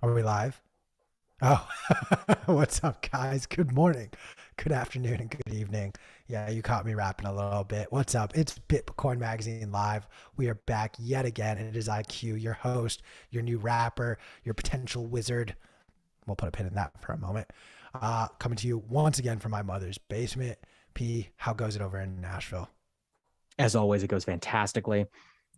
Are we live? Oh, what's up, guys? Good morning, good afternoon, and good evening. Yeah, you caught me rapping a little bit. What's up? It's Bitcoin Magazine Live. We are back yet again, and it is IQ, your host, your new rapper, your potential wizard. We'll put a pin in that for a moment. Coming to you once again from my mother's basement. P, how goes it over in Nashville? As always, it goes fantastically.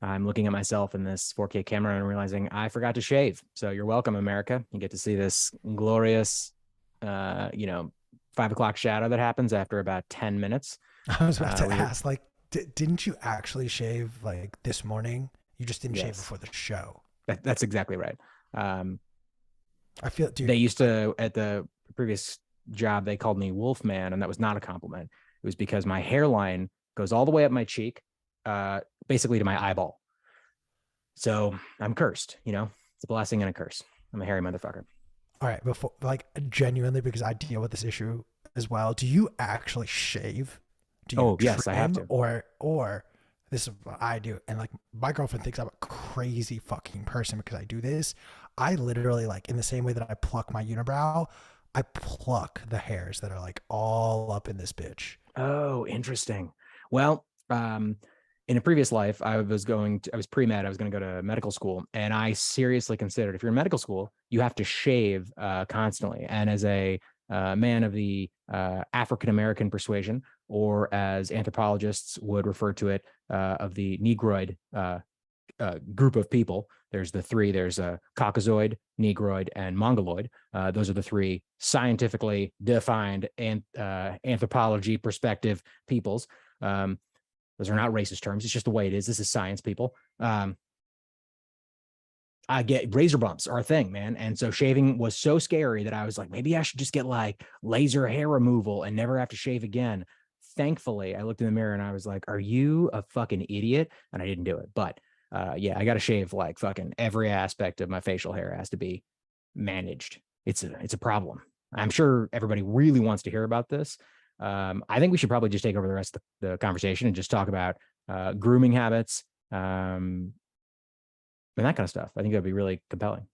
I'm looking at myself in this 4K camera and realizing I forgot to shave. So you're welcome, America. You get to see this glorious, 5 o'clock shadow that happens after about 10 minutes. I was about to ask, like, didn't you actually shave like this morning? You just didn't shave Yes, before the show. that's exactly right. I feel, dude. They used to, at the previous job, they called me Wolfman, and that was not a compliment. It was because my hairline goes all the way up my cheek, basically to my eyeball. So I'm cursed, it's a blessing and a curse. I'm a hairy motherfucker. All right, before, like, genuinely, because I deal with this issue as well. Do you actually shave? Do you Oh, yes, I have trim, to. or this is what I do? And like, my girlfriend thinks I'm a crazy fucking person because I do this. I literally, like, in the same way that I pluck my unibrow, I pluck the hairs that are like all up in this bitch. Oh, interesting. Well, in a previous life, I was pre-med, I was going to go to medical school, and I seriously considered, if you're in medical school, you have to shave constantly. And as a man of the African-American persuasion, or as anthropologists would refer to it, of the Negroid group of people, there's the three, there's Caucasoid, Negroid, and Mongoloid. Those are the three scientifically defined and anthropology perspective peoples. Those are not racist terms. It's just the way it is. This is science, people. I get razor bumps are a thing, man. And so shaving was so scary that I was like, maybe I should just get like laser hair removal and never have to shave again. Thankfully, I looked in the mirror and I was like, are you a fucking idiot? And I didn't do it. But yeah, I got to shave like fucking every aspect of my facial hair has to be managed. It's a problem. I'm sure everybody really wants to hear about this. I think we should probably just take over the rest of the conversation and just talk about grooming habits and that kind of stuff. I think that'd be really compelling.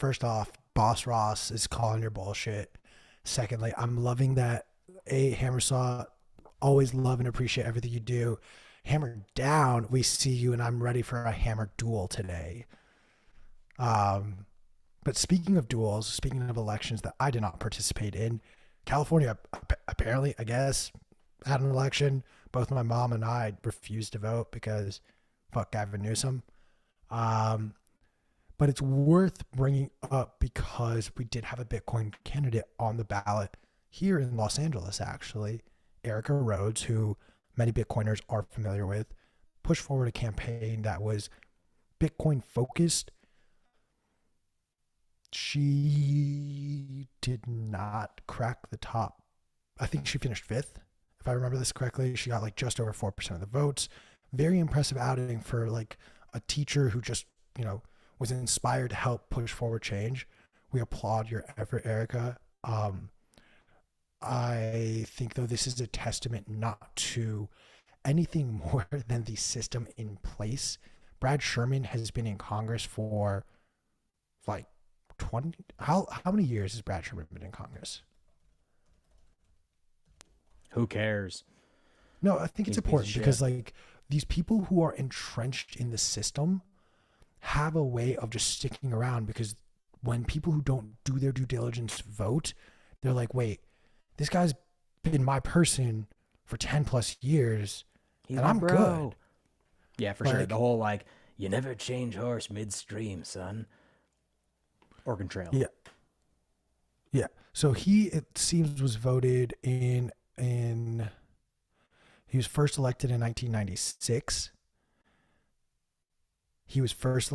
first off, Boss Ross is calling your bullshit. Secondly, I'm loving that Hammersaw, always love and appreciate everything you do. Hammer down, we see you, and I'm ready for a hammer duel today. But speaking of duels, speaking of elections that I did not participate in, California apparently, I guess, had an election. Both my mom and I refused to vote because fuck Gavin Newsom. But it's worth bringing up because we did have a Bitcoin candidate on the ballot here in Los Angeles, actually. Erica Rhodes, who many Bitcoiners are familiar with, pushed forward a campaign that was Bitcoin focused. She did not crack the top. I think she finished 5th, if I remember this correctly. She got like just over 4% of the votes. Very impressive outing for like a teacher who just, was inspired to help push forward change. We applaud your effort, Erica. I think, though, this is a testament not to anything more than the system in place. Brad Sherman has been in Congress for like 20. How many years has Brad Sherman been in Congress? Who cares? No, I think it's important because like these people who are entrenched in the system have a way of just sticking around, because when people who don't do their due diligence vote, they're like, wait, this guy's been my person for 10 plus years and I'm good. Yeah, for sure. The whole like, you never change horse midstream, son. Oregon Trail. Yeah. Yeah. So he, it seems, was voted in he was first elected in 1996. He was fucking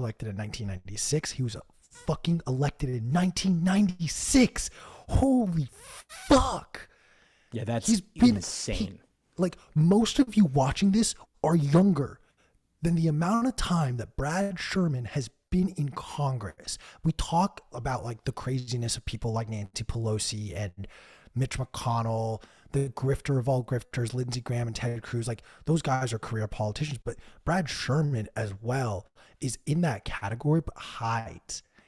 elected in 1996. Holy fuck. Yeah, that's insane. Like, most of you watching this are younger than the amount of time that Brad Sherman has been in Congress. We talk about like the craziness of people like Nancy Pelosi and Mitch McConnell, the grifter of all grifters, Lindsey Graham and Ted Cruz. Like, those guys are career politicians, but Brad Sherman as well is in that category, but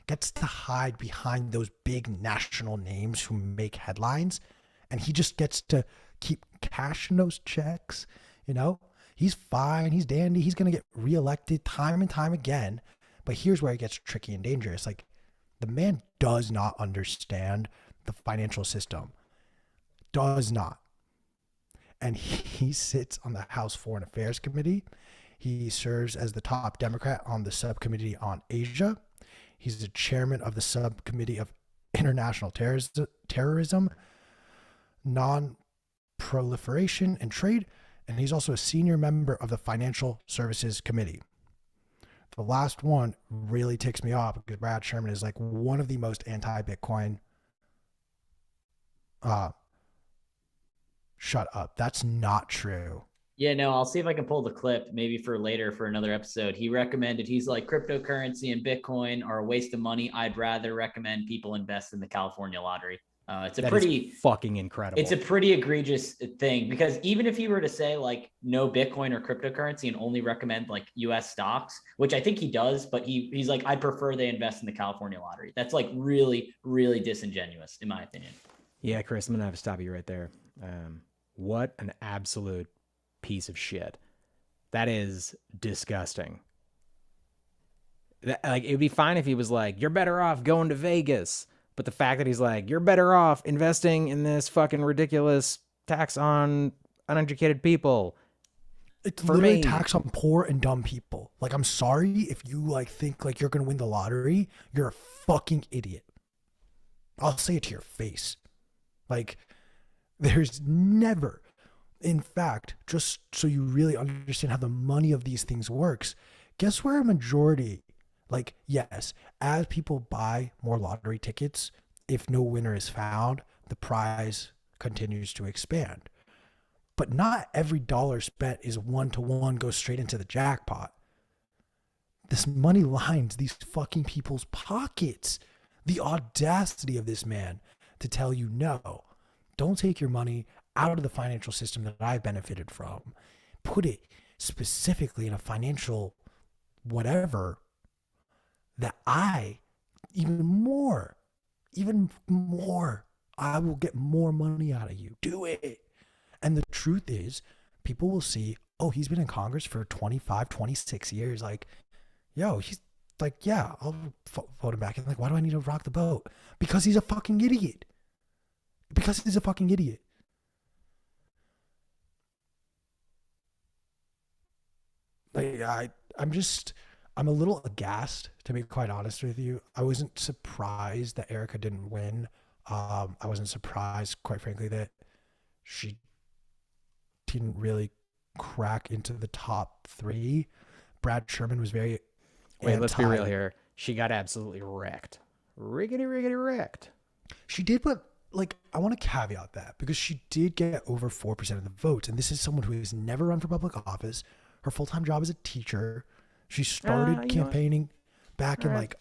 gets to hide behind those big national names who make headlines. And he just gets to keep cashing those checks. He's fine. He's dandy. He's going to get reelected time and time again. But here's where it gets tricky and dangerous. Like, the man does not understand the financial system. Does not. And he sits on the House Foreign Affairs Committee. He serves as the top Democrat on the subcommittee on Asia. He's the chairman of the subcommittee of international terrorism, non-proliferation and trade. And he's also a senior member of the Financial Services Committee. The last one really ticks me off because Brad Sherman is like one of the most anti-Bitcoin. Shut up. That's not true. Yeah, no, I'll see if I can pull the clip maybe for later for another episode. He's like, cryptocurrency and Bitcoin are a waste of money. I'd rather recommend people invest in the California lottery. It's fucking incredible. It's a pretty egregious thing, because even if you were to say like no Bitcoin or cryptocurrency and only recommend like US stocks, which I think he does, but he's like, I prefer they invest in the California lottery. That's like really, really disingenuous in my opinion. Yeah, Chris, I'm going to have to stop you right there. What an absolute piece of shit. That is disgusting. Like, it'd be fine if he was like, you're better off going to Vegas. But the fact that he's like, you're better off investing in this fucking ridiculous tax on uneducated people. It's literally tax on poor and dumb people. Like, I'm sorry if you like think like you're going to win the lottery. You're a fucking idiot. I'll say it to your face. Like, there's never, in fact, just so you really understand how the money of these things works, guess where a majority, like, yes, as people buy more lottery tickets, if no winner is found, the prize continues to expand. But not every dollar spent is one-to-one goes straight into the jackpot. This money lines these fucking people's pockets. The audacity of this man to tell you, no, don't take your money out of the financial system that I've benefited from. Put it specifically in a financial whatever that I even more, I will get more money out of you. Do it. And the truth is, people will see, oh, he's been in Congress for 25, 26 years. Like, yo, he's like, yeah, I'll vote him back. And like, why do I need to rock the boat? Because he's a fucking idiot. Like, I'm a little aghast, to be quite honest with you. I wasn't surprised that Erica didn't win. I wasn't surprised, quite frankly, that she didn't really crack into the top 3. Brad Sherman was very Wait, let's be real here. She got absolutely wrecked. Riggedy wrecked. She did, but like, I want to caveat that because she did get over 4% of the votes. And this is someone who has never run for public office. Her full-time job is a teacher. She started campaigning back in like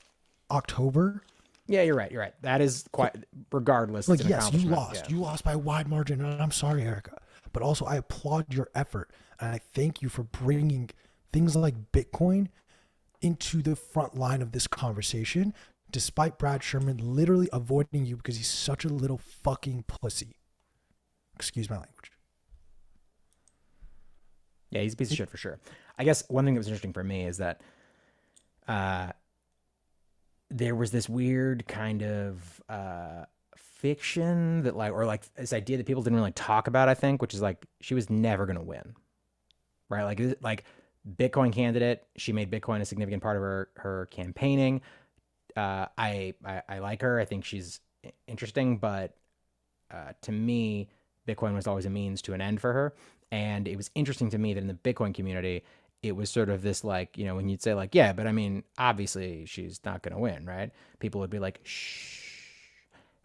October. Yeah, you're right. That is quite, regardless. Like, yes, you lost. Yeah. You lost by a wide margin. And I'm sorry, Erica. But also, I applaud your effort. And I thank you for bringing things like Bitcoin into the front line of this conversation, despite Brad Sherman literally avoiding you because he's such a little fucking pussy. Excuse my language. Yeah, he's a piece of shit for sure. I guess one thing that was interesting for me is that there was this weird kind of fiction that like, or like this idea that people didn't really talk about, I think, which is like, she was never going to win, right? Like Bitcoin candidate, she made Bitcoin a significant part of her campaigning. I like her. I think she's interesting, but to me, Bitcoin was always a means to an end for her. And it was interesting to me that in the Bitcoin community, it was sort of this like, you know, when you'd say like, yeah, but I mean, obviously she's not going to win, right? People would be like, shh,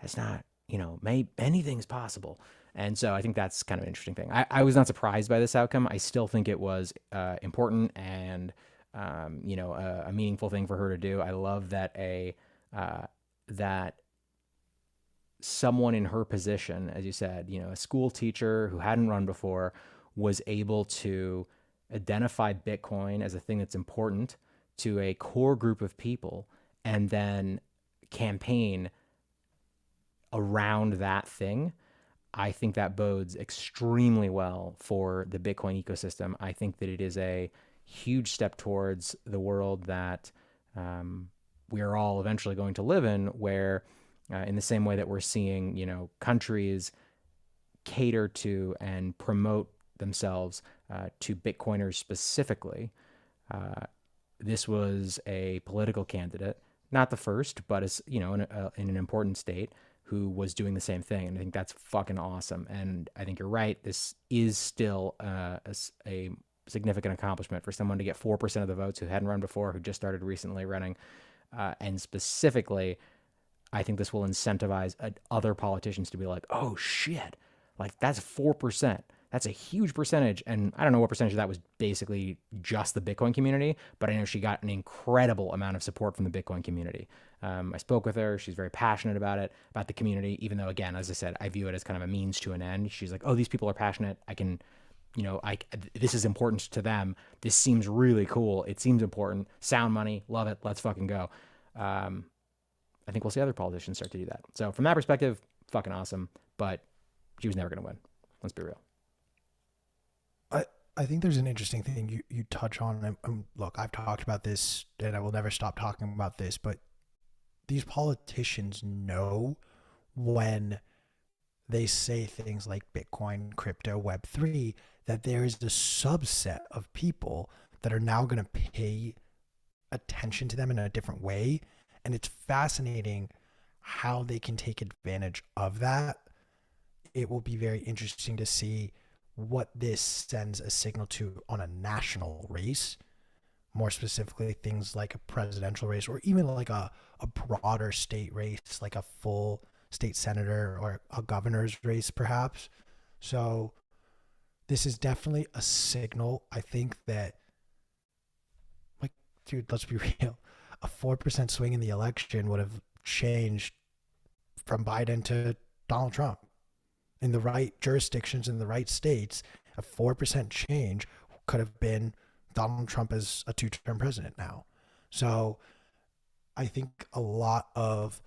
that's not, you know, anything's possible. And so I think that's kind of an interesting thing. I was not surprised by this outcome. I still think it was important and, you know, a meaningful thing for her to do. I love that that someone in her position, as you said, you know, a school teacher who hadn't run before was able to identify Bitcoin as a thing that's important to a core group of people and then campaign around that thing. I think that bodes extremely well for the Bitcoin ecosystem. I think that it is a huge step towards the world that we are all eventually going to live in, where in the same way that we're seeing, you know, countries cater to and promote themselves to Bitcoiners specifically. This was a political candidate, not the first, but as you know, in an important state, who was doing the same thing. And I think that's fucking awesome. And I think you're right. This is still a significant accomplishment for someone to get 4% of the votes who hadn't run before, who just started recently running. And specifically, I think this will incentivize other politicians to be like, oh shit, like that's 4%. That's a huge percentage. And I don't know what percentage of that was basically just the Bitcoin community, but I know she got an incredible amount of support from the Bitcoin community. I spoke with her. She's very passionate about it, about the community, even though, again, as I said, I view it as kind of a means to an end. She's like, oh, these people are passionate. I can, you know, this is important to them. This seems really cool. It seems important. Sound money. Love it. Let's fucking go. I think we'll see other politicians start to do that. So from that perspective, fucking awesome. But she was never going to win. Let's be real. I think there's an interesting thing you touch on. And look, I've talked about this and I will never stop talking about this, but these politicians know when they say things like Bitcoin, crypto, Web3, that there is a subset of people that are now going to pay attention to them in a different way. And it's fascinating how they can take advantage of that. It will be very interesting to see what this sends a signal to on a national race, more specifically things like a presidential race or even like a broader state race, like a full state senator or a governor's race perhaps. So this is definitely a signal. I think that, like, dude, let's be real. A 4% swing in the election would have changed from Biden to Donald Trump. In the right jurisdictions, in the right states, a 4% change could have been Donald Trump as a 2-term president now. So I think a lot of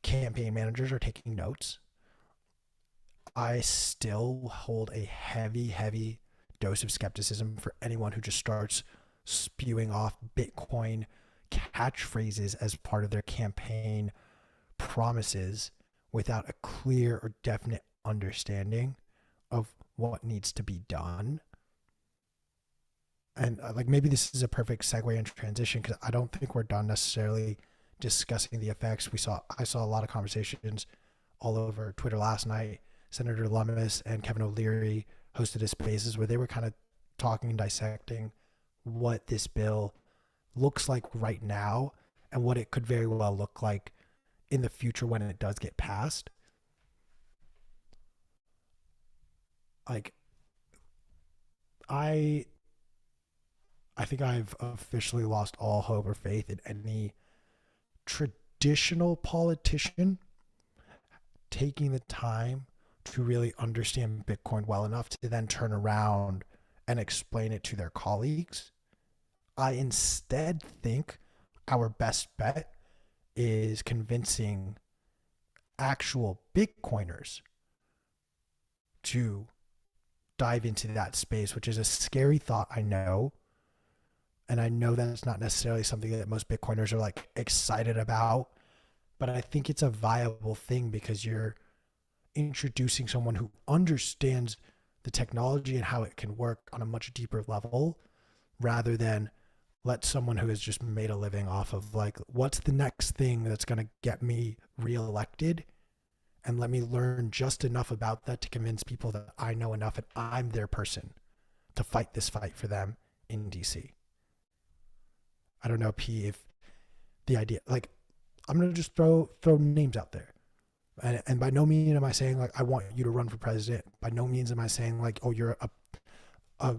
campaign managers are taking notes. I still hold a heavy, heavy dose of skepticism for anyone who just starts spewing off Bitcoin catchphrases as part of their campaign promises without a clear or definite understanding of what needs to be done. And like maybe this is a perfect segue and transition because I don't think we're done necessarily discussing the effects. I saw a lot of conversations all over Twitter last night. Senator Lummis and Kevin O'Leary hosted a spaces where they were kind of talking and dissecting what this bill looks like right now and what it could very well look like in the future when it does get passed. Like I think I've officially lost all hope or faith in any traditional politician taking the time to really understand Bitcoin well enough to then turn around and explain it to their colleagues. I instead think our best bet is convincing actual Bitcoiners to dive into that space, which is a scary thought, I know. And I know that it's not necessarily something that most Bitcoiners are like excited about, but I think it's a viable thing because you're introducing someone who understands the technology and how it can work on a much deeper level rather than let someone who has just made a living off of like, what's the next thing that's going to get me reelected? And let me learn just enough about that to convince people that I know enough and I'm their person to fight this fight for them in DC. I don't know, P, if the idea, like, I'm going to just throw names out there. And by no means am I saying, like, I want you to run for president. By no means am I saying, like, oh, you're a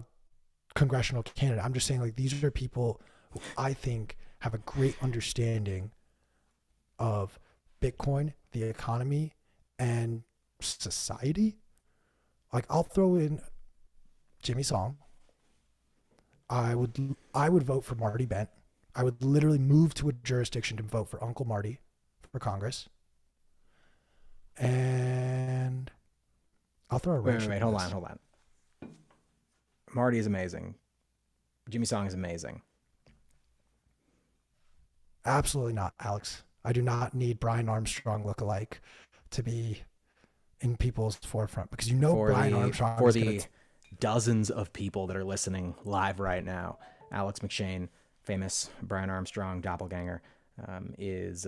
congressional candidate. I'm just saying, like, these are people who I think have a great understanding of Bitcoin, the economy, and society. Like, I'll throw in Jimmy Song. I would vote for Marty Bent. I would literally move to a jurisdiction to vote for Uncle Marty for Congress. And I'll throw a wrench. Wait, hold on. Marty is amazing. Jimmy Song is amazing. Absolutely not, Alex. I do not need Brian Armstrong lookalike to be in people's forefront because Brian Armstrong for the dozens of people that are listening live right now. Alex McShane, famous Brian Armstrong doppelganger, is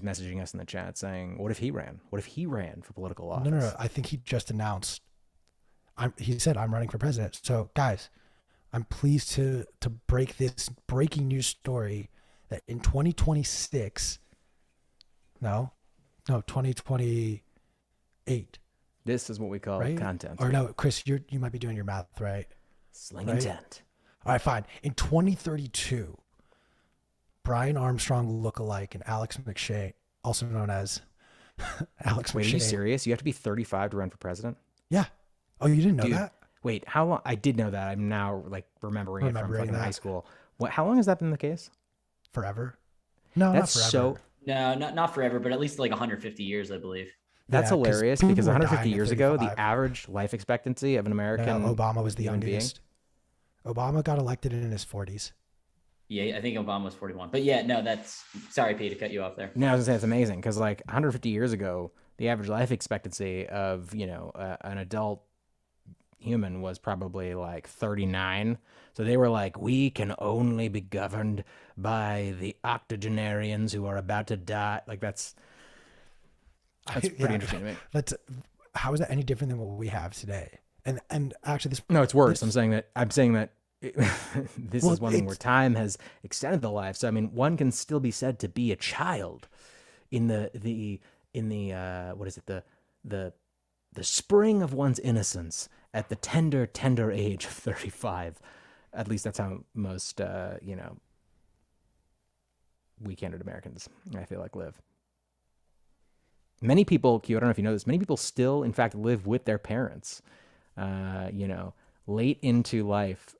messaging us in the chat saying, "What if he ran? What if he ran for political office?" No. I think he just announced. He said, "I'm running for president." So, guys, I'm pleased to break this breaking news story that in 2026, 2028. This is what we call content. Or no, Chris, you might be doing your math right. Sling intent. All right, fine. In 2032, Brian Armstrong lookalike and Alex McShane, also known as Alex McShane. Wait, are you serious? You have to be 35 to run for president? Yeah. Oh, you didn't know that? Wait, how long? I did know that. I'm now like remembering it from fucking high school. How long has that been the case? Forever? No, that's not forever. No, not forever, but at least like 150 years, I believe. That's hilarious because 150 years ago, the average life expectancy of an American Obama was the youngest. Obama got elected in his 40s. Yeah, I think Obama was 41. But yeah, no, that's... Sorry, Pete, to cut you off there. No, I was going to say it's amazing because like 150 years ago, the average life expectancy of, an adult human was probably like 39. So they were like, we can only be governed by the octogenarians who are about to die. Like that's pretty interesting to me. How is that any different than what we have today? And actually no, it's worse. I'm saying that this is one thing where time has extended the life. So I mean, one can still be said to be a child in the what is it, the spring of one's innocence at the tender age of 35. At least that's how most weak-handed Americans, I feel like, live. Many people, Q, I don't know if you know this, many people still, in fact, live with their parents, late into life.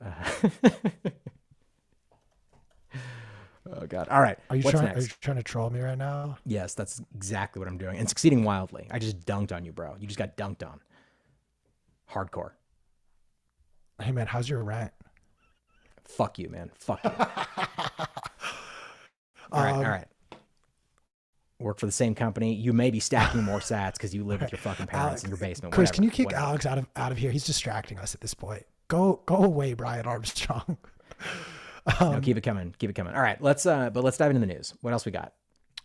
Oh God. All right. Are you What's trying? next? Are you trying to troll me right now? Yes, that's exactly what I'm doing, and succeeding wildly. I just dunked on you, bro. You just got dunked on. Hardcore. Hey man, how's your rent? Fuck you, man. Fuck you. All right. All right. Work for the same company. You may be stacking more sats because you live with your fucking parents in your basement. Chris, Whatever, can you kick whatever. Alex out of here? He's distracting us at this point. Go away, Brian Armstrong. No, keep it coming. Keep it coming. All right. Let's dive into the news. What else we got?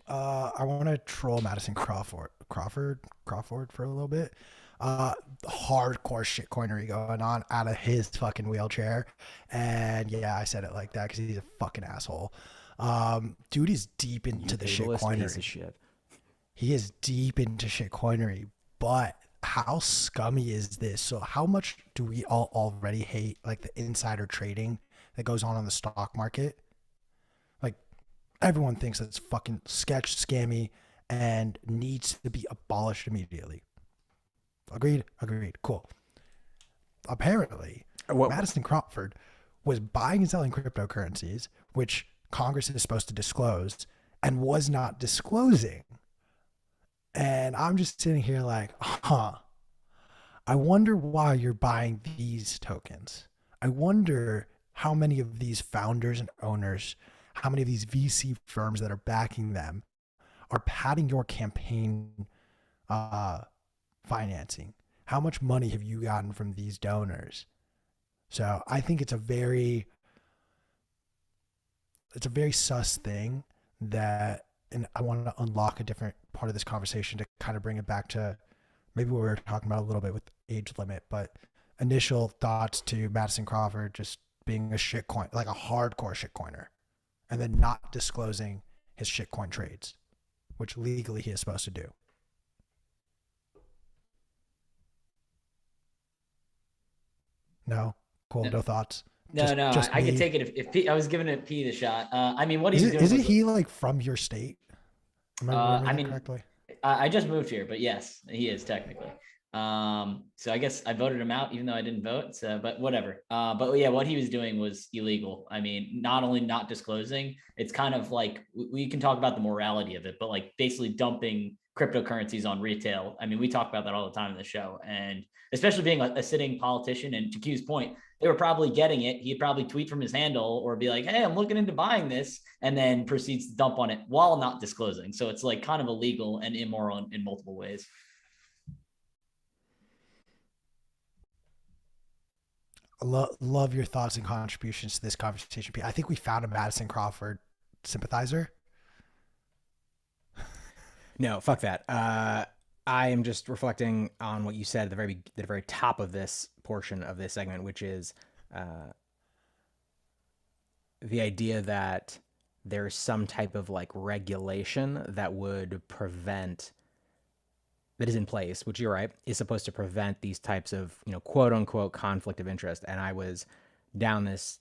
I want to troll Madison Crawford for a little bit. Hardcore shitcoinery going on out of his fucking wheelchair. And yeah, I said it like that because he's a fucking asshole. Dude is deep into the shitcoinery. Piece of shit. He is deep into shitcoinery, but how scummy is this? So how much do we all already hate like the insider trading that goes on the stock market? Like everyone thinks that's fucking sketch, scammy, and needs to be abolished immediately. Agreed. Cool. Apparently, Madison Crawford was buying and selling cryptocurrencies, which Congress is supposed to disclose, and was not disclosing. And I'm just sitting here like, I wonder why you're buying these tokens. I wonder how many of these founders and owners, how many of these VC firms that are backing them are padding your campaign financing. How much money have you gotten from these donors? So I think it's a very sus thing that, and I want to unlock a different part of this conversation to kind of bring it back to maybe what we were talking about a little bit with age limit, but initial thoughts to Madison Crawford just being a shitcoin, like a hardcore shitcoiner, and then not disclosing his shitcoin trades, which legally he is supposed to do. No? Cool. No thoughts? No, I could take it if P, I was giving it P the shot. I mean, what he's doing. Isn't he like from your state? Am I remembering correctly? I just moved here, but yes, he is technically. So I guess I voted him out, even though I didn't vote. So, but whatever. But yeah, what he was doing was illegal. I mean, not only not disclosing, it's kind of like we can talk about the morality of it, but like basically dumping cryptocurrencies on retail. I mean, we talk about that all the time in the show, and especially being a sitting politician. And to Q's point, they were probably getting it. He'd probably tweet from his handle or be like, "Hey, I'm looking into buying this," and then proceeds to dump on it while not disclosing. So it's like kind of illegal and immoral in multiple ways. Love your thoughts and contributions to this conversation, Pete. I think we found a Madison Crawford sympathizer. No, fuck that. I am just reflecting on what you said at the very top of this portion of this segment, which is the idea that there's some type of like regulation that would prevent, that is in place, which you're right, is supposed to prevent these types of, quote unquote conflict of interest. And I was down this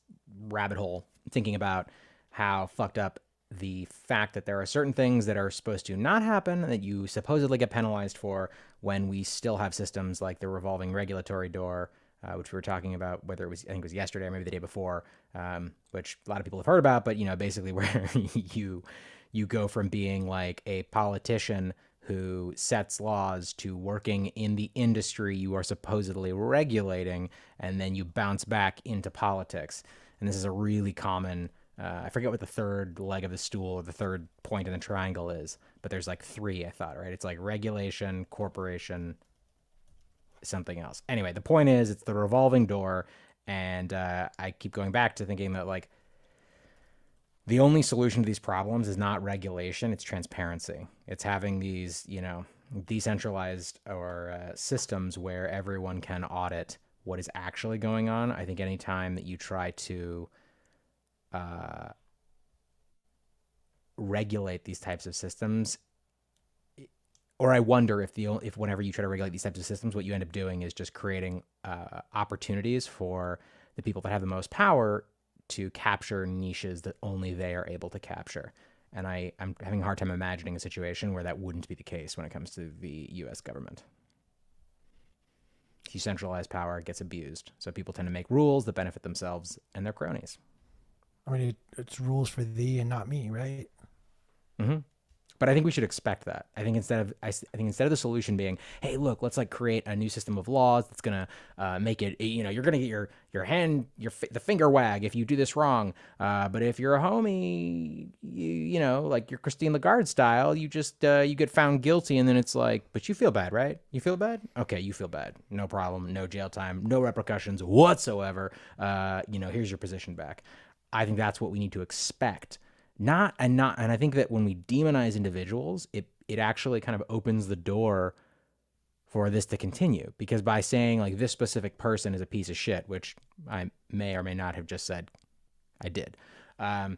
rabbit hole thinking about how fucked up the fact that there are certain things that are supposed to not happen that you supposedly get penalized for when we still have systems like the revolving regulatory door, which we were talking about, whether it was, I think it was yesterday or maybe the day before, which a lot of people have heard about, but basically where you go from being like a politician who sets laws to working in the industry you are supposedly regulating, and then you bounce back into politics. And this is a really common, I forget what the third leg of the stool or the third point in the triangle is, but there's like three, I thought, right? It's like regulation, corporation, something else. Anyway, the point is it's the revolving door. And I keep going back to thinking that like the only solution to these problems is not regulation, it's transparency. It's having these, decentralized or systems where everyone can audit what is actually going on. I think anytime that you try to regulate these types of systems, or I wonder if whenever you try to regulate these types of systems, what you end up doing is just creating opportunities for the people that have the most power to capture niches that only they are able to capture. And I'm having a hard time imagining a situation where that wouldn't be the case when it comes to the US government. Decentralized power gets abused. So people tend to make rules that benefit themselves and their cronies. I mean, it's rules for thee and not me, right? Mm-hmm. But I think we should expect that. I think instead of the solution being, hey, look, let's like create a new system of laws that's gonna make it, you're gonna get the finger wag if you do this wrong. But if you're a homie, like you're Christine Lagarde style, you just you get found guilty, and then it's like, but you feel bad, right? You feel bad? Okay, you feel bad. No problem. No jail time. No repercussions whatsoever. Here's your position back. I think that's what we need to expect. And I think that when we demonize individuals, it actually kind of opens the door for this to continue, because by saying like this specific person is a piece of shit, which I may or may not have just said I did. I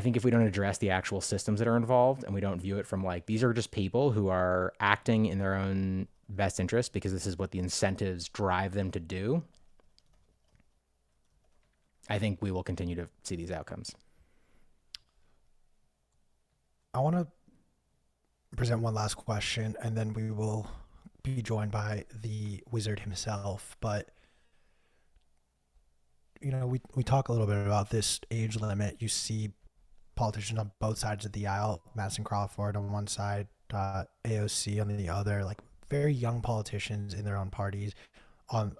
think if we don't address the actual systems that are involved, and we don't view it from like, these are just people who are acting in their own best interest because this is what the incentives drive them to do, I think we will continue to see these outcomes. I want to present one last question, and then we will be joined by the wizard himself. But, we talk a little bit about this age limit. You see politicians on both sides of the aisle, Madison Crawford on one side, AOC on the other, like very young politicians in their own parties on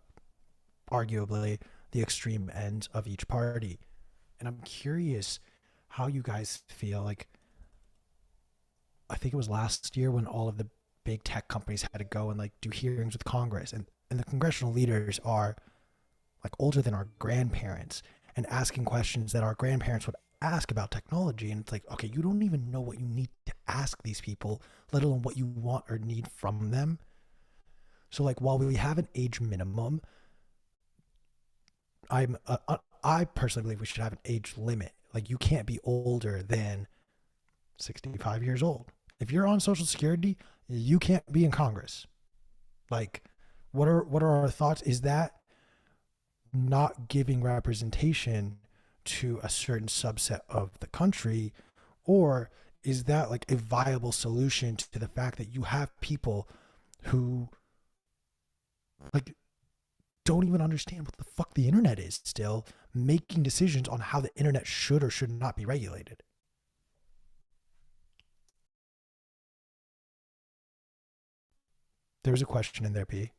arguably the extreme ends of each party. And I'm curious how you guys feel. Like, I think it was last year when all of the big tech companies had to go and like do hearings with Congress, and the congressional leaders are like older than our grandparents and asking questions that our grandparents would ask about technology. And it's like, okay, you don't even know what you need to ask these people, let alone what you want or need from them. So like, while we have an age minimum, I personally believe we should have an age limit. Like, you can't be older than 65 years old. If you're on Social Security, you can't be in Congress. Like, what are our thoughts? Is that not giving representation to a certain subset of the country, or is that like a viable solution to the fact that you have people who like don't even understand what the fuck the internet is, still making decisions on how the internet should or should not be regulated? There was a question in there, P.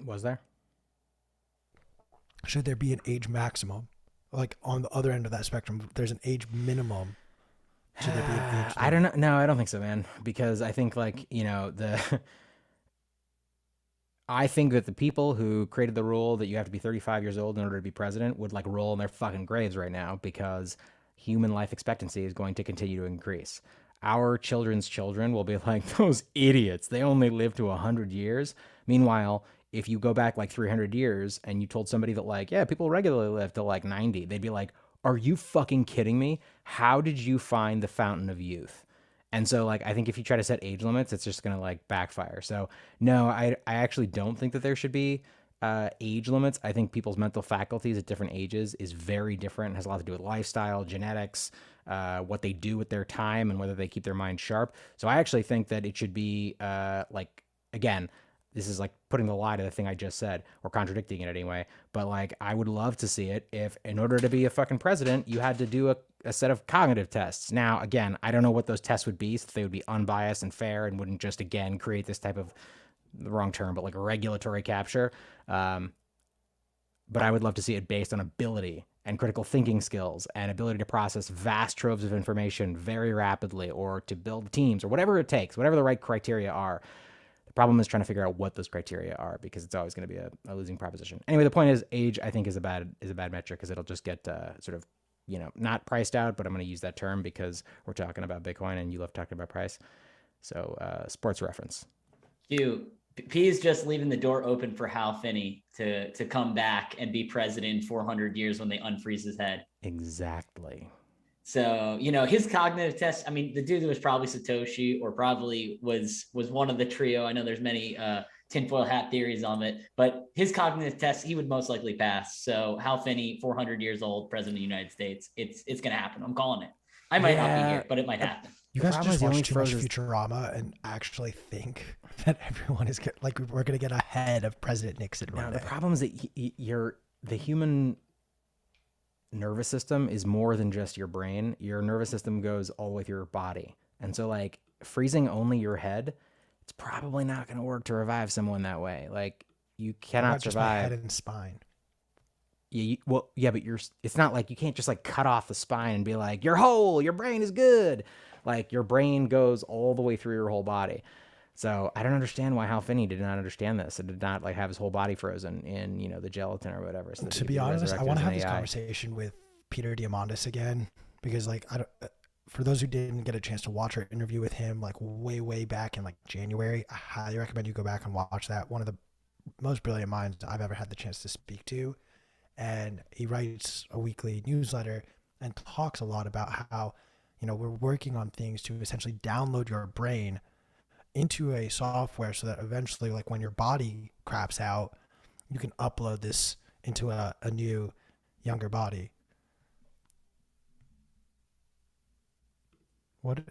Was there? Should there be an age maximum? Like, on the other end of that spectrum, there's an age minimum. Should there be an age limit? I don't know. No, I don't think so, man. Because I think I think that the people who created the rule that you have to be 35 years old in order to be president would like roll in their fucking graves right now, because human life expectancy is going to continue to increase. Our children's children will be like, those idiots, they only live to 100 years. Meanwhile, if you go back like 300 years and you told somebody that like, yeah, people regularly live to like 90, they'd be like, are you fucking kidding me? How did you find the fountain of youth? And so like, I think if you try to set age limits, it's just going to like backfire. So no, I actually don't think that there should be age limits. I think people's mental faculties at different ages is very different. It has a lot to do with lifestyle, genetics, what they do with their time, and whether they keep their mind sharp. So I actually think that it should be like, again, this is like putting the lie to the thing I just said, or contradicting it anyway. But like, I would love to see it if in order to be a fucking president, you had to do a set of cognitive tests. Now, again, I don't know what those tests would be, so they would be unbiased and fair and wouldn't just, again, create this type of, the wrong term, but like a regulatory capture. But I would love to see it based on ability and critical thinking skills and ability to process vast troves of information very rapidly, or to build teams, or whatever it takes, whatever the right criteria are. The problem is trying to figure out what those criteria are, because it's always going to be a losing proposition. Anyway, the point is, age, I think, is a bad metric, because it'll just get sort of, not priced out, but I'm going to use that term because we're talking about Bitcoin and you love talking about price. So sports reference. P is just leaving the door open for Hal Finney to come back and be president in 400 years when they unfreeze his head. Exactly. So, his cognitive test, I mean, the dude was probably Satoshi, or probably was one of the trio. I know there's many tinfoil hat theories on it, but his cognitive test, he would most likely pass. So Hal Finney, 400 years old, president of the United States, it's going to happen. I'm calling it. I might not be here, but it might happen. You guys just watch too much Futurama and actually think that everyone is like, we're going to get ahead of President Nixon. No, the problem is that the human nervous system is more than just your brain. Your nervous system goes all the way through your body. And so like freezing only your head, it's probably not going to work to revive someone that way. Like you cannot Just my head survive. and spine. Yeah, well, yeah, but it's not like you can't just like cut off the spine and be like, you're whole, your brain is good. Like your brain goes all the way through your whole body. So I don't understand why Hal Finney did not understand this and did not like have his whole body frozen in, you know, the gelatin or whatever. So To be honest, I want to have this conversation with Peter Diamandis again, because like I don't, for those who didn't get a chance to watch our interview with him like way back in like January, I highly recommend you go back and watch that. One of the most brilliant minds I've ever had the chance to speak to. And he writes a weekly newsletter and talks a lot about how, you know, we're working on things to essentially download your brain into a software so that eventually, like when your body craps out, you can upload this into a new, younger body. What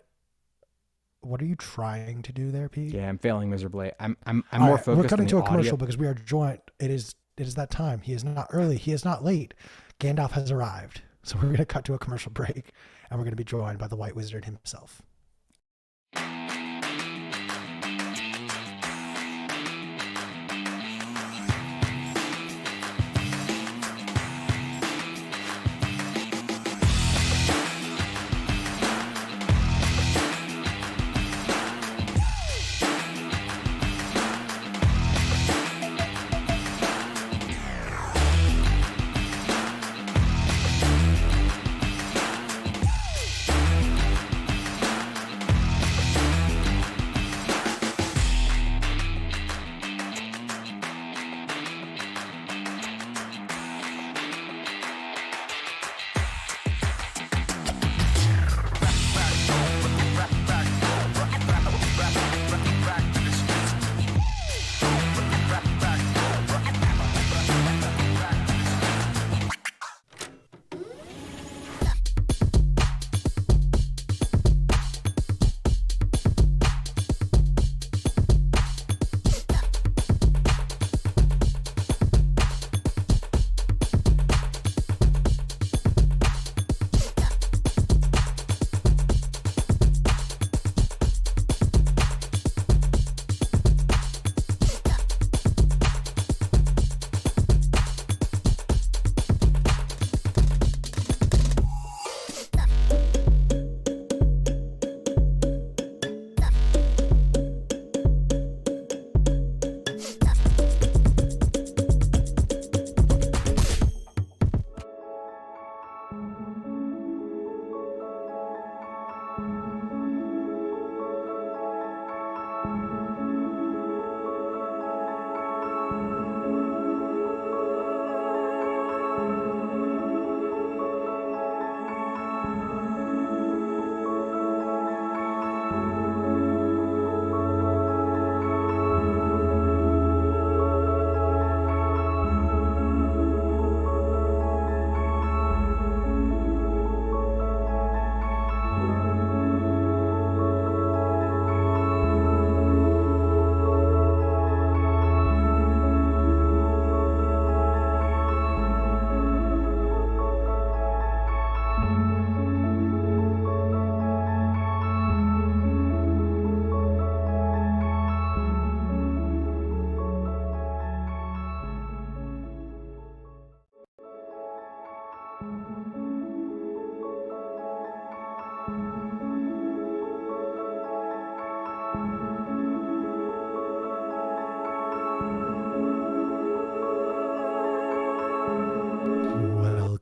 are you trying to do there, Pete? Yeah, I'm failing miserably. I'm more focused. We're cutting to a commercial audio. because we are joined. It is that time. He is not early. He is not late. Gandalf has arrived. So we're going to cut to a commercial break, and we're going to be joined by the White Wizard himself.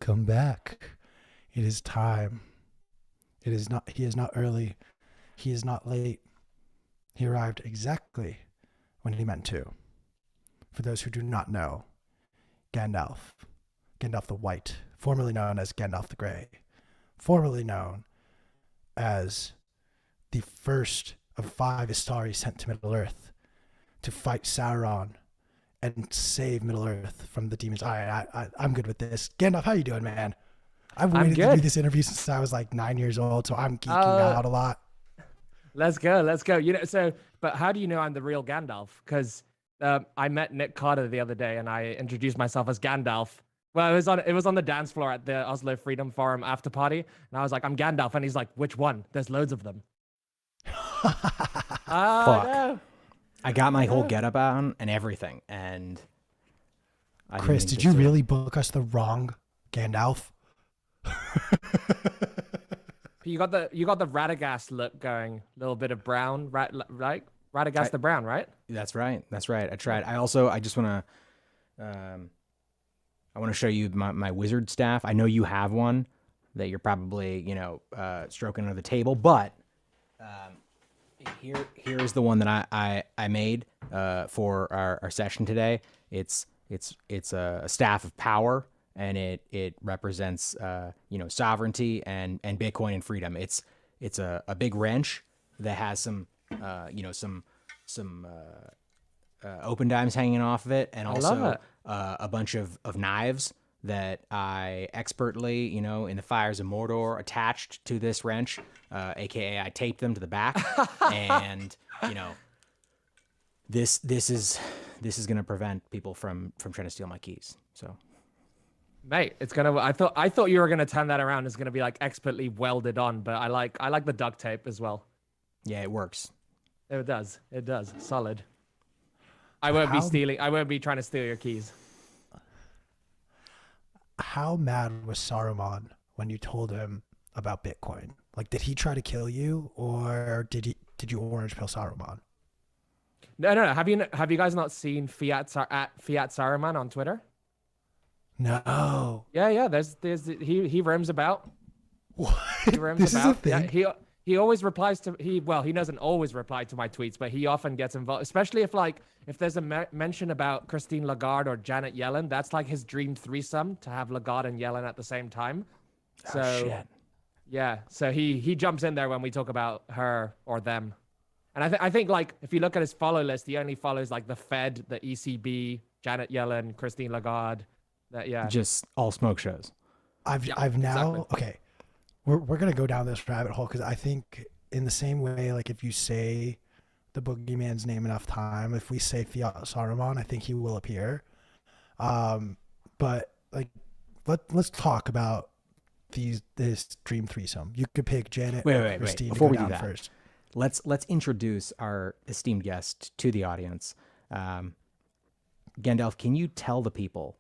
Welcome back. It is time. He is not early. He is not late. He arrived exactly when he meant to. For those who do not know, Gandalf the White, formerly known as Gandalf the Grey, formerly known as the first of 5 Istari sent to Middle-earth to fight Sauron and save Middle-earth from the demons. I'm good with this. Gandalf, how you doing, man? I've waited to do this interview since I was like 9 years old, so I'm geeking out a lot. Let's go. You know, but how do you know I'm the real Gandalf? Because I met Nick Carter the other day and I introduced myself as Gandalf. Well, it was on the dance floor at the Oslo Freedom Forum after party, and I was like, "I'm Gandalf," and he's like, "Which one? There's loads of them." Oh Fuck. no! I got my whole No. getup on and everything, and I didn't Chris, even did just you do it. really book us the wrong Gandalf? You got the Radagast look going, a little bit of brown, right? Radagast the brown, right? That's right. That's right. I tried. I just want to, I want to show you my wizard staff. I know you have one that you're probably, stroking under the table, but here is the one that I made for our session today. It's a staff of power, and it represents sovereignty and Bitcoin and freedom. It's a big wrench that has some open dimes hanging off of it, and also a bunch of knives that I expertly, in the fires of Mordor, attached to this wrench, aka I taped them to the back, and this is gonna prevent people from trying to steal my keys. So, Mate, it's gonna. I thought you were gonna turn that around. It's gonna be like expertly welded on, but I like the duct tape as well. yeah, it works. It does. It does. Solid. I won't be stealing. I won't be trying to steal your keys. How mad was Saruman when you told him about Bitcoin? Like, did he try to kill you, or did you orange pill Saruman? No. Have you guys not seen Fiat Saruman on Twitter? No. Yeah. He roams about. What? He roams This about. is a thing? Yeah, he always replies to he doesn't always reply to my tweets, but he often gets involved, especially if there's a mention about Christine Lagarde or Janet Yellen. That's like his dream threesome, to have Lagarde and Yellen at the same time. So Shit. yeah, so he jumps in there when we talk about her or them. And I think like if you look at his follow list, he only follows like the Fed, the ECB, Janet Yellen, Christine Lagarde. Just all smoke shows. I've now exactly. okay. We're gonna go down this rabbit hole because I think in the same way, like if you say the boogeyman's name enough time, if we say Fiat Saruman, I think he will appear. But like let's talk about this dream threesome. You could pick Janet or Christine Before to we go do down that, first. let's introduce our esteemed guest to the audience. Gandalf, can you tell the people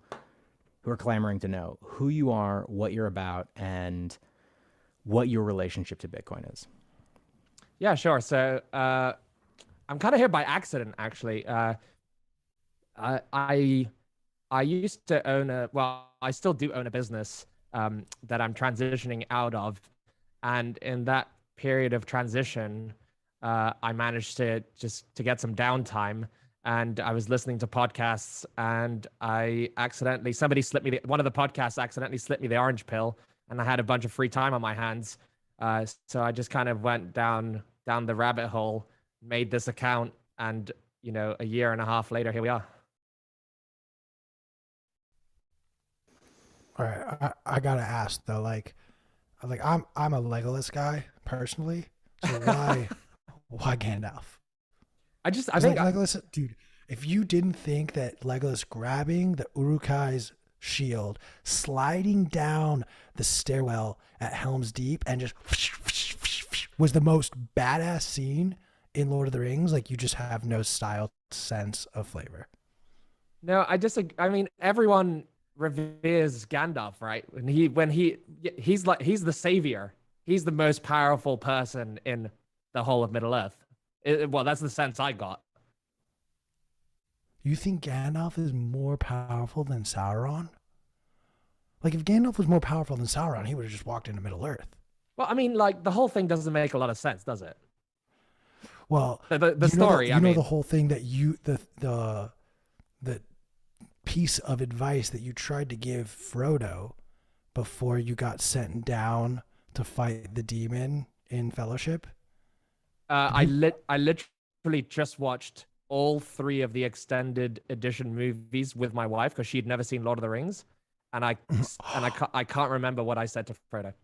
who are clamoring to know who you are, what you're about, and what your relationship to Bitcoin is? Yeah, sure. So I'm kind of here by accident, actually. I used to own I still do own a business that I'm transitioning out of, and in that period of transition, I managed to get some downtime, and I was listening to podcasts, and one of the podcasts accidentally slipped me the orange pill, and I had a bunch of free time on my hands. So I just kind of went down the rabbit hole, made this account, and a year and a half later, here we are. All right, I gotta ask though, like I'm a Legolas guy personally, so why Gandalf? I 'Cause, think like Legolas, dude, if you didn't think that Legolas grabbing the Urukai's shield, sliding down the stairwell at Helm's Deep, and just was the most badass scene in Lord of the Rings, like you just have no style, sense of flavor. No, I mean, everyone reveres Gandalf, right? He's the savior. He's the most powerful person in the whole of Middle Earth. Well, that's the sense I got. You think Gandalf is more powerful than Sauron? Like, if Gandalf was more powerful than Sauron, he would have just walked into Middle Earth. Well, I mean, like the whole thing doesn't make a lot of sense, does it? Well, The story. you know the whole thing that the piece of advice that you tried to give Frodo before you got sent down to fight the demon in Fellowship. I literally just watched all 3 of the extended edition movies with my wife because she'd never seen Lord of the Rings, and I can't remember what I said to Frodo.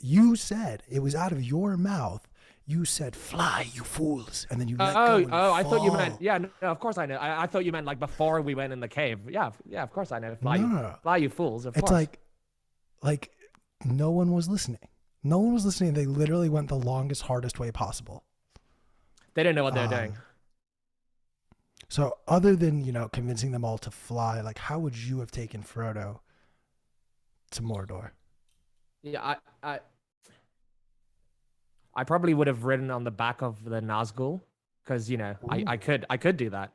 You said, it was out of your mouth, You said fly, you fools, and then you let go. Oh, I thought you meant, fall. yeah, no, of course I know. I thought you meant like before we went in the cave. Yeah, yeah, of course I know. Fly, No. fly, you fools. Of It's course. like no one was listening. No one was listening. They literally went the longest, hardest way possible. They didn't know what they were doing. So other than, convincing them all to fly, like how would you have taken Frodo to Mordor? Yeah, I probably would have ridden on the back of the Nazgul because I could do that.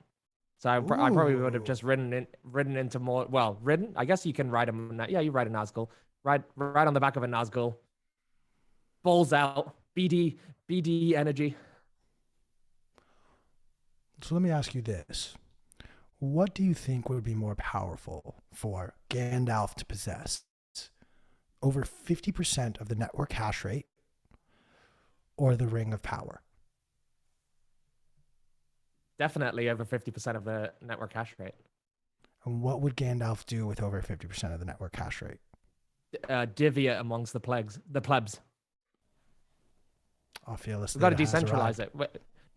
So I probably would have just ridden into more. Well, ridden. I guess you can ride them. Yeah, you ride a Nazgul. Ride on the back of a Nazgul. Balls out. BD energy. So let me ask you this. What do you think would be more powerful for Gandalf to possess? Over 50% of the network hash rate or the Ring of Power? Definitely over 50% of the network hash rate. And what would Gandalf do with over 50% of the network hash rate? Divvy it amongst the plebs. I'll feel this. We've got to decentralize it.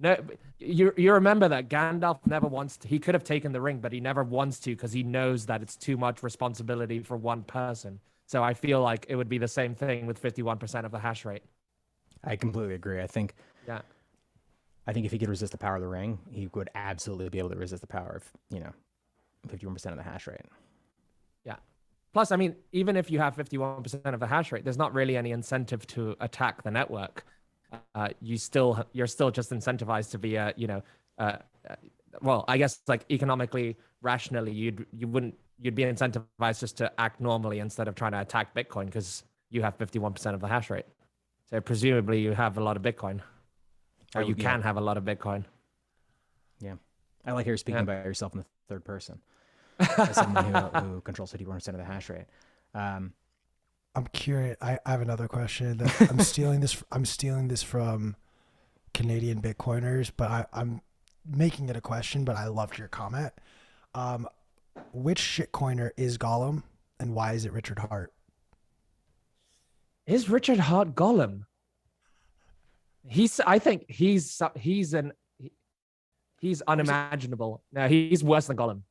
No, you remember that Gandalf never wants to. He could have taken the ring, but he never wants to because he knows that it's too much responsibility for one person. So I feel like it would be the same thing with 51% of the hash rate. I completely agree. I think if he could resist the power of the ring, he would absolutely be able to resist the power of 51% of the hash rate. Yeah. Plus, I mean, even if you have 51% of the hash rate, there's not really any incentive to attack the network. You're still just incentivized to be well, I guess like economically, rationally, you'd be incentivized just to act normally instead of trying to attack Bitcoin because you have 51% of the hash rate. So presumably you have a lot of Bitcoin, or you can have a lot of Bitcoin. Yeah, I like how you're speaking about yourself in the third person as someone who controls 51% of the hash rate. I'm curious. I have another question that I'm stealing this. I'm stealing this from Canadian Bitcoiners, but I'm making it a question. But I loved your comment. Which shitcoiner is Gollum, and why is it Richard Hart? Is Richard Hart Gollum? I think he's unimaginable. No, he's worse than Gollum.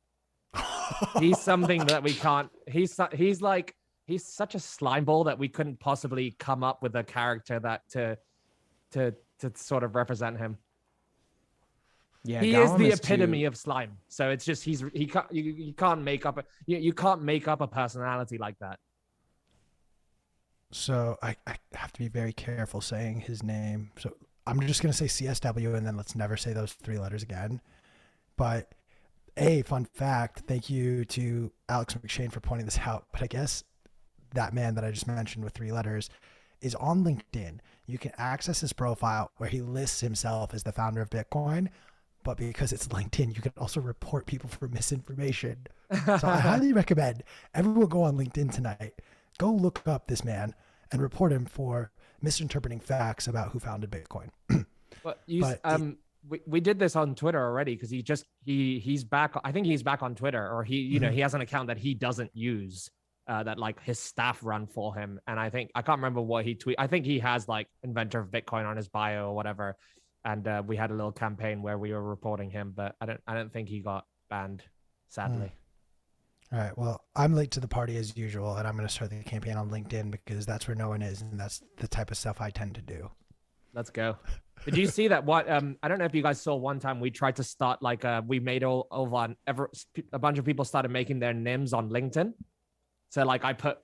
He's something that we can't. He's such a slime ball that we couldn't possibly come up with a character that to sort of represent him. Yeah, he Gollum is the epitome of slime. So it's just you can't make up a personality like that. So I have to be very careful saying his name. So I'm just going to say CSW and then let's never say those three letters again. But fun fact, thank you to Alex McShane for pointing this out. But I guess that man that I just mentioned with three letters is on LinkedIn. You can access his profile where he lists himself as the founder of Bitcoin. But because it's LinkedIn, you can also report people for misinformation. So I highly recommend everyone go on LinkedIn tonight. Go look up this man and report him for misinterpreting facts about who founded Bitcoin. We did this on Twitter already because he's back. I think he's back on Twitter, or he has an account that he doesn't use that like his staff run for him. And I can't remember what he tweeted. I think he has like inventor of Bitcoin on his bio or whatever. And we had a little campaign where we were reporting him, but I don't think he got banned, sadly. All right. Well, I'm late to the party as usual, and I'm going to start the campaign on LinkedIn because that's where no one is, and that's the type of stuff I tend to do. Let's go. Did you see that? I don't know if you guys saw one time we tried to start we made a bunch of people started making their names on LinkedIn. So like I put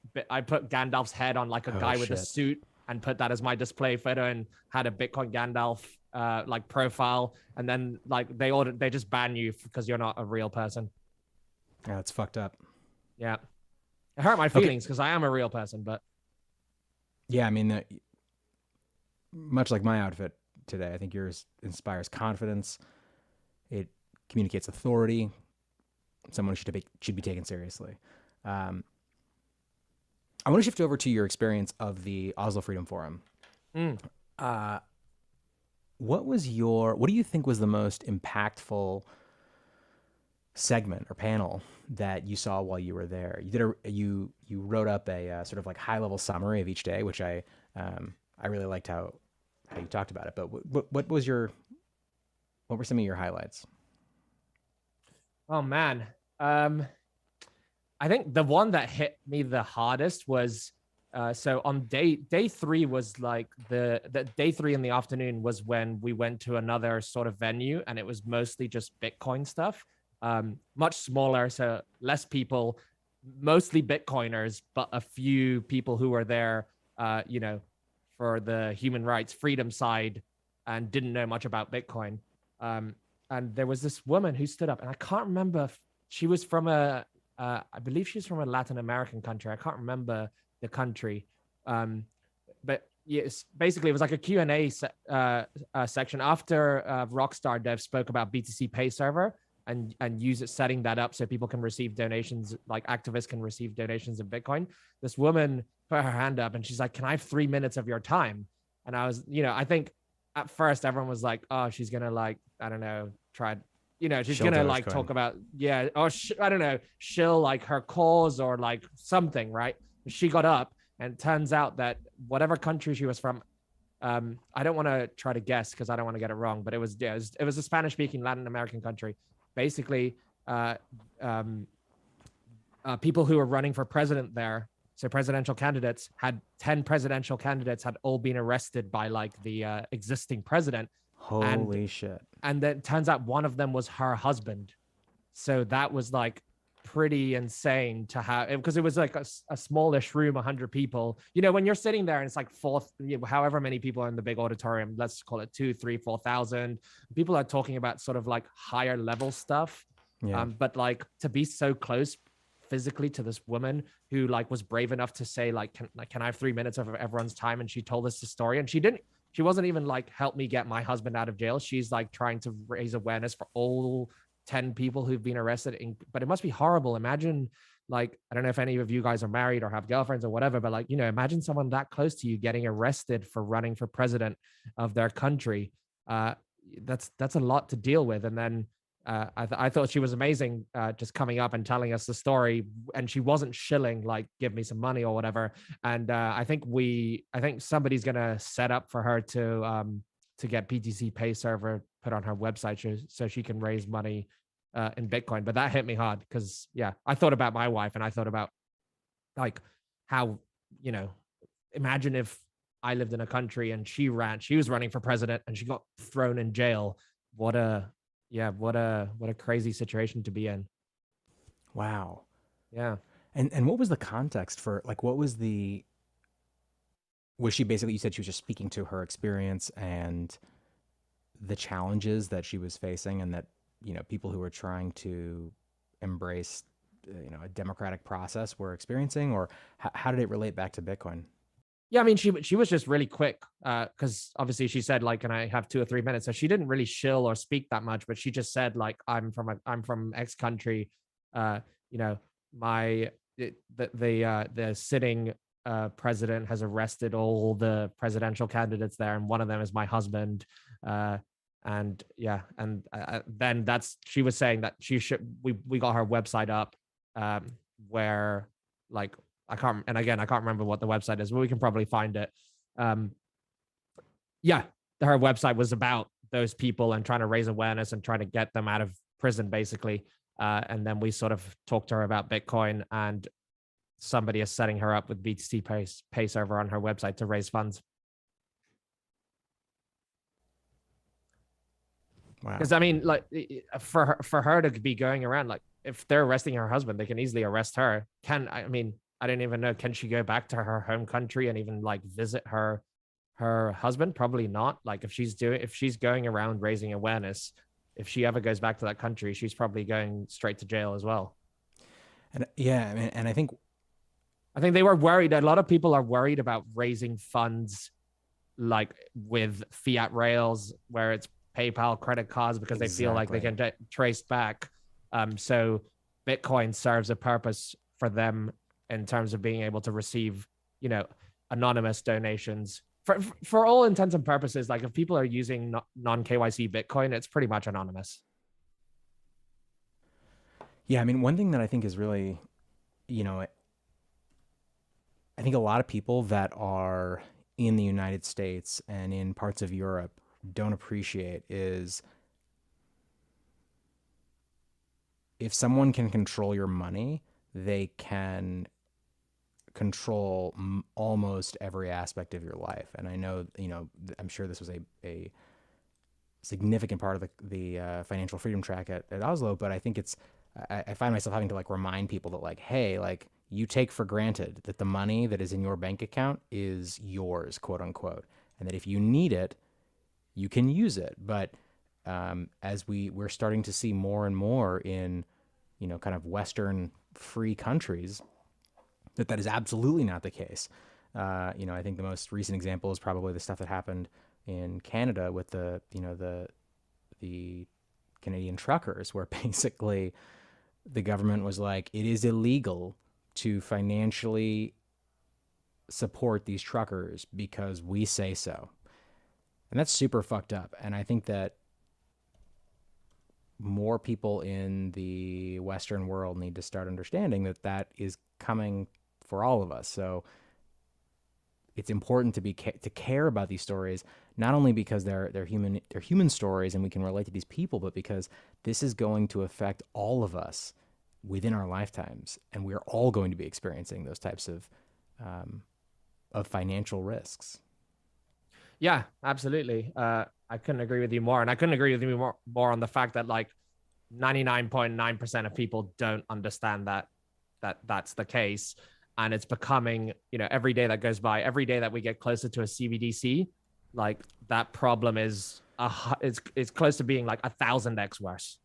Gandalf's head on like a guy with a suit and put that as my display photo and had a Bitcoin Gandalf profile, and then like they just ban you because you're not a real person. Yeah, it's fucked up. Yeah, it hurt my feelings because I am a real person, but yeah, I mean, much like my outfit today, I think yours inspires confidence. It communicates authority. Someone should be taken seriously. I want to shift over to your experience of the Oslo Freedom Forum. What do you think was the most impactful segment or panel that you saw while you were there? You wrote up a sort of like high level summary of each day, which I really liked how how you talked about it, but what were some of your highlights? Oh man. I think the one that hit me the hardest was so on day three was like the day three in the afternoon was when we went to another sort of venue, and it was mostly just Bitcoin stuff. Much smaller, so less people, mostly Bitcoiners, but a few people who were there, for the human rights freedom side and didn't know much about Bitcoin. And there was this woman who stood up, and I can't remember if she was from I believe she's from a Latin American country. I can't remember the country. But yes, basically it was like a Q&A section after Rockstar Dev spoke about BTC Pay Server and use it, setting that up so people can receive donations, like activists can receive donations in Bitcoin. This woman put her hand up and she's like, "Can I have 3 minutes of your time?" And I was, I think at first everyone was like, "Oh, she's gonna like, I don't know, try." She's gonna like talk about, I don't know, she'll like her cause or like something, right? She got up, and it turns out that whatever country she was from, I don't want to try to guess because I don't want to get it wrong, but it was a Spanish-speaking Latin American country. Basically, people who were running for president there, so presidential candidates, had 10 presidential candidates had all been arrested by like the existing president. Holy shit. And then it turns out one of them was her husband. So that was like pretty insane to have, because it was like a smallish room, 100 people. When you're sitting there and it's like however many people are in the big auditorium, let's call it 2, 3, 4,000. People are talking about sort of like higher level stuff. Yeah. But like to be so close physically to this woman who like was brave enough to say like, can I have 3 minutes of everyone's time? And she told us the story, and she wasn't even like, help me get my husband out of jail. She's like trying to raise awareness for all 10 people who've been arrested. But it must be horrible. Imagine, like, I don't know if any of you guys are married or have girlfriends or whatever, but like, imagine someone that close to you getting arrested for running for president of their country. That's a lot to deal with. And then I thought she was amazing, just coming up and telling us the story, and she wasn't shilling like, give me some money or whatever. And I think somebody's gonna set up for her to get BTC Pay Server put on her website so she can raise money in Bitcoin. But that hit me hard because I thought about my wife, and I thought about like how, imagine if I lived in a country and she was running for president and she got thrown in jail. What a crazy situation to be in. Wow. Yeah. And what was the context for, like, was she basically, you said she was just speaking to her experience and the challenges that she was facing, and that, people who were trying to embrace, a democratic process were experiencing, or how did it relate back to Bitcoin? Yeah, I mean, she was just really quick, because obviously she said like, can I have 2 or 3 minutes? So she didn't really shill or speak that much, but she just said like, I'm from X country, the sitting president has arrested all the presidential candidates there, and one of them is my husband. Then she was saying that we got her website up, where like, I can't remember what the website is, but we can probably find it. Her website was about those people and trying to raise awareness and trying to get them out of prison, basically. And then we sort of talked to her about Bitcoin, and somebody is setting her up with BTC Pay Server on her website to raise funds. Wow. Because I mean, like, for her to be going around, like, if they're arresting her husband, they can easily arrest her. I don't even know. Can she go back to her home country and even like visit her husband? Probably not. Like, if she's going around raising awareness, if she ever goes back to that country, she's probably going straight to jail as well. And I think they were worried. A lot of people are worried about raising funds like with fiat rails, where it's PayPal, credit cards, because they feel like they can get traced back. So Bitcoin serves a purpose for them in terms of being able to receive, anonymous donations. For all intents and purposes, like, if people are using non-KYC Bitcoin, it's pretty much anonymous. Yeah, I mean, one thing that I think is really, I think a lot of people that are in the United States and in parts of Europe don't appreciate is if someone can control your money, they can control almost every aspect of your life. And I know, I'm sure this was a significant part of the financial freedom track at Oslo, but I think I find myself having to like remind people that like, hey, like you take for granted that the money that is in your bank account is yours, quote unquote. And that if you need it, you can use it. But as we're starting to see more and more in, kind of Western free countries, that is absolutely not the case. I think the most recent example is probably the stuff that happened in Canada with the Canadian truckers, where basically the government was like, it is illegal to financially support these truckers because we say so. And that's super fucked up. And I think that more people in the Western world need to start understanding that that is coming for all of us. So it's important to care about these stories, not only because they're human stories and we can relate to these people, but because this is going to affect all of us within our lifetimes, and we're all going to be experiencing those types of financial risks. Yeah, absolutely. I couldn't agree with you more, and I couldn't agree with you more on the fact that like 99.9% of people don't understand that that's the case. And it's becoming, every day that goes by, every day that we get closer to a CBDC, like that problem is it's close to being like 1,000x worse.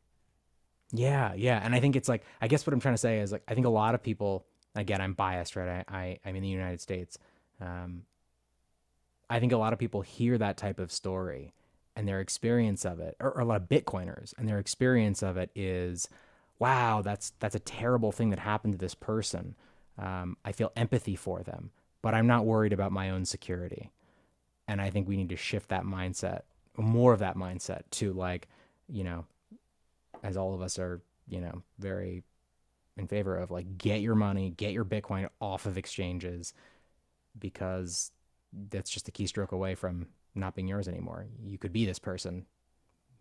Yeah. And I think it's like, I guess what I'm trying to say is like, I think a lot of people, again, I'm biased, right? I'm in the United States. I think a lot of people hear that type of story and their experience of it, or a lot of Bitcoiners, and their experience of it is, wow, that's a terrible thing that happened to this person. I feel empathy for them, but I'm not worried about my own security. And I think we need to shift that mindset, more of that mindset to like, as all of us are, very in favor of, like, get your money, get your Bitcoin off of exchanges, because that's just a keystroke away from not being yours anymore. You could be this person,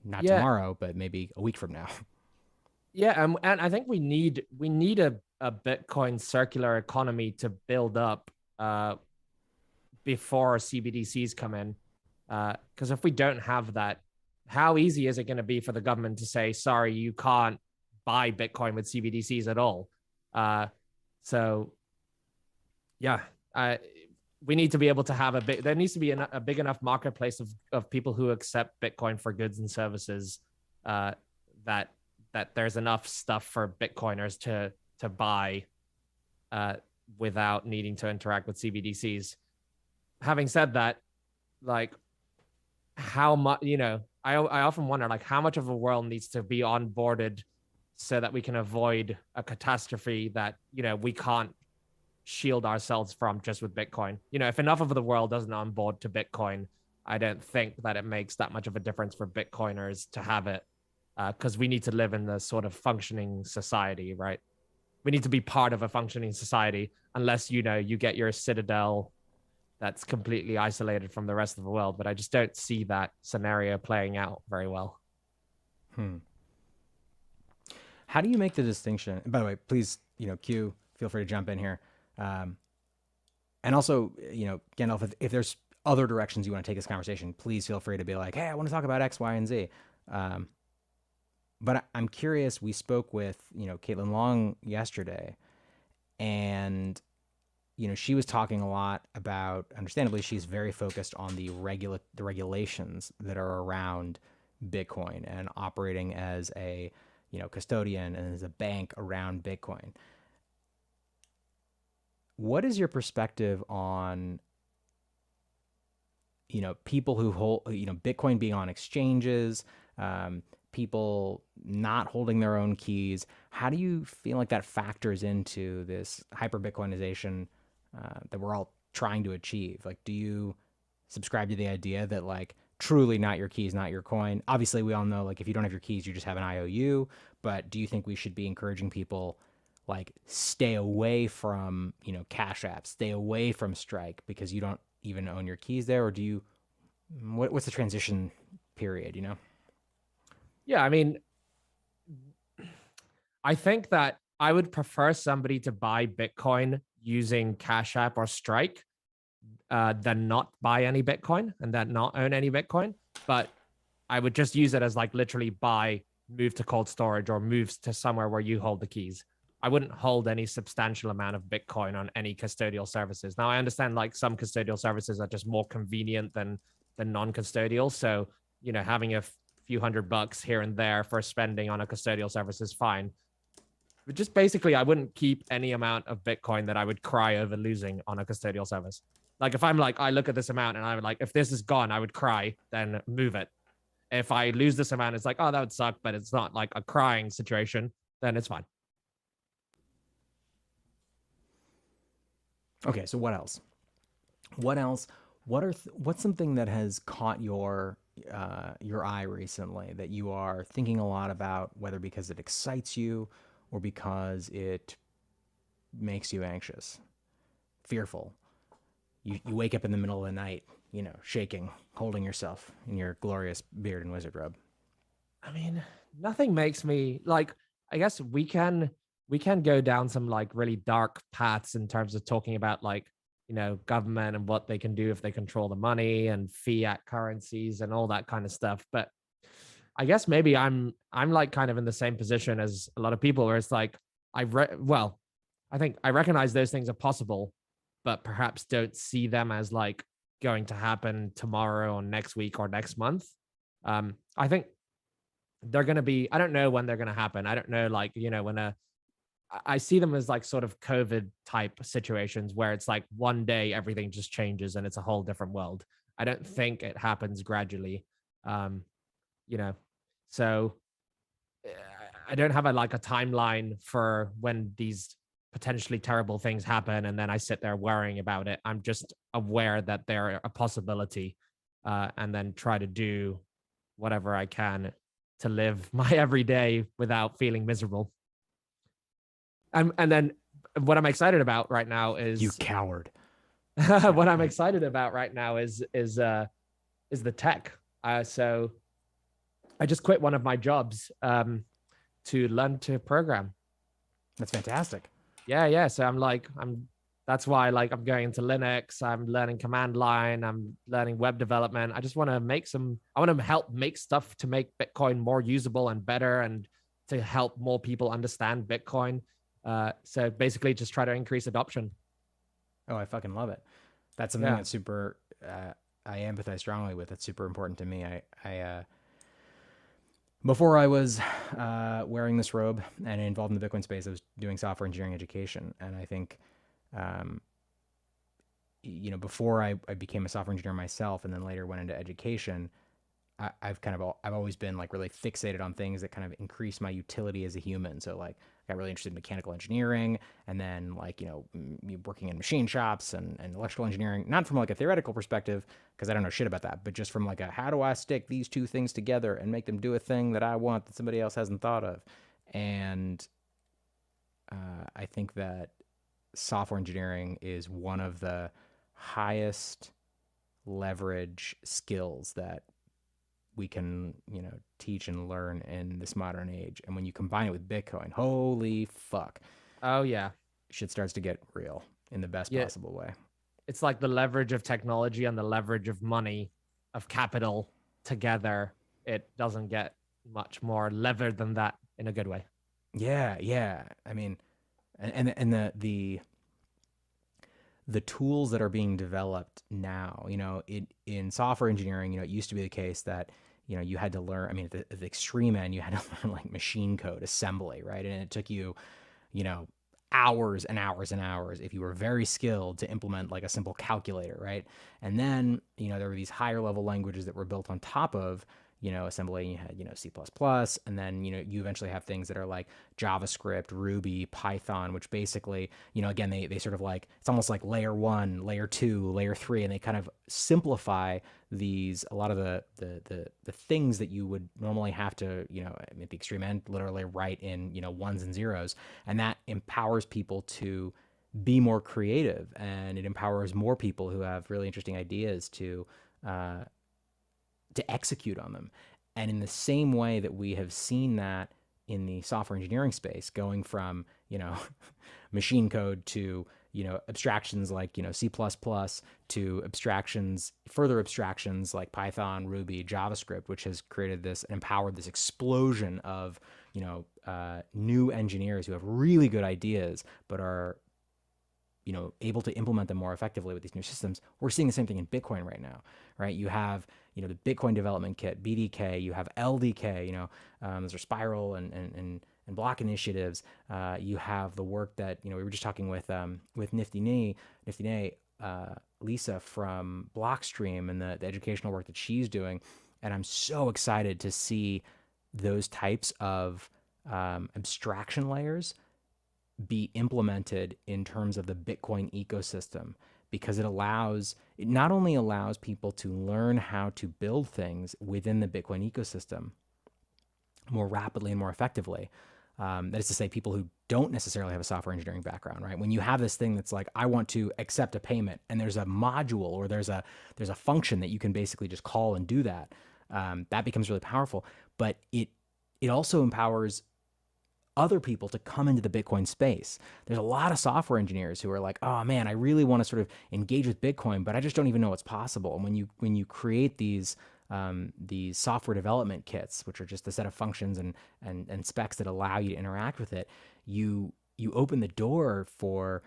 not tomorrow, but maybe a week from now. Yeah, and I think we need a Bitcoin circular economy to build up before CBDCs come in. Because if we don't have that, how easy is it going to be for the government to say, sorry, you can't buy Bitcoin with CBDCs at all? So, yeah, we need to be able to have there needs to be a big enough marketplace of people who accept Bitcoin for goods and services that there's enough stuff for Bitcoiners to buy without needing to interact with CBDCs. Having said that, like, how much, I often wonder, like, how much of a world needs to be onboarded so that we can avoid a catastrophe that, we can't shield ourselves from just with Bitcoin. If enough of the world doesn't onboard to Bitcoin, I don't think that it makes that much of a difference for Bitcoiners to have it, because we need to live in the sort of functioning society, right? We need to be part of a functioning society, unless, you get your citadel that's completely isolated from the rest of the world. But I just don't see that scenario playing out very well. How do you make the distinction? By the way, please, Q, feel free to jump in here. And also, Gandalf, if there's other directions you want to take this conversation, please feel free to be like, hey, I want to talk about X, Y, and Z. But I'm curious, we spoke with, Caitlin Long yesterday, and, she was talking a lot about, understandably, she's very focused on the regulations that are around Bitcoin and operating as a, custodian and as a bank around Bitcoin. What is your perspective on, people who hold, Bitcoin being on exchanges, people not holding their own keys? How do you feel like that factors into this hyper Bitcoinization that we're all trying to achieve? Like, do you subscribe to the idea that, like, truly not your keys, not your coin? Obviously, we all know, like, if you don't have your keys, you just have an IOU. But do you think we should be encouraging people, like, stay away from, Cash App, stay away from Strike, because you don't even own your keys there, or do you? What's the transition period? You know? Yeah, I mean, I think that I would prefer somebody to buy Bitcoin using Cash App or Strike than not buy any Bitcoin and then not own any Bitcoin. But I would just use it as like literally buy, move to cold storage, or move to somewhere where you hold the keys. I wouldn't hold any substantial amount of Bitcoin on any custodial services. Now I understand like some custodial services are just more convenient than non-custodial. So, you know, having a few $100 here and there for spending on a custodial service is fine. But just basically, I wouldn't keep any amount of Bitcoin that I would cry over losing on a custodial service. Like if I'm like, I look at this amount and I'm like, if this is gone, I would cry, then move it. If I lose this amount, it's like, oh, that would suck, but it's not like a crying situation, then it's fine. Okay, so what else? What else? What's something that has caught your eye recently that you are thinking a lot about, whether because it excites you or because it makes you anxious, fearful? You wake up in the middle of the night, you know, shaking, holding yourself in your glorious beard and wizard robe. I mean, nothing makes me like, I guess we can go down some like really dark paths in terms of talking about like, you know, government and what they can do if they control the money and fiat currencies and all that kind of stuff. But I guess maybe I'm like kind of in the same position as a lot of people where it's like, I think I recognize those things are possible, but perhaps don't see them as like going to happen tomorrow or next week or next month. I think they're going to be, I don't know when they're going to happen. I don't know, like, you know, I see them as like sort of COVID type situations where it's like one day everything just changes and it's a whole different world. I don't think it happens gradually. You know, so I don't have like a timeline for when these potentially terrible things happen and then I sit there worrying about it. I'm just aware that they're a possibility, and then try to do whatever I can to live my everyday without feeling miserable. And then what I'm excited about right now is, you coward. what I'm excited about right now is the tech. So I just quit one of my jobs to learn to program. That's fantastic. Yeah. So that's why like I'm going into Linux, I'm learning command line, I'm learning web development. I just want to help make stuff to make Bitcoin more usable and better and to help more people understand Bitcoin. So basically just try to increase adoption. Oh, I fucking love it. That's something that's super, I empathize strongly with. It's super important to me. I before I was wearing this robe and involved in the Bitcoin space, I was doing software engineering education. And I think, you know, before I became a software engineer myself and then later went into education, I've always been like really fixated on things that kind of increase my utility as a human. So like I got really interested in mechanical engineering and then like, you know, working in machine shops and electrical engineering, not from like a theoretical perspective, because I don't know shit about that, but just from like how do I stick these two things together and make them do a thing that I want that somebody else hasn't thought of? And I think that software engineering is one of the highest leverage skills that we can, you know, teach and learn in this modern age. And when you combine it with Bitcoin, holy fuck. Oh yeah. Shit starts to get real in the best possible way. It's like the leverage of technology and the leverage of money, of capital together. It doesn't get much more levered than that in a good way. Yeah. I mean, and the tools that are being developed now, you know, in software engineering, you know, it used to be the case that, you know, you had to learn, I mean, at the extreme end, you had to learn like machine code assembly, right? And it took you, you know, hours and hours and hours if you were very skilled to implement like a simple calculator, right? And then, you know, there were these higher level languages that were built on top of, you know, assembly. You had, you know, C++, and then, you know, you eventually have things that are like JavaScript, Ruby, Python, which basically, you know, again, they sort of like, it's almost like layer 1, layer 2, layer 3, and they kind of simplify these, a lot of the things that you would normally have to, you know, at the extreme end, literally write in, you know, ones and zeros. And that empowers people to be more creative, and it empowers more people who have really interesting ideas to execute on them. And in the same way that we have seen that in the software engineering space, going from, machine code to, abstractions like, C++ to further abstractions like Python, Ruby, JavaScript, which has created this and empowered this explosion of, new engineers who have really good ideas, but are, able to implement them more effectively with these new systems. We're seeing the same thing in Bitcoin right now, right? You have, the Bitcoin Development Kit, BDK, you have LDK, those are Spiral and block initiatives. You have the work that, we were just talking with Nifty Nay, Lisa from Blockstream, and the educational work that she's doing. And I'm so excited to see those types of abstraction layers be implemented in terms of the Bitcoin ecosystem, because it not only allows people to learn how to build things within the Bitcoin ecosystem more rapidly and more effectively. That is to say, people who don't necessarily have a software engineering background, right? When you have this thing that's like, I want to accept a payment, and there's a module or there's a function that you can basically just call and do that, that becomes really powerful. But it also empowers other people to come into the Bitcoin space. There's a lot of software engineers who are like, oh man, I really want to sort of engage with Bitcoin, but I just don't even know what's possible. And when you create these software development kits, which are just a set of functions and specs that allow you to interact with it, you open the door for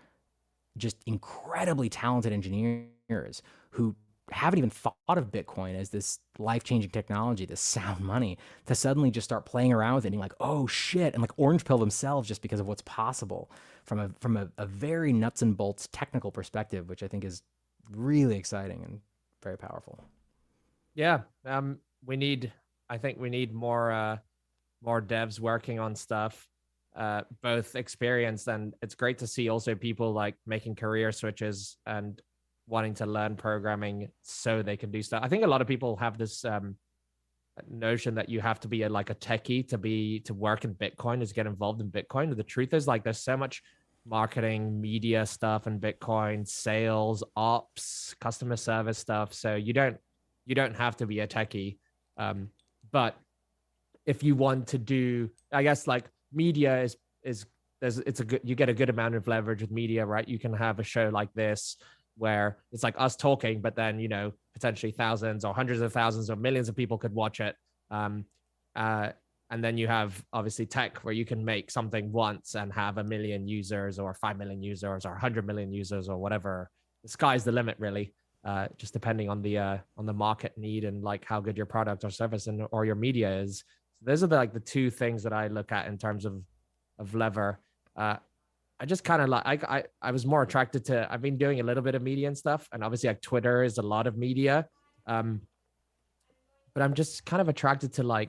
just incredibly talented engineers who haven't even thought of Bitcoin as this life-changing technology, this sound money, to suddenly just start playing around with it and being like, oh shit, and like orange pill themselves just because of what's possible from a very nuts and bolts technical perspective, which I think is really exciting and very powerful. Yeah. I think we need more devs working on stuff, both experienced, and it's great to see also people like making career switches and wanting to learn programming so they can do stuff. I think a lot of people have this notion that you have to be a techie to work in Bitcoin, to get involved in Bitcoin. The truth is, like, there's so much marketing, media stuff in Bitcoin, sales, ops, customer service stuff. So you don't have to be a techie. But if you want to do, I guess, like, media you get a good amount of leverage with media, right? You can have a show like this where it's like us talking, but then, potentially thousands or hundreds of thousands or millions of people could watch it. And then you have obviously tech, where you can make something once and have 1 million users or 5 million users or 100 million users or whatever. The sky's the limit, really, just depending on the market need and like how good your product or service or your media is. So those are the two things that I look at in terms of lever. I just kind of like, I was more attracted to, I've been doing a little bit of media and stuff, and obviously like Twitter is a lot of media. But I'm just kind of attracted to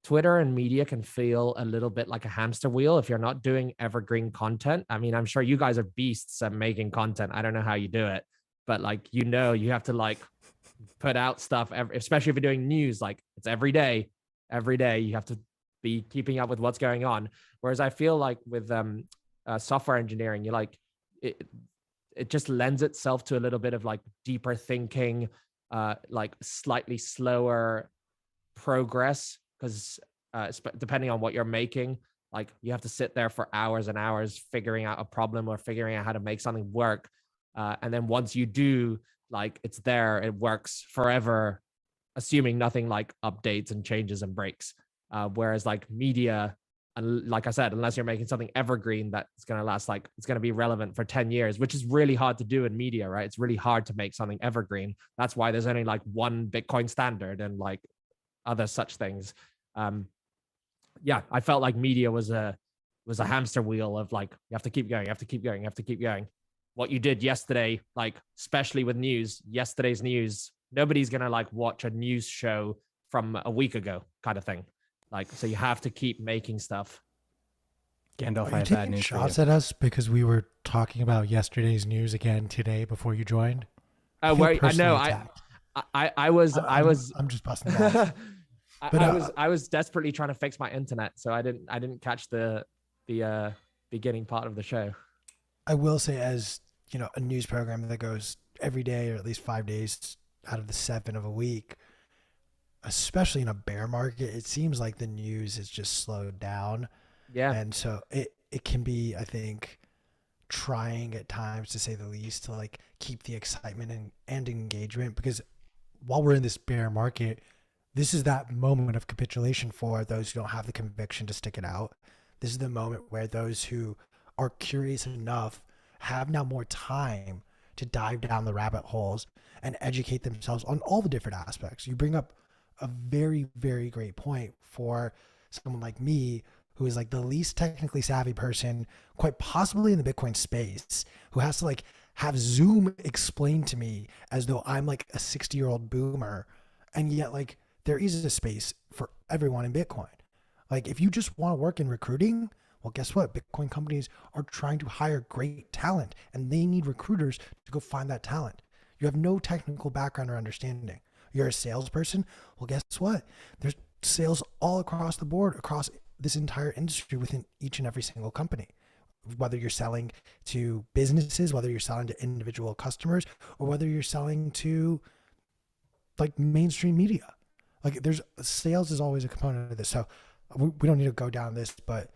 Twitter and media can feel a little bit like a hamster wheel if you're not doing evergreen content. I mean, I'm sure you guys are beasts at making content. I don't know how you do it, but you have to put out stuff, especially if you're doing news, like it's every day you have to be keeping up with what's going on. Whereas I feel like with software engineering, it just lends itself to a little bit of like deeper thinking, like slightly slower progress, because depending on what you're making, like you have to sit there for hours and hours figuring out a problem or figuring out how to make something work. And then once you do, like it's there, it works forever, assuming nothing like updates and changes and breaks. Whereas like media, and like I said, unless you're making something evergreen that's going to last, like it's going to be relevant for 10 years, which is really hard to do in media, right? It's really hard to make something evergreen. That's why there's only like one Bitcoin standard and like other such things. Yeah, I felt like media was a hamster wheel of like, you have to keep going, you have to keep going, you have to keep going. What you did yesterday, like especially with news, yesterday's news, nobody's going to like watch a news show from a week ago kind of thing. Like, so you have to keep making stuff. Gandalf, Are you taking shots at us because we were talking about yesterday's news again today before you joined? I was. I'm just busting balls. I was desperately trying to fix my internet, so I didn't catch the beginning part of the show. I will say, as you know, a news program that goes every day or at least 5 days out of the 7 of a week, especially in a bear market, it seems like the news is just slowed down. Yeah. And so it can be, I think, trying at times, to say the least, to like keep the excitement and engagement, because while we're in this bear market, this is that moment of capitulation for those who don't have the conviction to stick it out. This is the moment where those who are curious enough have now more time to dive down the rabbit holes and educate themselves on all the different aspects. You bring up a very, very great point for someone like me, who is like the least technically savvy person, quite possibly in the Bitcoin space, who has to like have Zoom explained to me as though I'm like a 60-year-old boomer. And yet, like, there is a space for everyone in Bitcoin. Like, if you just want to work in recruiting, well, guess what? Bitcoin companies are trying to hire great talent, and they need recruiters to go find that talent. You have no technical background or understanding. You're a salesperson. Well, guess what? There's sales all across the board, across this entire industry, within each and every single company. Whether you're selling to businesses, whether you're selling to individual customers, or whether you're selling to like mainstream media. Like, there's sales is always a component of this. So we don't need to go down this, but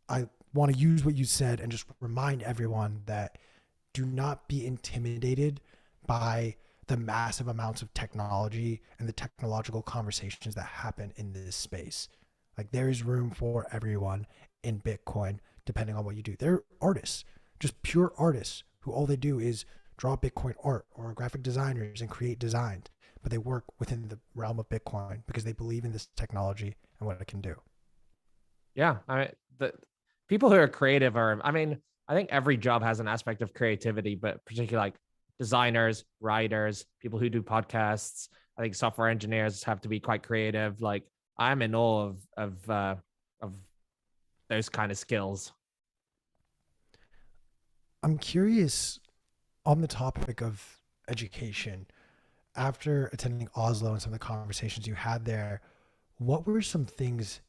I want to use what you said and just remind everyone that do not be intimidated by the massive amounts of technology and the technological conversations that happen in this space. Like, there is room for everyone in Bitcoin, depending on what you do. They're artists, just pure artists, who all they do is draw Bitcoin art, or graphic designers and create designs, but they work within the realm of Bitcoin because they believe in this technology and what it can do. Yeah. I mean, the people who are creative are, I mean, I think every job has an aspect of creativity, but particularly like designers, writers, people who do podcasts. I think software engineers have to be quite creative. Like, I'm in awe of those kind of skills. I'm curious, on the topic of education, after attending Oslo and some of the conversations you had there, what were some things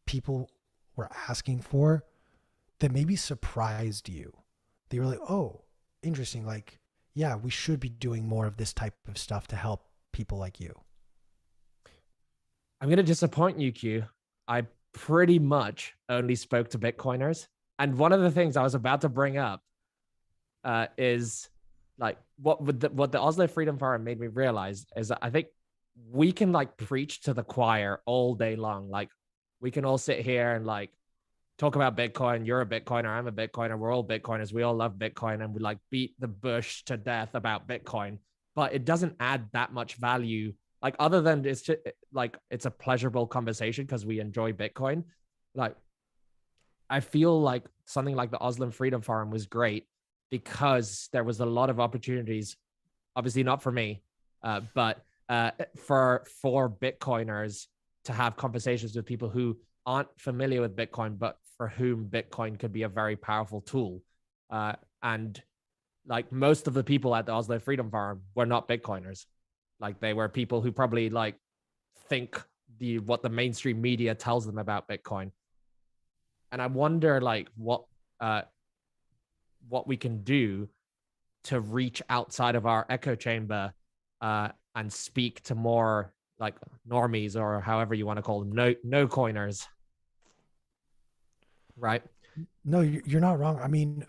people were asking for that maybe surprised you? They were like, oh, interesting. Like, yeah, we should be doing more of this type of stuff to help people like you. I'm going to disappoint you, Q. I pretty much only spoke to Bitcoiners. And one of the things I was about to bring up is like what the Oslo Freedom Forum made me realize is that I think we can like preach to the choir all day long. Like, we can all sit here and like talk about Bitcoin. You're a Bitcoiner. I'm a Bitcoiner. We're all Bitcoiners. We all love Bitcoin, and we like beat the bush to death about Bitcoin. But it doesn't add that much value. Like, other than it's just like it's a pleasurable conversation because we enjoy Bitcoin. Like, I feel like something like the Oslo Freedom Forum was great because there was a lot of opportunities. Obviously, not for me, but for Bitcoiners to have conversations with people who aren't familiar with Bitcoin, but for whom Bitcoin could be a very powerful tool. And like, most of the people at the Oslo Freedom Forum were not Bitcoiners. Like, they were people who probably like think what the mainstream media tells them about Bitcoin. And I wonder like what we can do to reach outside of our echo chamber and speak to more like normies, or however you want to call them, no coiners. Right? No, you're not wrong. I mean,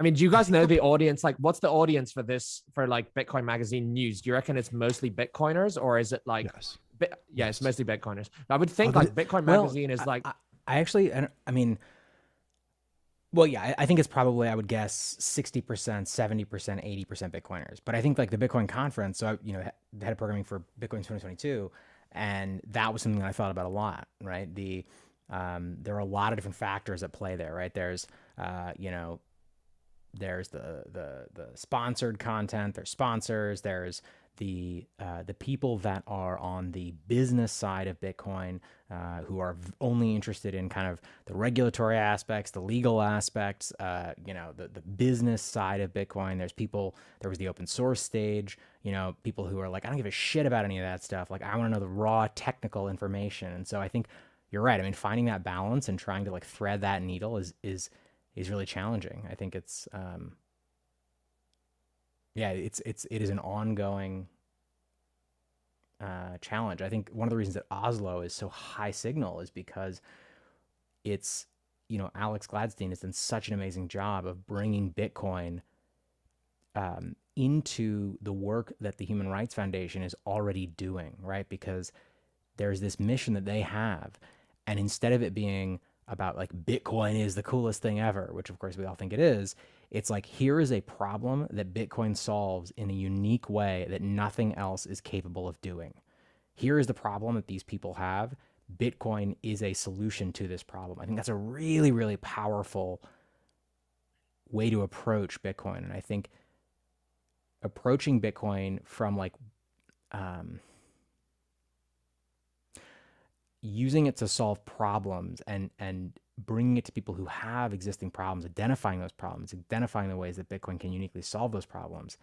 do you guys know the audience? Like, what's the audience for this, for like Bitcoin Magazine news? Do you reckon it's mostly Bitcoiners, or is it like, yes. Yes. It's mostly Bitcoiners. I would think like Bitcoin Magazine is like, I actually, I mean, well, yeah, I think it's probably, I would guess 60%, 70%, 80% Bitcoiners. But I think like the Bitcoin conference, so, you know, the head of programming for Bitcoin 2022, and that was something that I thought about a lot, right? There are a lot of different factors at play there, right? There's, you know, there's the sponsored content, there's sponsors, there's the people that are on the business side of Bitcoin, who are only interested in kind of the regulatory aspects, the legal aspects, you know, the business side of Bitcoin. There was the open source stage, you know, people who are like, I don't give a shit about any of that stuff. Like, I want to know the raw technical information. And so I think you're right. I mean, finding that balance and trying to like thread that needle is is really challenging. I think it's it is an ongoing challenge. I think one of the reasons that Oslo is so high signal is because it's, you know, Alex Gladstein has done such an amazing job of bringing Bitcoin into the work that the Human Rights Foundation is already doing, right? Because there's this mission that they have. And instead of it being about like Bitcoin is the coolest thing ever, which of course we all think it is, it's like, here is a problem that Bitcoin solves in a unique way that nothing else is capable of doing. Here is the problem that these people have. Bitcoin is a solution to this problem. I think that's a really, really powerful way to approach Bitcoin. And I think approaching Bitcoin from like using it to solve problems and bringing it to people who have existing problems, identifying those problems, identifying the ways that Bitcoin can uniquely solve those problems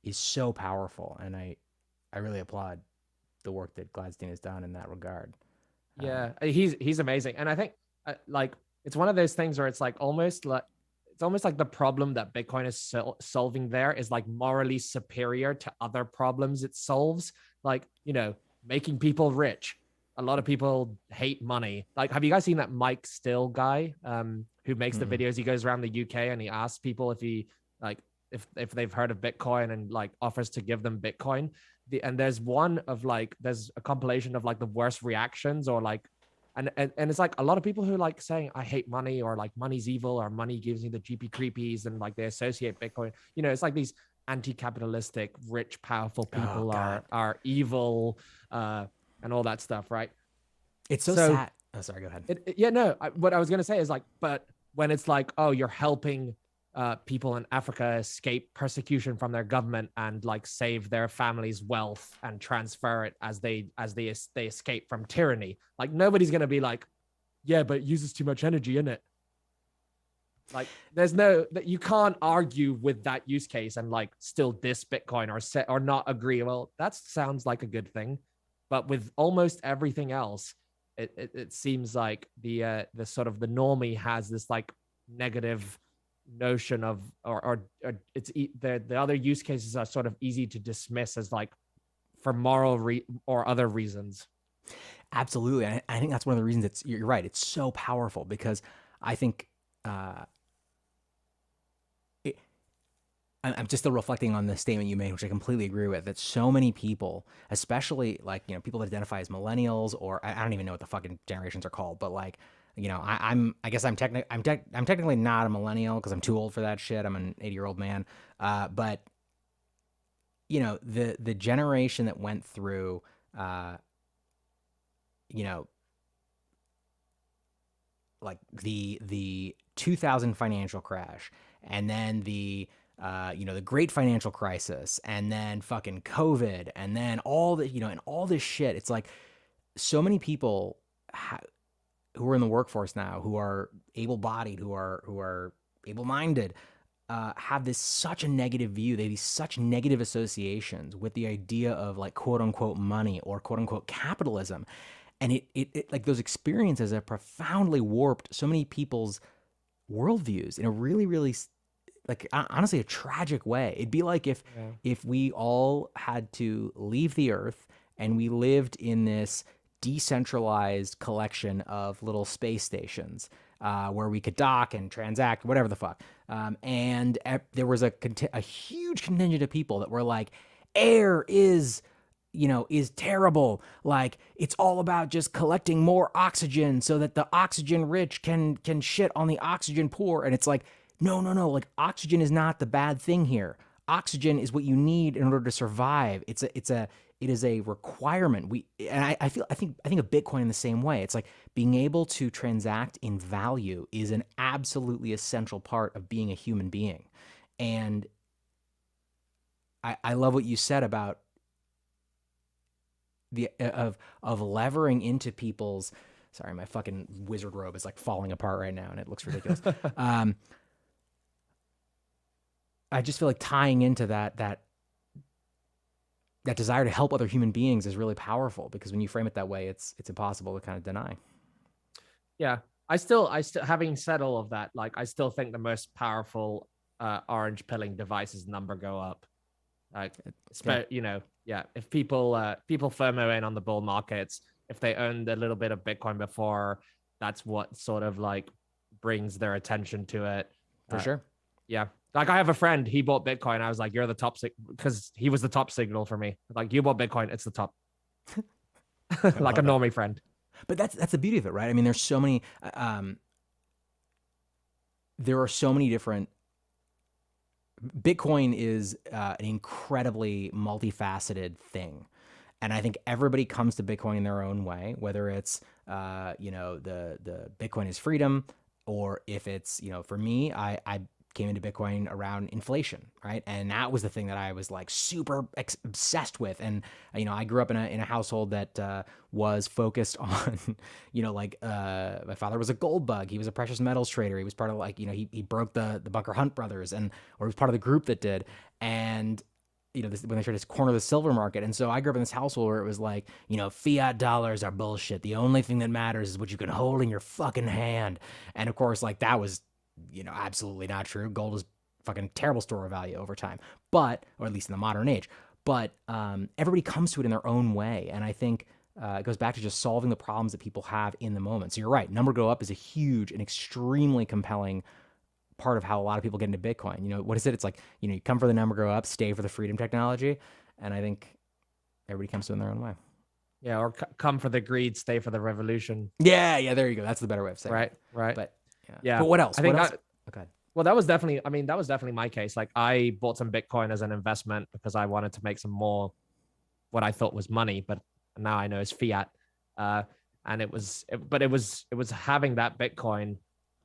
is so powerful. And I really applaud the work that Gladstein has done in that regard. Yeah, he's amazing. And I think like it's one of those things where it's almost like the problem that Bitcoin is solving there is like morally superior to other problems it solves. Like, you know, making people rich. A lot of people hate money. Like, have you guys seen that Mike Still guy who makes the videos? He goes around the UK and he asks people if they've heard of Bitcoin and like offers to give them Bitcoin. And there's there's a compilation of like the worst reactions or like, and it's like a lot of people who like saying, I hate money, or like money's evil, or money gives me the GP creepies, and like they associate Bitcoin. You know, it's like these anti-capitalistic, rich, powerful people are evil, and all that stuff, right? It's so sad. Oh, sorry, go ahead. What I was going to say is like, but when it's like, oh, you're helping people in Africa escape persecution from their government and like save their family's wealth and transfer it as they escape from tyranny. Like, nobody's going to be like, yeah, but it uses too much energy, innit? Like, you can't argue with that use case and like still diss Bitcoin or not agree. Well, that sounds like a good thing. But with almost everything else, it seems like the sort of the normie has this like negative notion of, or it's the other use cases are sort of easy to dismiss as like for moral or other reasons. Absolutely. I think that's one of the reasons you're right. It's so powerful because I think I'm just still reflecting on the statement you made, which I completely agree with, that so many people, especially like, you know, people that identify as millennials, or I don't even know what the fucking generations are called, but like, you know, I'm technically not a millennial because I'm too old for that shit. I'm an 80-year-old man. But you know, the generation that went through, you know, like the 2000 financial crash, and then the you know, the great financial crisis, and then fucking COVID, and then all the, you know, and all this shit. It's like so many people who are in the workforce now, who are able-bodied, who are able-minded, have such a negative view. They have these such negative associations with the idea of like quote unquote money or quote unquote capitalism. And it like those experiences have profoundly warped so many people's worldviews in a really, really, like, honestly, a tragic way. It'd be like if we all had to leave the earth and we lived in this decentralized collection of little space stations where we could dock and transact, whatever the fuck. And there was a huge contingent of people that were like, air is, you know, is terrible. Like, it's all about just collecting more oxygen so that the oxygen rich can shit on the oxygen poor. And it's like, no. Like, oxygen is not the bad thing here. Oxygen is what you need in order to survive. It is a requirement. I think of Bitcoin in the same way. It's like being able to transact in value is an absolutely essential part of being a human being. And I love what you said about the of levering into people's, sorry, my fucking wizard robe is like falling apart right now and it looks ridiculous. I just feel like tying into that desire to help other human beings is really powerful, because when you frame it that way, it's impossible to kind of deny. Yeah, I still, having said all of that, like I still think the most powerful orange pilling device is number go up. Like, you know, yeah. If people FOMO in on the bull markets, if they owned a little bit of Bitcoin before, that's what sort of like brings their attention to it. For sure. Yeah. Like I have a friend, he bought Bitcoin. I was like, you're the top, because he was the top signal for me. Like, you bought Bitcoin, it's the top. Like a normie friend. But that's the beauty of it, right? I mean, there's so many, there are so many different, Bitcoin is an incredibly multifaceted thing. And I think everybody comes to Bitcoin in their own way, whether it's, you know, the Bitcoin is freedom, or if it's, you know, for me, I came into Bitcoin around inflation, right? And that was the thing that I was like super obsessed with. And, you know, I grew up in a household that was focused on, you know, like my father was a gold bug. He was a precious metals trader. He was part of like, you know, he broke the Bunker Hunt brothers, or he was part of the group that did. And, you know, when they tried to corner the silver market. And so I grew up in this household where it was like, you know, fiat dollars are bullshit. The only thing that matters is what you can hold in your fucking hand. And of course, like that was, you know, absolutely not true. Gold is fucking terrible store of value over time, but, or at least in the modern age, but everybody comes to it in their own way. And I think it goes back to just solving the problems that people have in the moment. So you're right. Number go up is a huge and extremely compelling part of how a lot of people get into Bitcoin. You know, what is it? It's like, you know, you come for the number go up, stay for the freedom technology. And I think everybody comes to it in their own way. Yeah. Or come for the greed, stay for the revolution. Yeah. There you go. That's the better way of saying it. Right. But yeah. But what else? I think what else? Okay. Well, that was definitely my case. Like I bought some Bitcoin as an investment because I wanted to make some more, what I thought was money, but now I know is fiat. And it was having that Bitcoin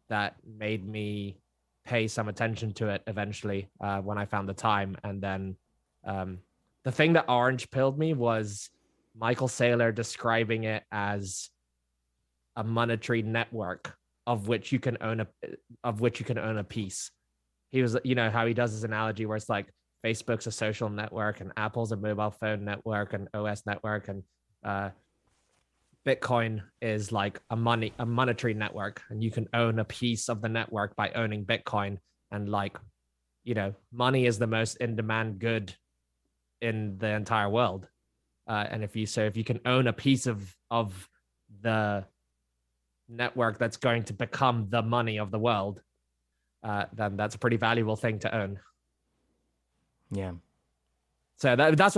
that made me pay some attention to it eventually when I found the time. And then the thing that orange pilled me was Michael Saylor describing it as a monetary network of which you can own a piece. He was, you know, how he does his analogy where it's like Facebook's a social network and Apple's a mobile phone network and OS network, and Bitcoin is like a monetary network, and you can own a piece of the network by owning Bitcoin. And like, you know, money is the most in-demand good in the entire world. And if you can own a piece of the network that's going to become the money of the world, then that's a pretty valuable thing to own. Yeah. So that's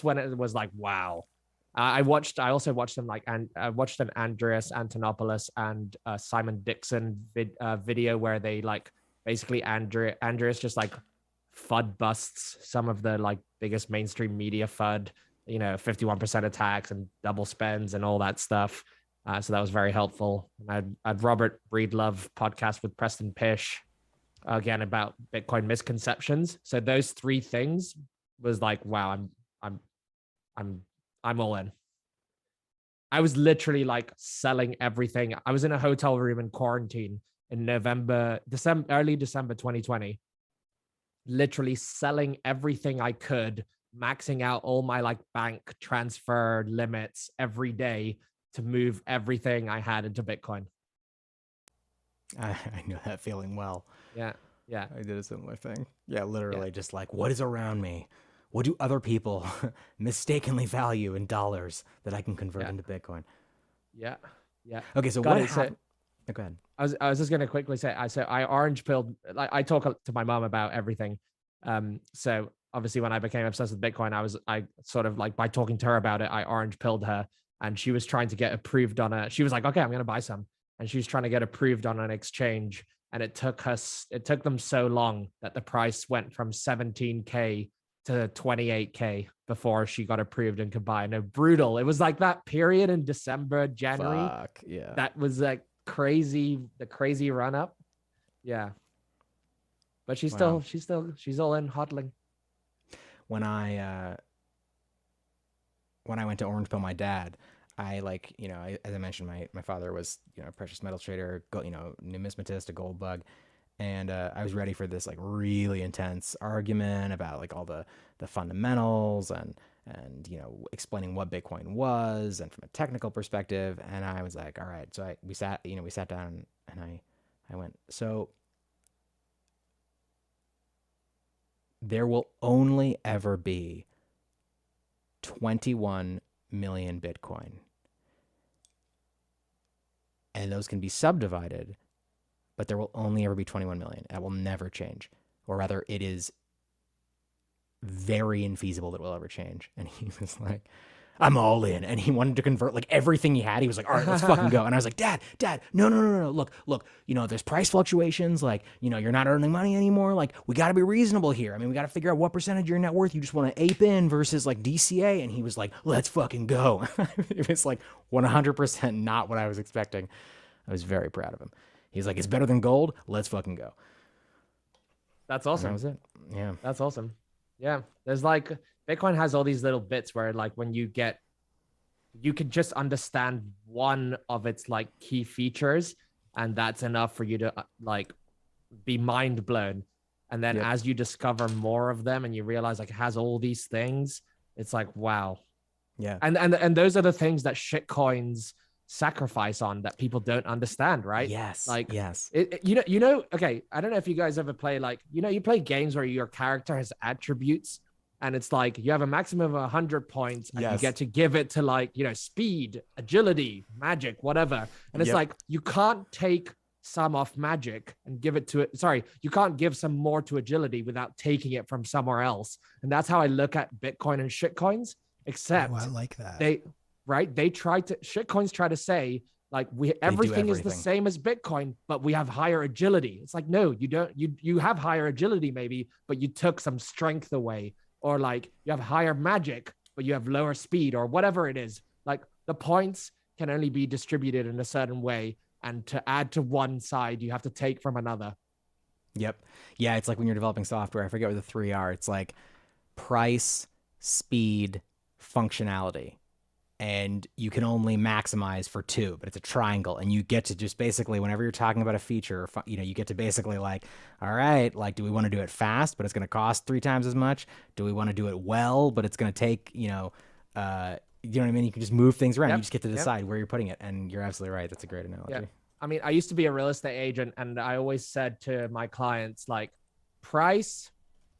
when it was like, wow. I also watched them like, and I watched an Andreas Antonopoulos and Simon Dixon video where they like basically Andreas just like FUD busts some of the like biggest mainstream media FUD, you know, 51% attacks and double spends and all that stuff. So that was very helpful. And I'd Robert Breedlove podcast with Preston Pish again about Bitcoin misconceptions. So those three things was like, wow, I'm all in. I was literally like selling everything. I was in a hotel room in quarantine in early December 2020, literally selling everything I could, maxing out all my like bank transfer limits every day to move everything I had into Bitcoin. I know that feeling well. Yeah. I did a similar thing. Yeah, literally just like, what is around me? What do other people mistakenly value in dollars that I can convert into Bitcoin? Yeah. Okay, so what happened? Go ahead. I was just going to quickly say, I orange pilled, like I talk to my mom about everything. So obviously when I became obsessed with Bitcoin, I sort of like by talking to her about it, I orange pilled her, and she was trying to get approved on she was like, okay, I'm going to buy some. And she was trying to get approved on an exchange. And it took them so long that the price went from 17K to 28K before she got approved and could buy. No, brutal. It was like that period in December, January. Fuck, yeah. That was like the crazy run up. Yeah. But she's all in hodling. When I went to orange pill my dad, I like, you know, as I mentioned, my father was, you know, a precious metal trader, you know, numismatist, a gold bug. And I was ready for this like really intense argument about like all the fundamentals and and, you know, explaining what Bitcoin was and from a technical perspective. And I was like, all right. So we sat down and I went, so there will only ever be 21 million Bitcoin. And those can be subdivided, but there will only ever be 21 million. That will never change. Or rather, it is very infeasible that it will ever change. And he was like, I'm all in. And he wanted to convert like everything he had. He was like, all right, let's fucking go. And I was like, Dad, no. Look, you know, there's price fluctuations. Like, you know, you're not earning money anymore. Like, we got to be reasonable here. I mean, we got to figure out what percentage of your net worth you just want to ape in versus like DCA. And he was like, let's fucking go. It was like 100% not what I was expecting. I was very proud of him. He's like, it's better than gold. Let's fucking go. That's awesome. And that was it. Yeah. That's awesome. Yeah. There's like, Bitcoin has all these little bits where like when you can just understand one of its like key features, and that's enough for you to like be mind blown. And then as you discover more of them and you realize like it has all these things, it's like, wow. Yeah. And those are the things that shitcoins sacrifice on that people don't understand, right? Yes. Like, yes. You know, okay. I don't know if you guys ever play like, you know, you play games where your character has attributes. And it's like you have a maximum of 100 points and you get to give it to like, you know, speed, agility, magic, whatever. And it's like, you can't take some off magic and give it to it. Sorry, you can't give some more to agility without taking it from somewhere else. And that's how I look at Bitcoin and shitcoins, except I like that. Shitcoins try to say like everything is the same as Bitcoin, but we have higher agility. It's like, no, you don't, you have higher agility maybe, but you took some strength away. Or like you have higher magic, but you have lower speed or whatever it is. Like the points can only be distributed in a certain way. And to add to one side, you have to take from another. Yep. Yeah. It's like when you're developing software, I forget what the three are. It's like price, speed, functionality. And you can only maximize for two, but it's a triangle. And you get to just basically, whenever you're talking about a feature, you know, you get to basically like, all right, like, do we want to do it fast, but it's going to cost 3 times as much? Do we want to do it well, but it's going to take, you know what I mean? You can just move things around. You just get to decide where you're putting it. And you're absolutely right. That's a great analogy. Yeah. I mean, I used to be a real estate agent, and I always said to my clients, like, price,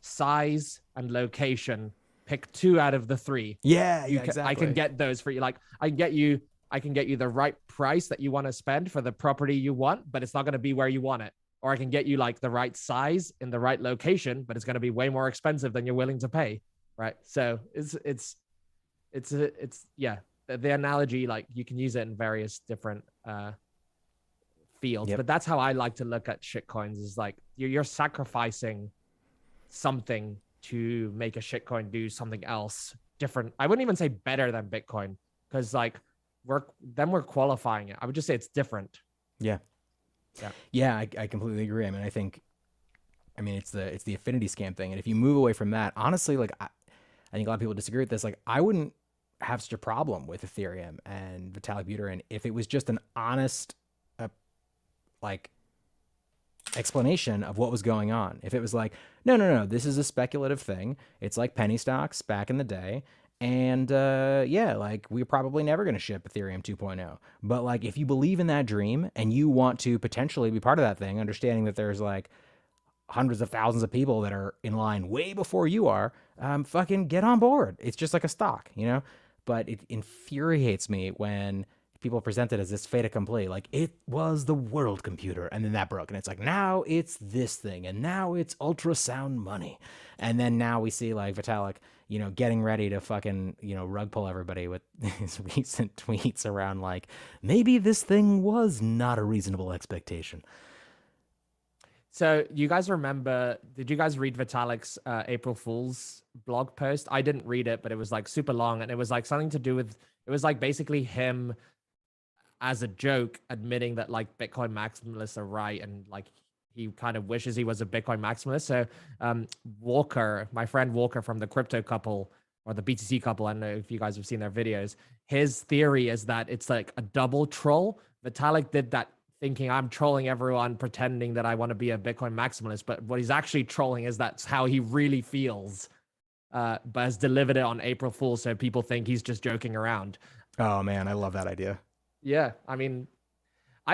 size, and location. Pick 2 out of the 3. Exactly. I can get those for you. Like I can get you the right price that you want to spend for the property you want, but it's not going to be where you want it. Or I can get you like the right size in the right location, but it's going to be way more expensive than you're willing to pay. Right. So it's the analogy, like you can use it in various different fields, but that's how I like to look at shitcoins is like you're sacrificing something to make a shitcoin do something else different. I wouldn't even say better than Bitcoin, because like we're qualifying it. I would just say it's different. Yeah, I completely agree. I mean, it's the affinity scam thing. And if you move away from that, honestly, like I think a lot of people disagree with this. Like I wouldn't have such a problem with Ethereum and Vitalik Buterin if it was just an honest, like explanation of what was going on. If it was like, no, this is a speculative thing. It's like penny stocks back in the day. And like we're probably never going to ship Ethereum 2.0. But like, if you believe in that dream and you want to potentially be part of that thing, understanding that there's like hundreds of thousands of people that are in line way before you are, fucking get on board. It's just like a stock, you know? But it infuriates me when people present it as this fait accompli, like it was the world computer and then that broke. And it's like, now it's this thing and now it's ultrasound money. And then now we see like Vitalik, you know, getting ready to fucking, you know, rug pull everybody with his recent tweets around like, maybe this thing was not a reasonable expectation. So you guys remember, did you guys read Vitalik's April Fool's blog post? I didn't read it, but it was like super long. And it was like something to do with, it was like basically him as a joke admitting that like Bitcoin maximalists are right. And like, he kind of wishes he was a Bitcoin maximalist. So Walker, my friend Walker from the crypto couple or the BTC couple, I don't know if you guys have seen their videos. His theory is that it's like a double troll. Vitalik did that thinking I'm trolling everyone, pretending that I want to be a Bitcoin maximalist. But what he's actually trolling is that's how he really feels. but has delivered it on April Fool's, so people think he's just joking around. Oh man, I love that idea. Yeah, I mean,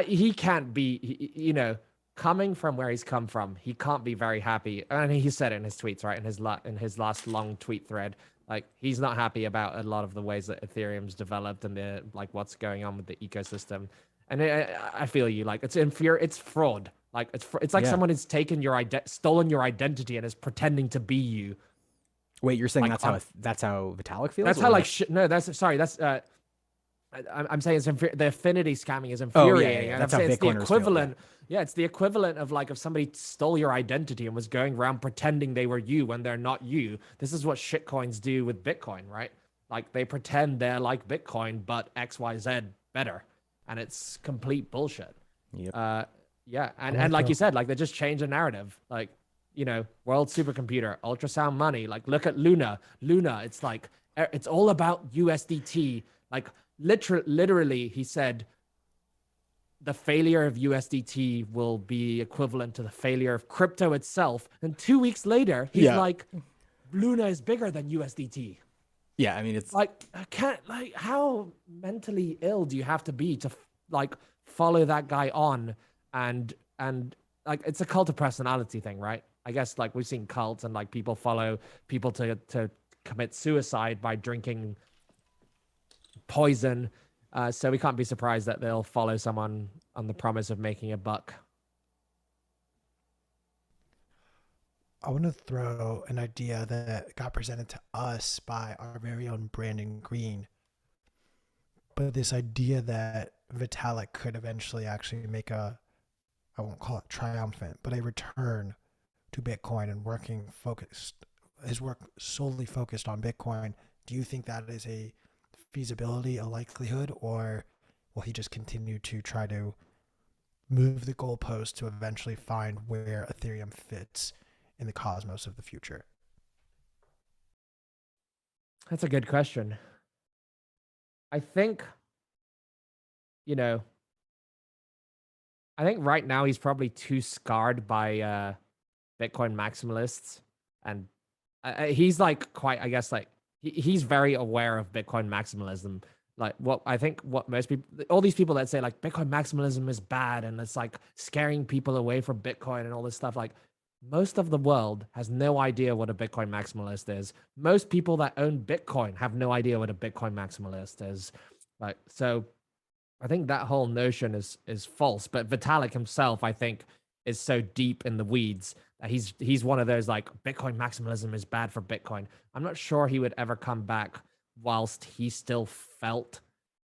he can't be, you know, coming from where he's come from, he can't be very happy. And he said it in his tweets, right? In his last long tweet thread, like he's not happy about a lot of the ways that Ethereum's developed and the like what's going on with the ecosystem. And I feel you, like it's fraud. Like it's like someone has taken your stolen your identity and is pretending to be you. Wait, you're saying like, that's how Vitalik feels? That's how like no, that's sorry, that's I'm saying the affinity scamming is infuriating. Yeah. And That's I'm how saying it's the Bitcoiners equivalent. Yeah, it's the equivalent of like if somebody stole your identity and was going around pretending they were you when they're not you. This is what shitcoins do with Bitcoin, right? Like they pretend they're like Bitcoin, but XYZ better. And it's complete bullshit. Yep. Yeah. And like you said, like they just change the narrative. Like, you know, world supercomputer, ultrasound money. Like look at Luna. It's like, it's all about USDT. Like literally, he said, the failure of USDT will be equivalent to the failure of crypto itself. And 2 weeks later, he's like, Luna is bigger than USDT. Yeah, I mean, it's like, I can't, like, how mentally ill do you have to be to like follow that guy on? And like, it's a cult of personality thing, right? I guess like we've seen cults and like people follow people to commit suicide by drinking poison. So we can't be surprised that they'll follow someone on the promise of making a buck. I want to throw an idea that got presented to us by our very own Brandon Green. But this idea that Vitalik could eventually actually make I won't call it triumphant, but a return to Bitcoin and his work solely focused on Bitcoin. Do you think that is a feasibility, a likelihood, or will he just continue to try to move the goalpost to eventually find where Ethereum fits in the cosmos of the future? That's a good question. I think, you know, I think right now he's probably too scarred by Bitcoin maximalists, and he's like quite, I guess, like he's very aware of Bitcoin maximalism. Like what most people, all these people that say like Bitcoin maximalism is bad and it's like scaring people away from Bitcoin and all this stuff, like most of the world has no idea what a Bitcoin maximalist is. Most people that own Bitcoin have no idea what a Bitcoin maximalist is. Like, so I think that whole notion is false. But Vitalik himself, I think, is so deep in the weeds that he's one of those like Bitcoin maximalism is bad for Bitcoin. I'm not sure he would ever come back whilst he still felt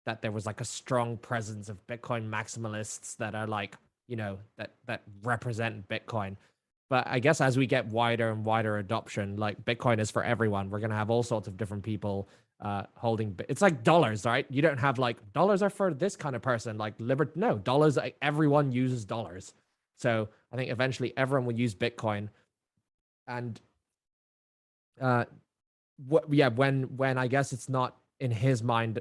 that there was like a strong presence of Bitcoin maximalists that are like, you know, that represent Bitcoin. But I guess as we get wider and wider adoption, like Bitcoin is for everyone. We're going to have all sorts of different people holding. It's like dollars, right? You don't have like dollars are for this kind of person, like no, dollars, everyone uses dollars. So I think eventually everyone will use Bitcoin. And when I guess it's not in his mind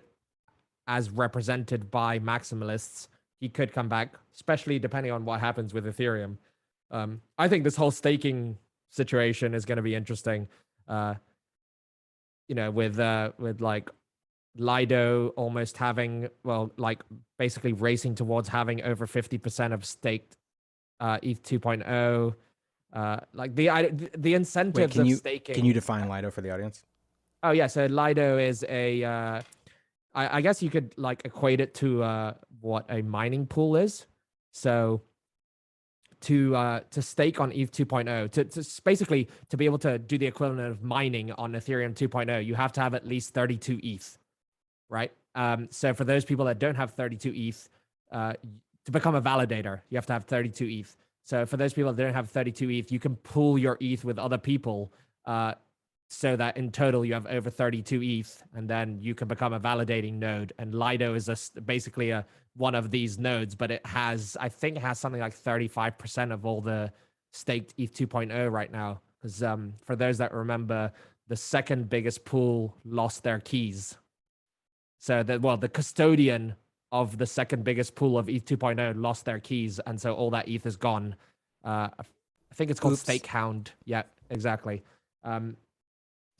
as represented by maximalists, he could come back, especially depending on what happens with Ethereum. I think this whole staking situation is going to be interesting. You know, with like Lido almost having, well, like basically racing towards having over 50% of staked ETH 2.0. Like the incentives of staking. Can you define Lido for the audience? Oh yeah, so Lido is a I guess you could like equate it to what a mining pool is. So to stake on ETH 2.0, to basically to be able to do the equivalent of mining on Ethereum 2.0, you have to have at least 32 ETH, right? So for those people that don't have 32 ETH, to become a validator, you have to have 32 ETH. So for those people that don't have 32 ETH, you can pool your ETH with other people, so that in total you have over 32 ETH, and then you can become a validating node. And Lido is basically one of these nodes, but I think it has something like 35% of all the staked ETH 2.0 right now. Because for those that remember, the second biggest pool lost their keys. So the custodian of the second biggest pool of ETH 2.0 lost their keys, and so all that ETH is gone. I think it's called Stakehound. Yeah, exactly.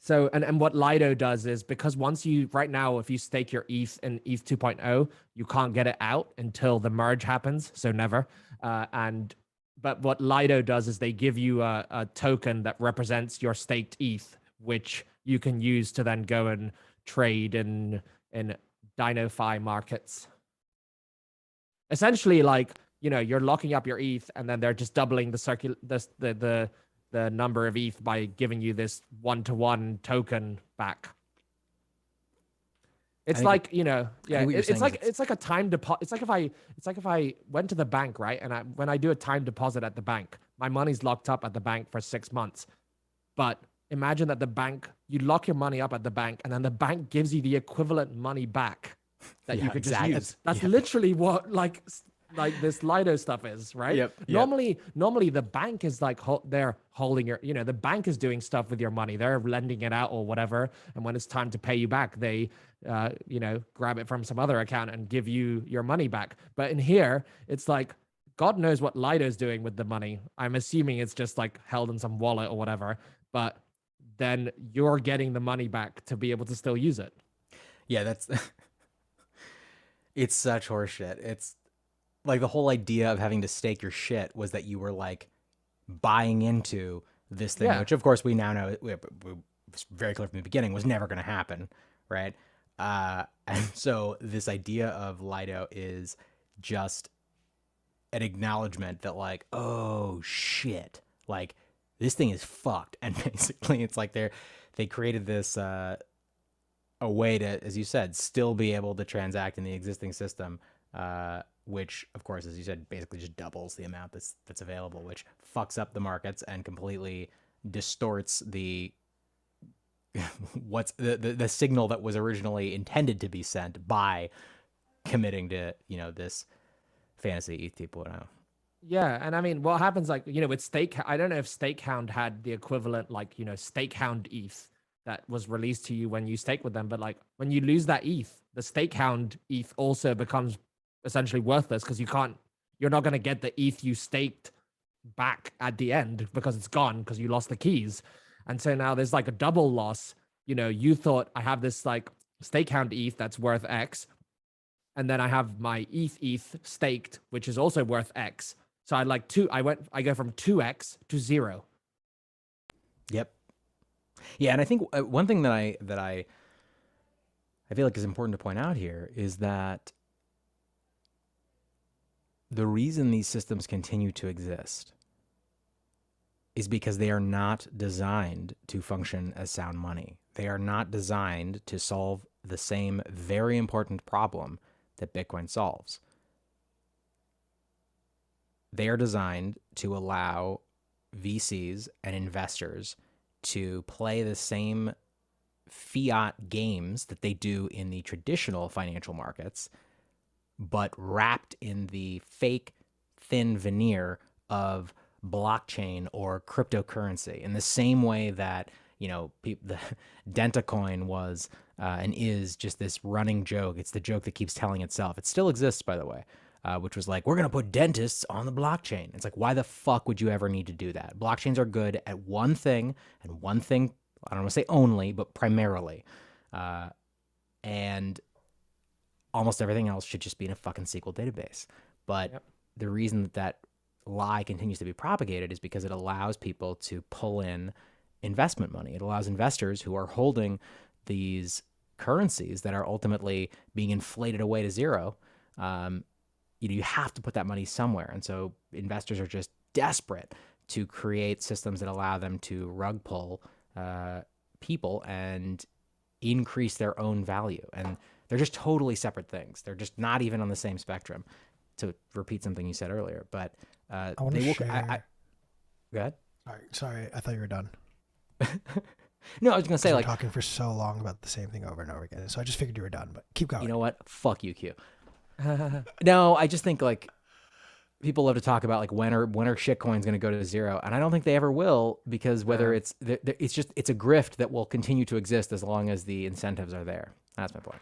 So, and what Lido does is, because once you, right now, if you stake your ETH in ETH 2.0, you can't get it out until the merge happens. So never. But what Lido does is they give you a token that represents your staked ETH, which you can use to then go and trade in DinoFi markets. Essentially, like, you know, you're locking up your ETH, and then they're just doubling the number of ETH by giving you this 1-to-1 token back. It's like, you know, yeah, it's like a time deposit. It's like if I went to the bank, right? And when I do a time deposit at the bank, my money's locked up at the bank for 6 months. But imagine that the bank, you lock your money up at the bank, and then the bank gives you the equivalent money back that you could just use. That's literally what like this Lido stuff is, right? Yep. Normally the bank is like, they're holding your, you know, the bank is doing stuff with your money. They're lending it out or whatever. And when it's time to pay you back, they, you know, grab it from some other account and give you your money back. But in here, it's like, God knows what Lido's doing with the money. I'm assuming it's just like held in some wallet or whatever, but then you're getting the money back to be able to still use it. Yeah, that's, it's such horseshit. It's, like, the whole idea of having to stake your shit was that you were like buying into this thing, which of course we now know it was very clear from the beginning was never going to happen, right? And so this idea of Lido is just an acknowledgement that, like, oh shit, like this thing is fucked. And basically it's like they created this a way to, as you said, still be able to transact in the existing system, which, of course, as you said, basically just doubles the amount that's available, which fucks up the markets and completely distorts the what's the signal that was originally intended to be sent by committing to, you know, this fantasy ETH 2.0. Yeah, and I mean, what happens, like, you know, with I don't know if Stakehound had the equivalent, like, you know, Stakehound ETH that was released to you when you stake with them, but like when you lose that ETH, the Stakehound ETH also becomes essentially worthless, because you're not going to get the ETH you staked back at the end because it's gone, because you lost the keys. And so now there's like a double loss. You know, you thought, I have this like Stakehound ETH that's worth X, and then I have my ETH staked, which is also worth X. So I go from 2X to 0. Yep. Yeah, and I think one thing that I feel like is important to point out here is that the reason these systems continue to exist is because they are not designed to function as sound money. They are not designed to solve the same very important problem that Bitcoin solves. They are designed to allow VCs and investors to play the same fiat games that they do in the traditional financial markets, but wrapped in the fake thin veneer of blockchain or cryptocurrency, in the same way that, you know, the Dentacoin was and is just this running joke. It's the joke that keeps telling itself. It still exists, by the way, which was like, we're going to put dentists on the blockchain. It's like, why the fuck would you ever need to do that? Blockchains are good at one thing, and one thing, I don't want to say only, but primarily. And almost everything else should just be in a fucking SQL database. But the reason that lie continues to be propagated is because it allows people to pull in investment money. It allows investors who are holding these currencies that are ultimately being inflated away to zero. You have to put that money somewhere. And so investors are just desperate to create systems that allow them to rug pull people and increase their own value. And they're just totally separate things. They're just not even on the same spectrum, to repeat something you said earlier. But I want to share. Go ahead. Sorry, I thought you were done. No, I was going to say, like, talking for so long about the same thing over and over again. So I just figured you were done, but keep going. You know what? Fuck you, Q. No, I just think, like, people love to talk about, like, when are shitcoins going to go to zero? And I don't think they ever will, because whether it's a grift that will continue to exist as long as the incentives are there. That's my point.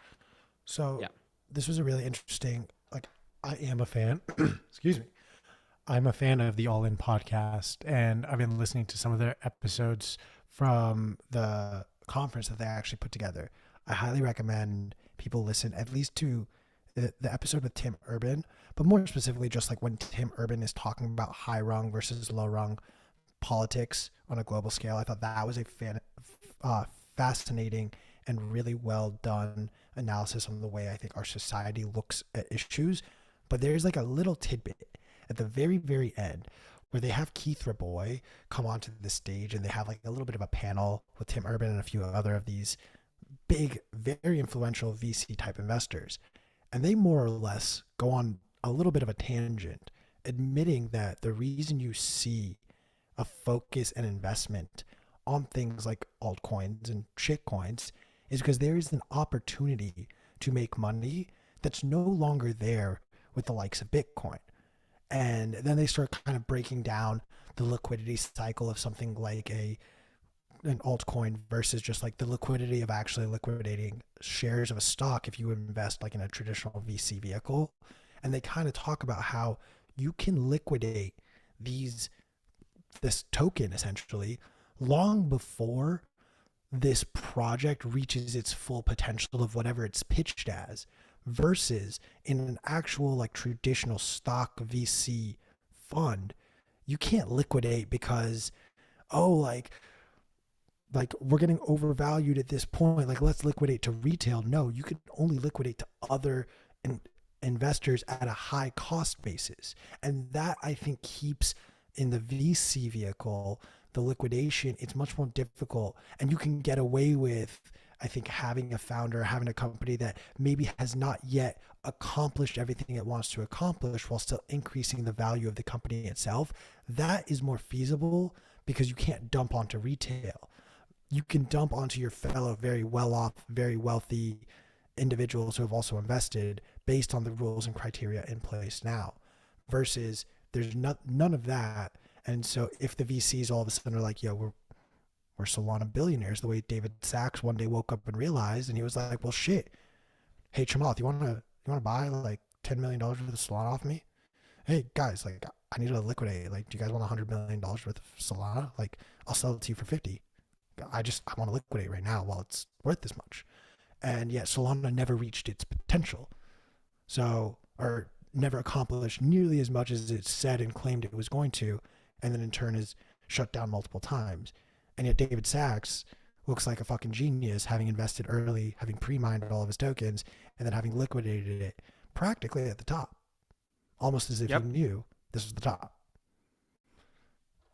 So this was a really interesting, like, I am a fan, excuse me. I'm a fan of the All In podcast, and I've been listening to some of their episodes from the conference that they actually put together. I highly recommend people listen at least to the episode with Tim Urban, but more specifically, just like when Tim Urban is talking about high rung versus low rung politics on a global scale. I thought that was a fascinating and really well done analysis on the way I think our society looks at issues. But there's like a little tidbit at the very, very end where they have Keith Raboy come onto the stage and they have like a little bit of a panel with Tim Urban and a few other of these big, very influential VC type investors. And they more or less go on a little bit of a tangent, admitting that the reason you see a focus and investment on things like altcoins and shitcoins is because there is an opportunity to make money that's no longer there with the likes of Bitcoin. And then they start kind of breaking down the liquidity cycle of something like an altcoin versus just like the liquidity of actually liquidating shares of a stock if you invest like in a traditional VC vehicle. And they kind of talk about how you can liquidate this token essentially long before this project reaches its full potential of whatever it's pitched as, versus in an actual like traditional stock VC fund, you can't liquidate because, oh, like we're getting overvalued at this point, like let's liquidate to retail. No, you can only liquidate to other investors at a high cost basis. And that I think keeps in the VC vehicle, the liquidation, it's much more difficult. And you can get away with, I think, having a founder, having a company that maybe has not yet accomplished everything it wants to accomplish while still increasing the value of the company itself. That is more feasible because you can't dump onto retail. You can dump onto your fellow very well off, very wealthy individuals who have also invested based on the rules and criteria in place now, versus there's none of that. And so if the VCs all of a sudden are like, yo, we're Solana billionaires, the way David Sachs one day woke up and realized, and he was like, well, shit, hey, Chamath, you want to buy like $10 million worth of Solana off me? Hey guys, like I need to liquidate. Like, do you guys want $100 million worth of Solana? Like, I'll sell it to you for 50. I want to liquidate right now while it's worth this much. And yet Solana never reached its potential. So, or never accomplished nearly as much as it said and claimed it was going to, and then in turn is shut down multiple times. And yet David Sachs looks like a fucking genius, having invested early, having pre-mined all of his tokens, and then having liquidated it practically at the top, almost as if he knew this was the top.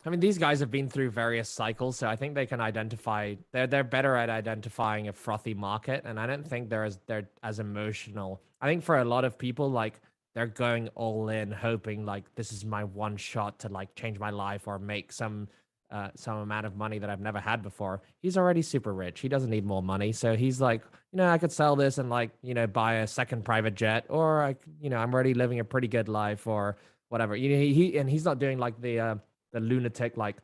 I mean, these guys have been through various cycles, so I think they can identify. They're better at identifying a frothy market, and I don't think they're as emotional. I think for a lot of people, like they're going all in, hoping like this is my one shot to like change my life or make some amount of money that I've never had before. He's already super rich. He doesn't need more money, so he's like, I could sell this and like buy a second private jet, or I'm already living a pretty good life or whatever. He's not doing like the lunatic, like,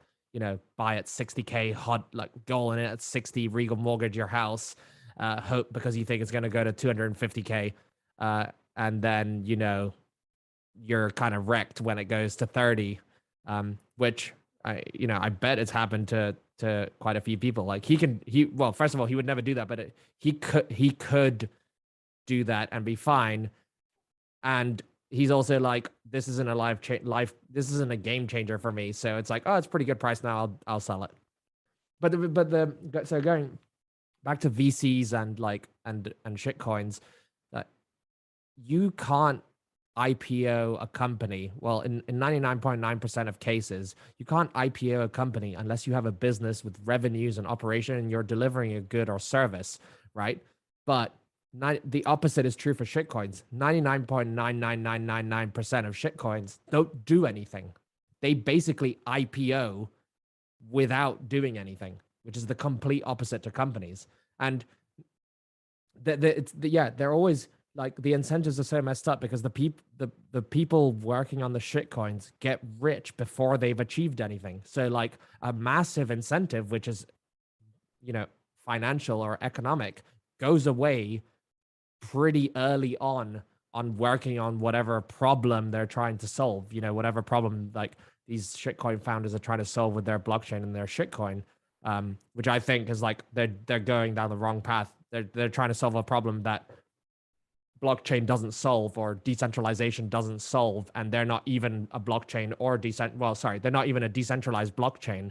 buy at 60K hot, like goal in it at 60, Regal mortgage your house, hope because you think it's going to go to 250K. And then, you're kind of wrecked when it goes to 30, which I bet it's happened to quite a few people. Like well, first of all, he would never do that, but he could do that and be fine. And he's also like, this isn't a this isn't a game changer for me. So it's like, oh, it's pretty good price now. I'll sell it. So going back to VCs and shitcoins, that you can't IPO a company. Well, in 99.9% of cases, you can't IPO a company unless you have a business with revenues and operation and you're delivering a good or service, right? But the opposite is true for shitcoins. 99.99999% of shitcoins don't do anything. They basically IPO without doing anything, which is the complete opposite to companies. And they're always like, the incentives are so messed up because the people working on the shitcoins get rich before they've achieved anything. So like a massive incentive, which is, financial or economic, goes away pretty early on working on whatever problem they're trying to solve, whatever problem like these shitcoin founders are trying to solve with their blockchain and their shitcoin. which I think is like they're going down the wrong path. They're trying to solve a problem that blockchain doesn't solve, or decentralization doesn't solve, and they're not even a blockchain or they're not even a decentralized blockchain.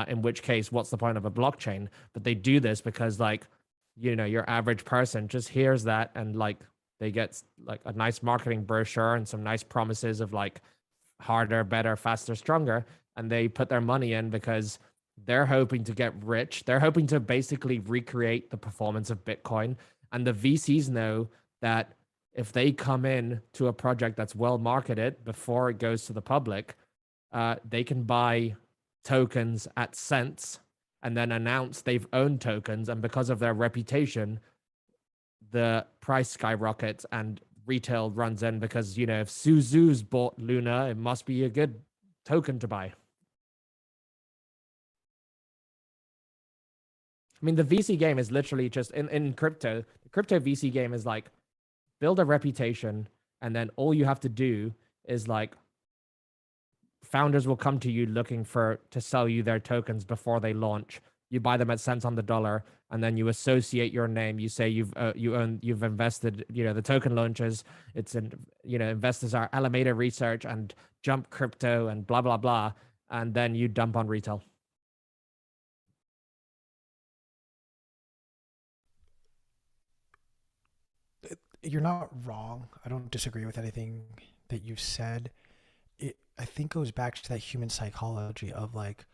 In which case, what's the point of a blockchain? But they do this because, like, your average person just hears that, and like they get like a nice marketing brochure and some nice promises of like harder, better, faster, stronger, and they put their money in because they're hoping to get rich. They're hoping to basically recreate the performance of Bitcoin, and the VCs know that if they come in to a project that's well marketed before it goes to the public, they can buy tokens at cents and then announce they've owned tokens. And because of their reputation, the price skyrockets and retail runs in because, if Suzu's bought Luna, it must be a good token to buy. I mean, the VC game is literally just in crypto. The crypto VC game is like build a reputation, and then all you have to do is like founders will come to you looking to sell you their tokens before they launch. You buy them at cents on the dollar, and then you associate your name. You say you've invested. The token launches. It's investors are Alameda Research and Jump Crypto and blah blah blah, and then you dump on retail. You're not wrong. I don't disagree with anything that you said. It, I think, goes back to that human psychology of like,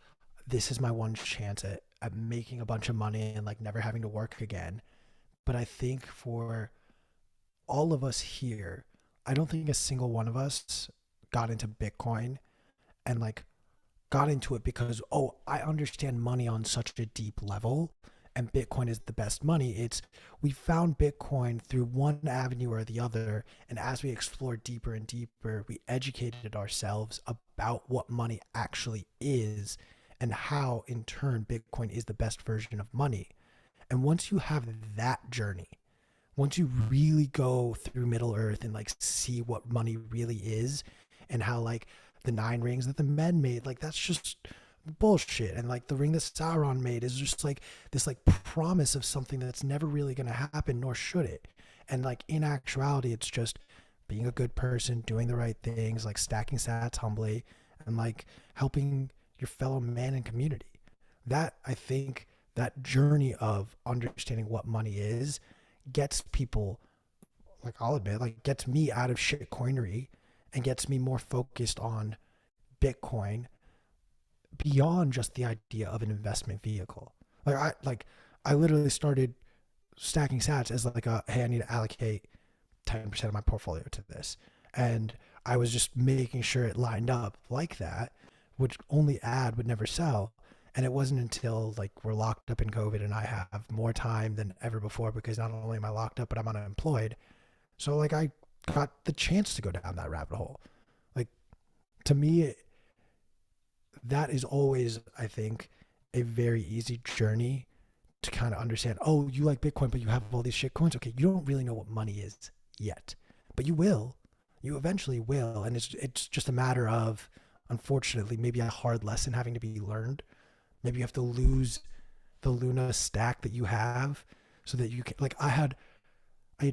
this is my one chance at making a bunch of money and like never having to work again. But I think for all of us here, I don't think a single one of us got into Bitcoin and like got into it because, oh, I understand money on such a deep level and Bitcoin is the best money. It's we found Bitcoin through one avenue or the other, and as we explored deeper and deeper, we educated ourselves about what money actually is and how in turn Bitcoin is the best version of money. And once you have that journey, once you really go through Middle Earth and like see what money really is and how like the 9 rings that the men made, like that's just bullshit. And like the ring that Sauron made is just like this like promise of something that's never really going to happen, nor should it. And like in actuality, it's just being a good person, doing the right things, like stacking sats humbly and like helping your fellow man and community. That, I think, that journey of understanding what money is gets people, like I'll admit, like gets me out of shit coinery and gets me more focused on Bitcoin beyond just the idea of an investment vehicle. I literally started stacking sats as like hey, I need to allocate 10% of my portfolio to this. And I was just making sure it lined up like that, which only add would never sell. And it wasn't until like we're locked up in COVID and I have more time than ever before because not only am I locked up, but I'm unemployed. So like I got the chance to go down that rabbit hole. Like to me, that is always, I think, a very easy journey to kind of understand, oh, you like Bitcoin, but you have all these shit coins. Okay, you don't really know what money is yet, but you will. You eventually will. And it's just a matter of, unfortunately, maybe a hard lesson having to be learned. Maybe you have to lose the Luna stack that you have so that you can, like I had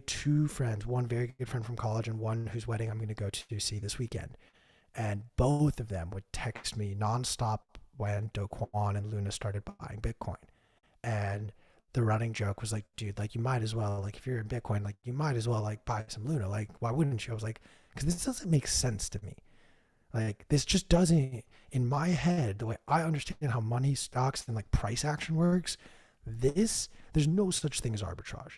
2 friends, one very good friend from college and one whose wedding I'm going to go to see this weekend. And both of them would text me nonstop when Do Kwon and Luna started buying Bitcoin. And the running joke was like, dude, like you might as well, like if you're in Bitcoin, like you might as well like buy some Luna. Like, why wouldn't you? I was like, because this doesn't make sense to me. Like this just doesn't, in my head, the way I understand how money, stocks, and like price action works, there's no such thing as arbitrage.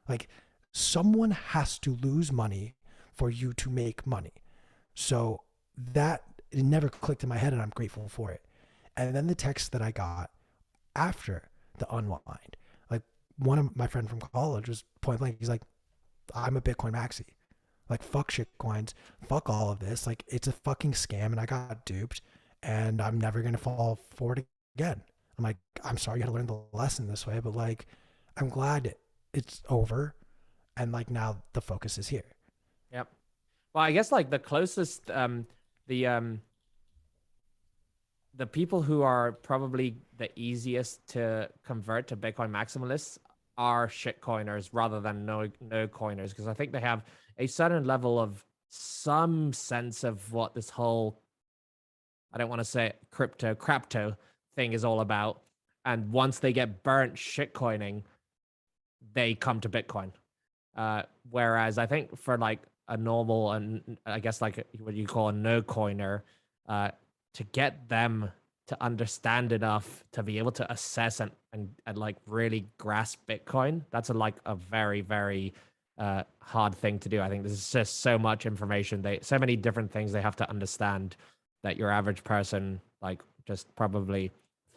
Like someone has to lose money for you to make money. So that, it never clicked in my head and I'm grateful for it. And then the text that I got after the unwind, like one of my friend from college was point blank, he's like, I'm a Bitcoin maxi. Like fuck shit coins, fuck all of this. Like it's a fucking scam and I got duped and I'm never going to fall for it again. I'm like, I'm sorry you had to learn the lesson this way, but like, I'm glad it's over. And like now the focus is here. Yep. Well, I guess like the closest, the the people who are probably the easiest to convert to Bitcoin maximalists are shitcoiners rather than no coiners, because I think they have a certain level of some sense of what this whole, I don't want to say crapto thing is all about. And once they get burnt shitcoining, they come to Bitcoin. Whereas I think for like a normal, and I guess like what you call a no coiner, to get them to understand enough to be able to assess and like really grasp Bitcoin, that's a very, very hard thing to do. I think there's just so much information, so many different things they have to understand that your average person like just probably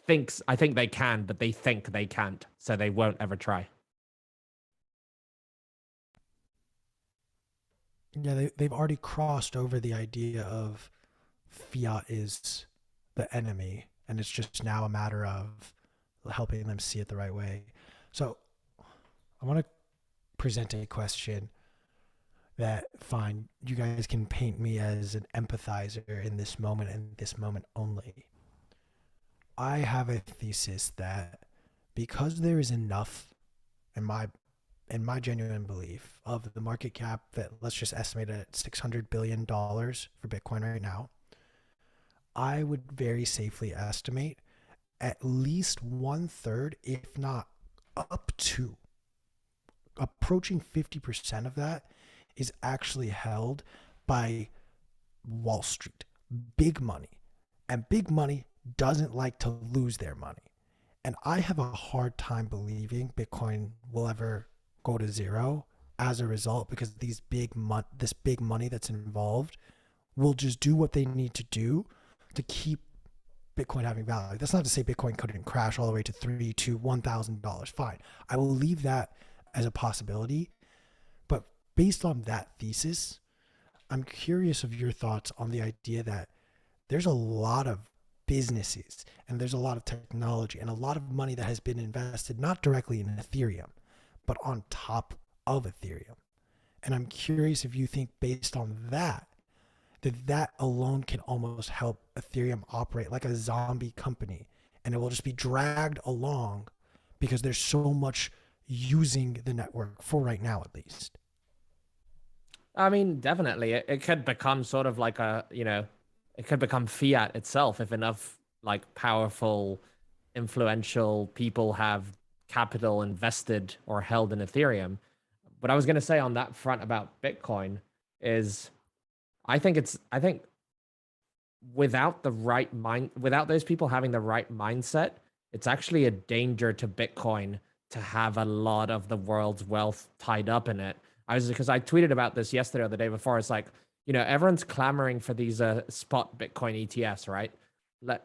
thinks, I think they can, but they think they can't, so they won't ever try. Yeah, they've already crossed over the idea of fiat is the enemy, and it's just now a matter of helping them see it the right way. So I want to present a question that, fine, you guys can paint me as an empathizer in this moment and this moment only. I have a thesis that because there is enough, in my genuine belief, of the market cap that, let's just estimate it at $600 billion for Bitcoin right now, I would very safely estimate at least 1/3, if not up to approaching 50% of that, is actually held by Wall Street, big money. And big money doesn't like to lose their money. And I have a hard time believing Bitcoin will ever go to zero as a result, because this big money that's involved will just do what they need to do to keep Bitcoin having value. That's not to say Bitcoin couldn't crash all the way to $3,000 to $1,000. Fine. I will leave that as a possibility. But based on that thesis, I'm curious of your thoughts on the idea that there's a lot of businesses and there's a lot of technology and a lot of money that has been invested, not directly in Ethereum, but on top of Ethereum. And I'm curious if you think, based on that alone can almost help Ethereum operate like a zombie company, and it will just be dragged along because there's so much using the network, for right now at least. I mean, definitely, it could become sort of like it could become fiat itself if enough like powerful, influential people have capital invested or held in Ethereum. What I was going to say on that front about Bitcoin is, I think without those people having the right mindset, it's actually a danger to Bitcoin to have a lot of the world's wealth tied up in it. Because I tweeted about this yesterday or the day before. It's like, everyone's clamoring for these spot Bitcoin ETFs, right?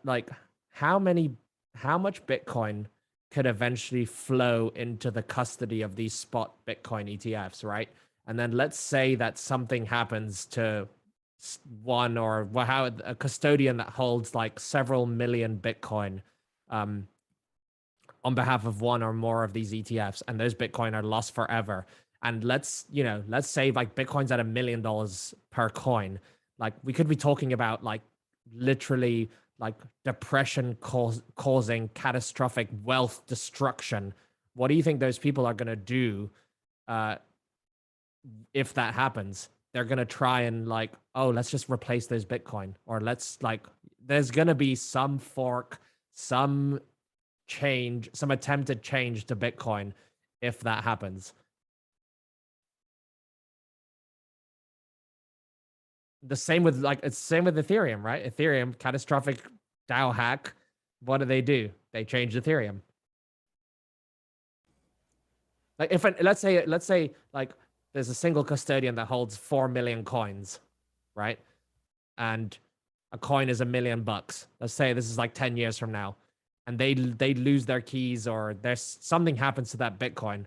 Like how much Bitcoin could eventually flow into the custody of these spot Bitcoin ETFs, right? And then let's say that something happens to one, or a custodian that holds like several million Bitcoin on behalf of one or more of these ETFs, and those Bitcoin are lost forever. And let's say like Bitcoin's at $1 million per coin. Like, we could be talking about like literally like depression causing catastrophic wealth destruction. What do you think those people are going to do if that happens? They're going to try and like, oh, let's just replace those Bitcoin, or there's going to be some fork, some change, some attempted change to Bitcoin if that happens. It's the same with Ethereum, right? Ethereum, catastrophic DAO hack. What do? They changed Ethereum. Like, let's say like there's a single custodian that holds 4 million coins, right? And a coin is $1 million. Let's say this is like 10 years from now, and they lose their keys, or there's something happens to that Bitcoin.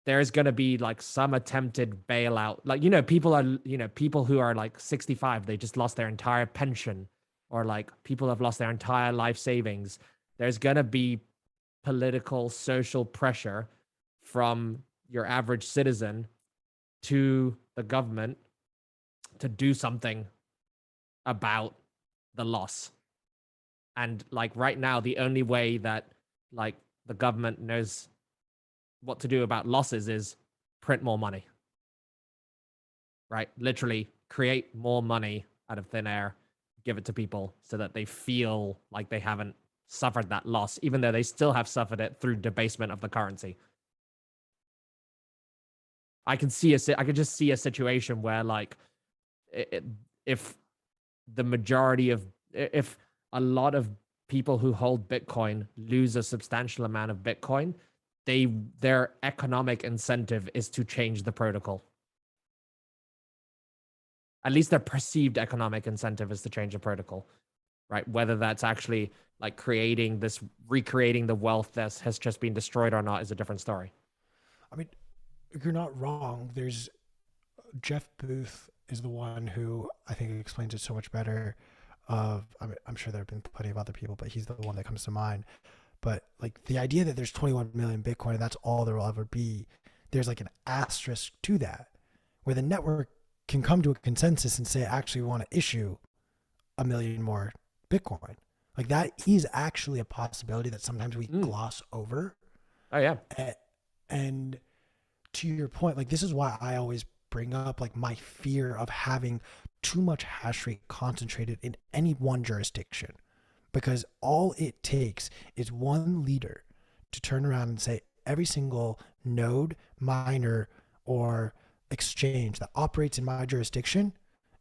There's going to be like some attempted bailout. Like, people who are like 65, they just lost their entire pension, or like people have lost their entire life savings. There's going to be political, social pressure from your average citizen to the government to do something about the loss. And like right now, the only way that like the government knows what to do about losses is print more money, right? Literally create more money out of thin air, give it to people so that they feel like they haven't suffered that loss, even though they still have suffered it through debasement of the currency. I could just see a situation where like if a lot of people who hold Bitcoin lose a substantial amount of Bitcoin, their economic incentive is to change the protocol. At least their perceived economic incentive is to change the protocol, right? Whether that's actually like recreating the wealth that has just been destroyed or not is a different story. I mean, you're not wrong. There's Jeff Booth is the one who I think explains it so much better. I mean, I'm sure there have been plenty of other people, but he's the one that comes to mind. But like the idea that there's 21 million Bitcoin and that's all there will ever be, there's like an asterisk to that, where the network can come to a consensus and say, actually, we want to issue 1 million more Bitcoin. Like that is actually a possibility that sometimes we gloss over. Oh yeah. And to your point, like this is why I always bring up like my fear of having too much hash rate concentrated in any one jurisdiction, because all it takes is one leader to turn around and say every single node, miner, or exchange that operates in my jurisdiction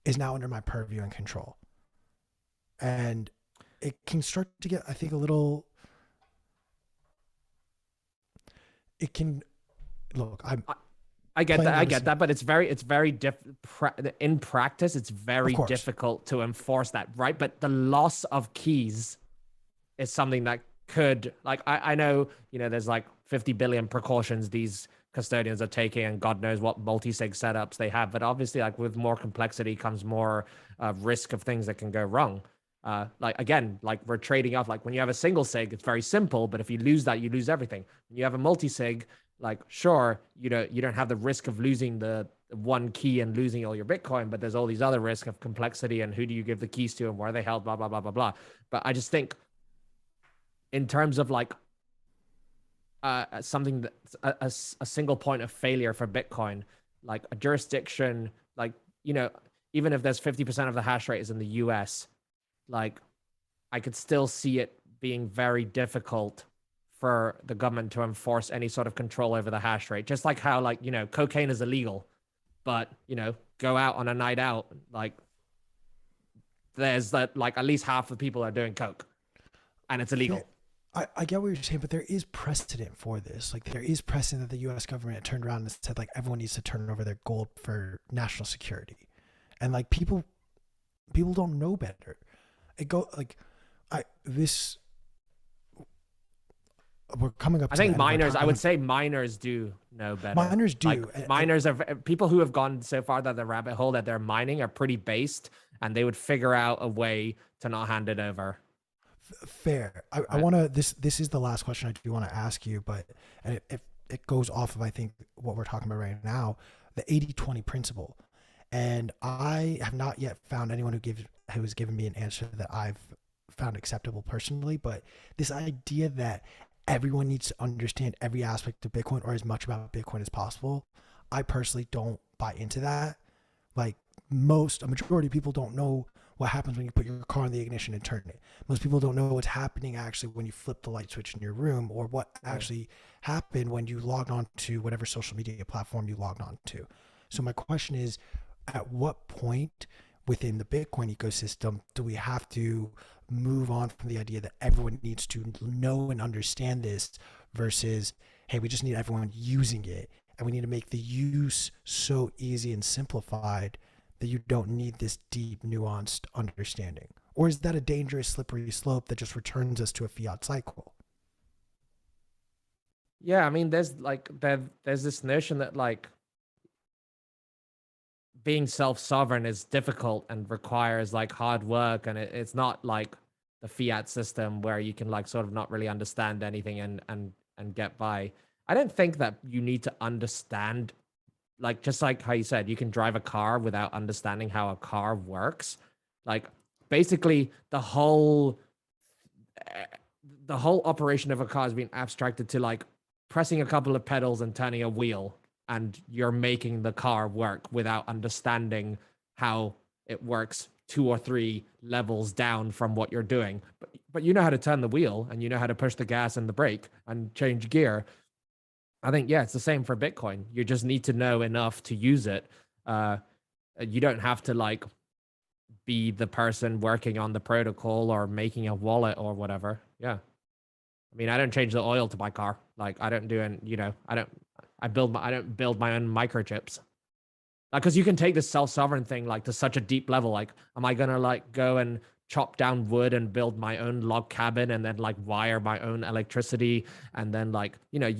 is now under my purview and control. And it can start to get, I think, it can look, I get that, but it's very in practice, it's very difficult to enforce that, right? But the loss of keys is something that could, like, I know, there's like 50 billion precautions these custodians are taking, and God knows what multi-sig setups they have. But obviously, like with more complexity comes more risk of things that can go wrong. Like again, like we're trading off. Like when you have a single sig, it's very simple, but if you lose that, you lose everything. When you have a multi-sig, like sure, you don't have the risk of losing the one key and losing all your Bitcoin, but there's all these other risks of complexity and who do you give the keys to and where are they held, blah blah blah blah blah. But I just think, in terms of like something that's a single point of failure for Bitcoin, like a jurisdiction, like even if there's 50% of the hash rate is in the US, like I could still see it being very difficult for the government to enforce any sort of control over the hash rate. Just like how, like, cocaine is illegal, but, go out on a night out, like there's that, like at least half the people are doing coke and it's illegal. Yeah, I get what you're saying, but there is precedent for this. Like there is precedent that the US government turned around and said like everyone needs to turn over their gold for national security. And like people don't know better. We're coming up. I think miners. I would say miners do know better. Miners do. Like, miners are people who have gone so far that the rabbit hole that they're mining are pretty based, and they would figure out a way to not hand it over. Fair. I want to. This is the last question I do want to ask you, but it goes off of I think what we're talking about right now, the 80-20 principle, and I have not yet found anyone who has given me an answer that I've found acceptable personally. But this idea that everyone needs to understand every aspect of Bitcoin or as much about Bitcoin as possible, I personally don't buy into that. Like a majority of people don't know what happens when you put your car in the ignition and turn it. Most people don't know what's happening actually when you flip the light switch in your room, or what actually happened when you logged on to whatever social media platform you logged on to. So my question is, at what point within the Bitcoin ecosystem do we have to move on from the idea that everyone needs to know and understand this versus, hey, we just need everyone using it, and we need to make the use so easy and simplified that you don't need this deep, nuanced understanding? Or is that a dangerous, slippery slope that just returns us to a fiat cycle? Yeah, I mean, there's this notion that like being self-sovereign is difficult and requires like hard work, and it's not like the fiat system where you can like sort of not really understand anything and get by. I don't think that you need to understand, like just like how you said, you can drive a car without understanding how a car works. Like basically the whole the whole operation of a car has been abstracted to like pressing a couple of pedals and turning a wheel, and you're making the car work without understanding how it works 2 or 3 levels down from what you're doing. But you know how to turn the wheel, and you know how to push the gas and the brake and change gear. I think, yeah, it's the same for Bitcoin. You just need to know enough to use it. You don't have to like be the person working on the protocol or making a wallet or whatever. Yeah. I mean, I don't change the oil to my car. Like I don't do an, you know, I don't build my own microchips. Like, cause you can take this self-sovereign thing like to such a deep level. Like, am I gonna like go and chop down wood and build my own log cabin and then like wire my own electricity? And then like, you know,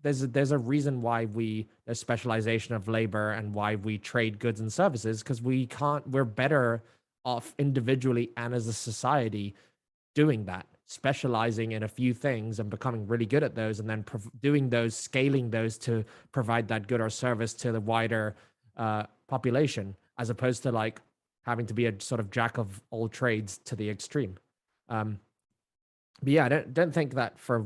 there's a reason why there's specialization of labor and why we trade goods and services, because we're better off individually and as a society doing that, specializing in a few things and becoming really good at those, and then doing those, scaling those to provide that good or service to the wider population, as opposed to like having to be a sort of jack of all trades to the extreme. But yeah, I don't think that for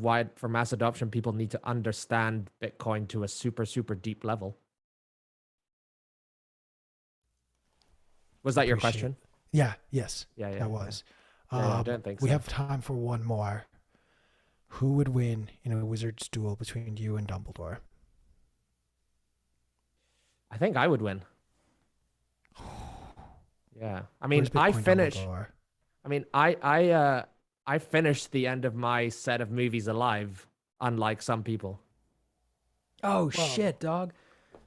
mass adoption, people need to understand Bitcoin to a super, super deep level. Was that your question? Yeah. Yes. Yeah. That was. Yeah, I don't think so. We have time for one more. Who would win in a wizard's duel between you and Dumbledore? I think I would win. Yeah. I mean, I finished the end of my set of movies alive, unlike some people. Oh, shit, dog.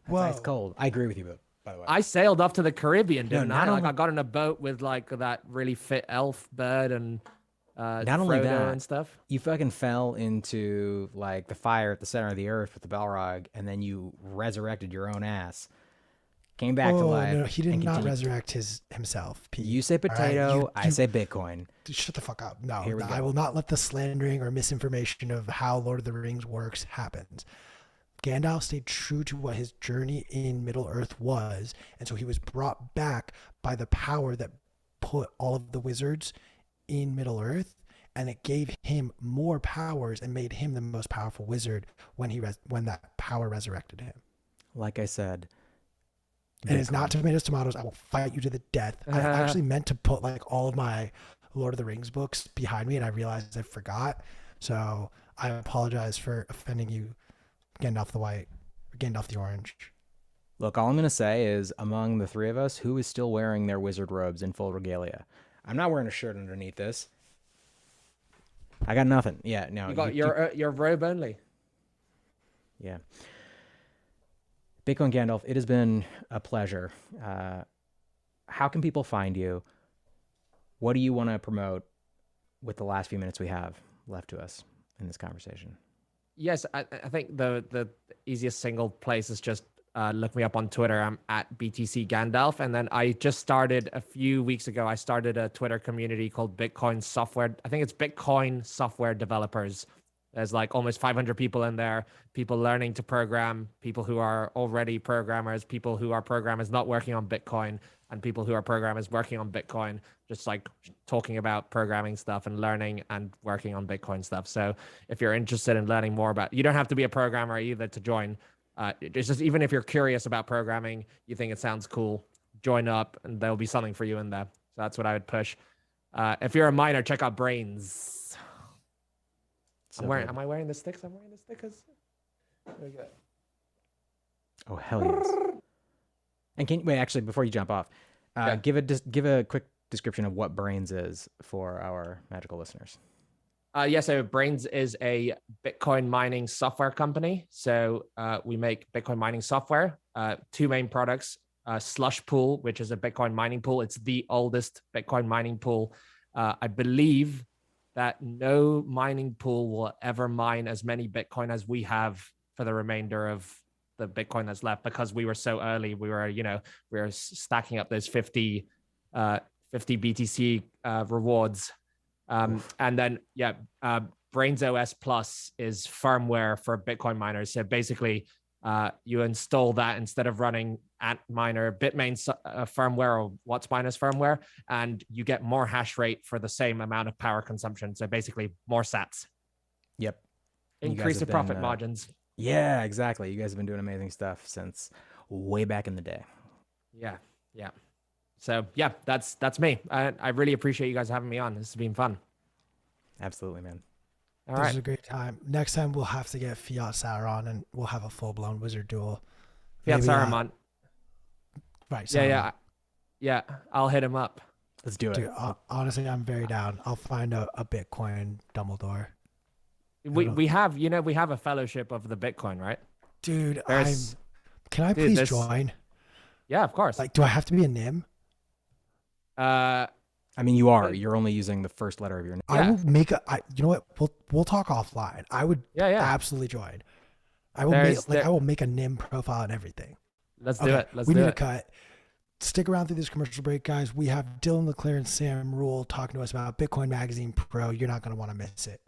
That's ice cold. I agree with you, by the way. I sailed off to the Caribbean, didn't I? only- Like, I got in a boat with like that really fit elf bird and Not only Frodo that, and stuff. you fucking fell into like the fire at the center of the earth with the Balrog, and then you resurrected your own ass. Came back to life. No, he did and not continued- resurrect himself. Pete. You say potato, All right? I say Bitcoin. Shut the fuck up. No, Here we I go. will not let the slandering or misinformation of how Lord of the Rings works happens. Gandalf stayed true to what his journey in Middle Earth was, and so he was brought back by the power that put all of the wizards in Middle Earth, and it gave him more powers and made him the most powerful wizard when that power resurrected him. Like I said, And it's not tomatoes. I will fight you to the death. I actually meant to put like all of my Lord of the Rings books behind me, and I realized I forgot. So I apologize for offending you, Gandalf the White, or Gandalf the Orange. Look, all I'm going to say is among the three of us, who is still wearing their wizard robes in full regalia? I'm not wearing a shirt underneath this. I got nothing. Yeah, no. You got your robe only. Yeah. Bitcoin Gandalf, it has been a pleasure. How can people find you? What do you want to promote with the last few minutes we have left to us in this conversation? Yes, I think the easiest single place is just look me up on Twitter. I'm at BTC Gandalf. And then I just started a few weeks ago, I started a Twitter community called Bitcoin Software. I think it's Bitcoin Software Developers. There's like almost 500 people in there, people learning to program, people who are already programmers, people who are programmers not working on Bitcoin, and people who are programmers working on Bitcoin, just like talking about programming stuff and learning and working on Bitcoin stuff. So if you're interested in learning more about, you don't have to be a programmer either to join. It's just, even if you're curious about programming, you think it sounds cool, join up and there'll be something for you in there. So that's what I would push. If you're a miner, check out Brains. So am I wearing the sticks? I'm wearing the stickers. There we go. Oh, hell yes. And actually, before you jump off, Okay. give a quick description of what Brains is for our magical listeners. So Brains is a Bitcoin mining software company. So we make Bitcoin mining software, 2 main products, Slush Pool, which is a Bitcoin mining pool. It's the oldest Bitcoin mining pool. I believe that no mining pool will ever mine as many Bitcoin as we have for the remainder of the Bitcoin that's left, because we were so early. We were stacking up those 50 BTC rewards. And then, Brains OS Plus is firmware for Bitcoin miners. So basically, you install that instead of running Antminer Bitmain firmware or WhatsMiner's firmware, and you get more hash rate for the same amount of power consumption. So basically more sats. Yep. Increase the profit margins. Yeah, exactly. You guys have been doing amazing stuff since way back in the day. Yeah. So yeah, that's me. I really appreciate you guys having me on. This has been fun. Absolutely, man. All This right. is a great time. Next time we'll have to get Fiat Sour on, and we'll have a full-blown wizard duel. Fiat Maybe, Saruman. Right. Yeah. I'll hit him up. Let's do it. Dude, honestly, I'm very down. I'll find a Bitcoin Dumbledore. We have a fellowship of the Bitcoin, right? Dude, There's- can I dude, please there's- join? Yeah, of course. Like, do I have to be a NIM? I mean, you are. You're only using the first letter of your name. I will make you know what? We'll talk offline. I would Yeah. absolutely join. I will I will make a NIM profile and everything. Let's do it. We need to cut. Stick around through this commercial break, guys. We have Dylan, LeClair, and Sam Rule talking to us about Bitcoin Magazine Pro. You're not going to want to miss it.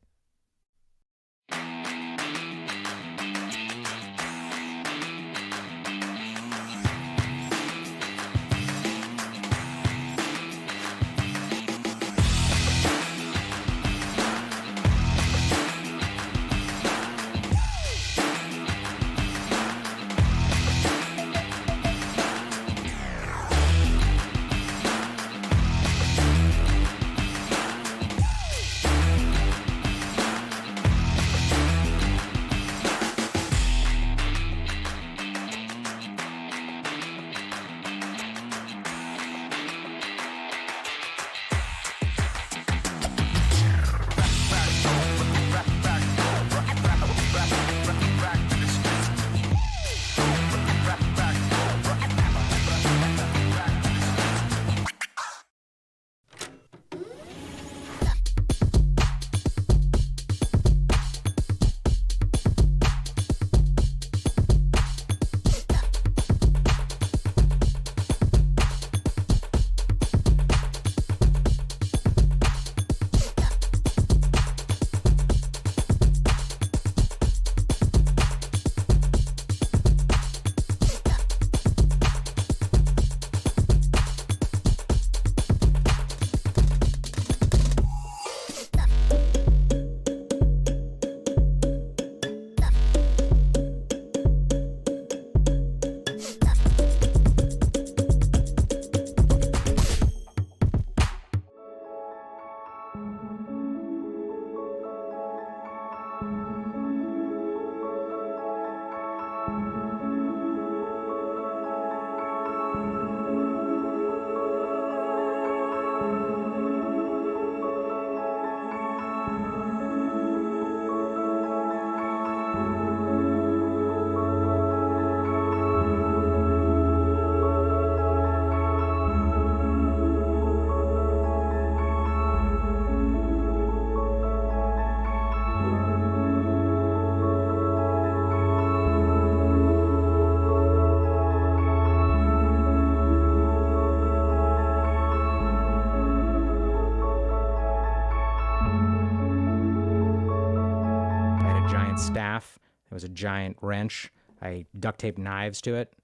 Staff. It was a giant wrench. I duct taped knives to it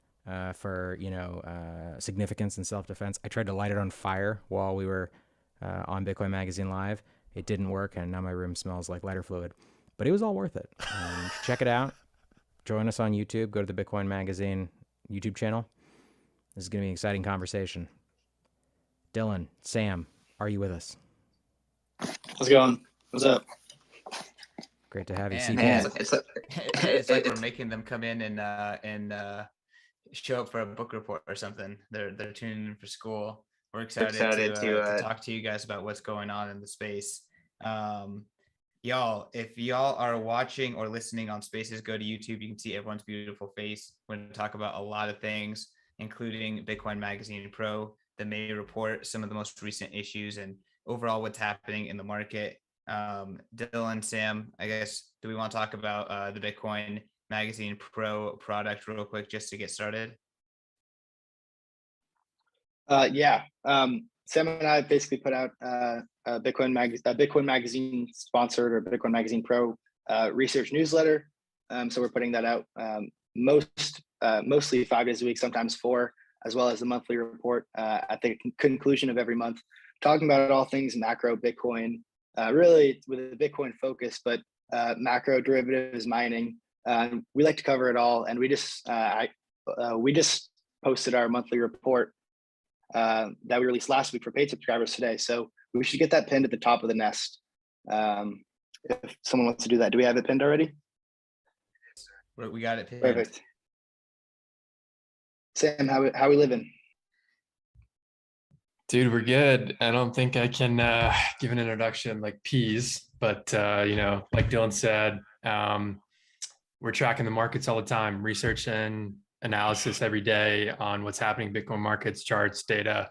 for significance and self-defense. I tried to light it on fire while we were on Bitcoin Magazine Live. It didn't work, and now my room smells like lighter fluid. But it was all worth it. Check it out. Join us on YouTube. Go to the Bitcoin Magazine YouTube channel. This is going to be an exciting conversation. Dylan, Sam, are you with us? How's it going? What's up? Great to have you. Man, It's like we're making them come in and show up for a book report or something. They're tuning in for school. We're excited to talk to you guys about what's going on in the space. Y'all, if y'all are watching or listening on Spaces, go to YouTube. You can see everyone's beautiful face. We're going to talk about a lot of things, including Bitcoin Magazine Pro, the May report, some of the most recent issues, and overall what's happening in the market. Dylan, Sam, I guess, do we want to talk about the Bitcoin Magazine Pro product real quick just to get started? Yeah. Sam and I basically put out a Bitcoin Magazine sponsored or Bitcoin Magazine Pro research newsletter. So we're putting that out most mostly 5 days a week, sometimes 4, as well as the monthly report at the conclusion of every month, talking about all things macro Bitcoin, really with a Bitcoin focus, but macro derivatives, mining. We like to cover it all, and we just posted our monthly report that we released last week for paid subscribers today. So we should get that pinned at the top of the nest. If someone wants to do that, do we have it pinned already? We got it pinned. Perfect. Sam, how we living? Dude, we're good. I don't think I can give an introduction like peas, but like Dylan said, we're tracking the markets all the time, research and analysis every day on what's happening in Bitcoin markets, charts, data,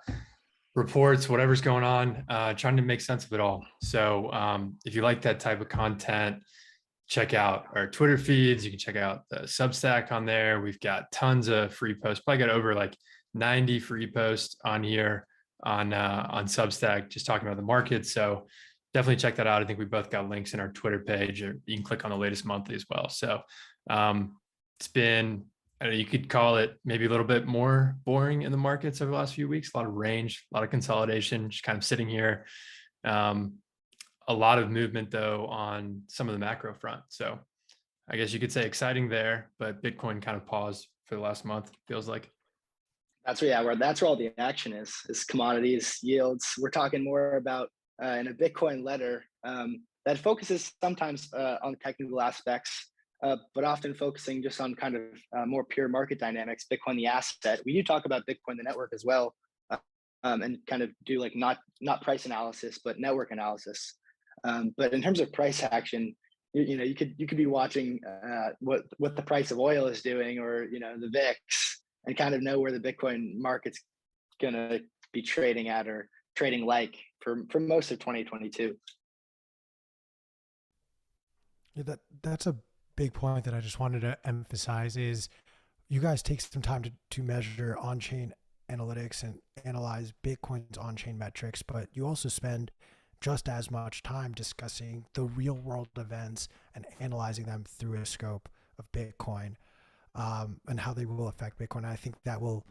reports, whatever's going on, trying to make sense of it all. So if you like that type of content, check out our Twitter feeds. You can check out the Substack on there. We've got tons of free posts. Probably got over like 90 free posts on here on Substack, just talking about the market. So definitely check that out. I think we both got links in our Twitter page, or you can click on the latest monthly as well. So it's been, I don't know, you could call it maybe a little bit more boring in the markets over the last few weeks. A lot of range, a lot of consolidation, just kind of sitting here. A lot of movement though on some of the macro front. So I guess you could say exciting there, but Bitcoin kind of paused for the last month, feels like. That's where all the action is commodities, yields. We're talking more about in a Bitcoin letter that focuses sometimes on technical aspects, but often focusing just on kind of more pure market dynamics. Bitcoin, the asset. We do talk about Bitcoin, the network as well, and kind of do like not price analysis, but network analysis. But in terms of price action, you could be watching what the price of oil is doing, or the VIX, and kind of know where the Bitcoin market's gonna be trading at or trading like for most of 2022. Yeah, that's a big point that I just wanted to emphasize is you guys take some time to measure on-chain analytics and analyze Bitcoin's on-chain metrics, but you also spend just as much time discussing the real world events and analyzing them through a scope of Bitcoin and how they will affect Bitcoin. And I think that will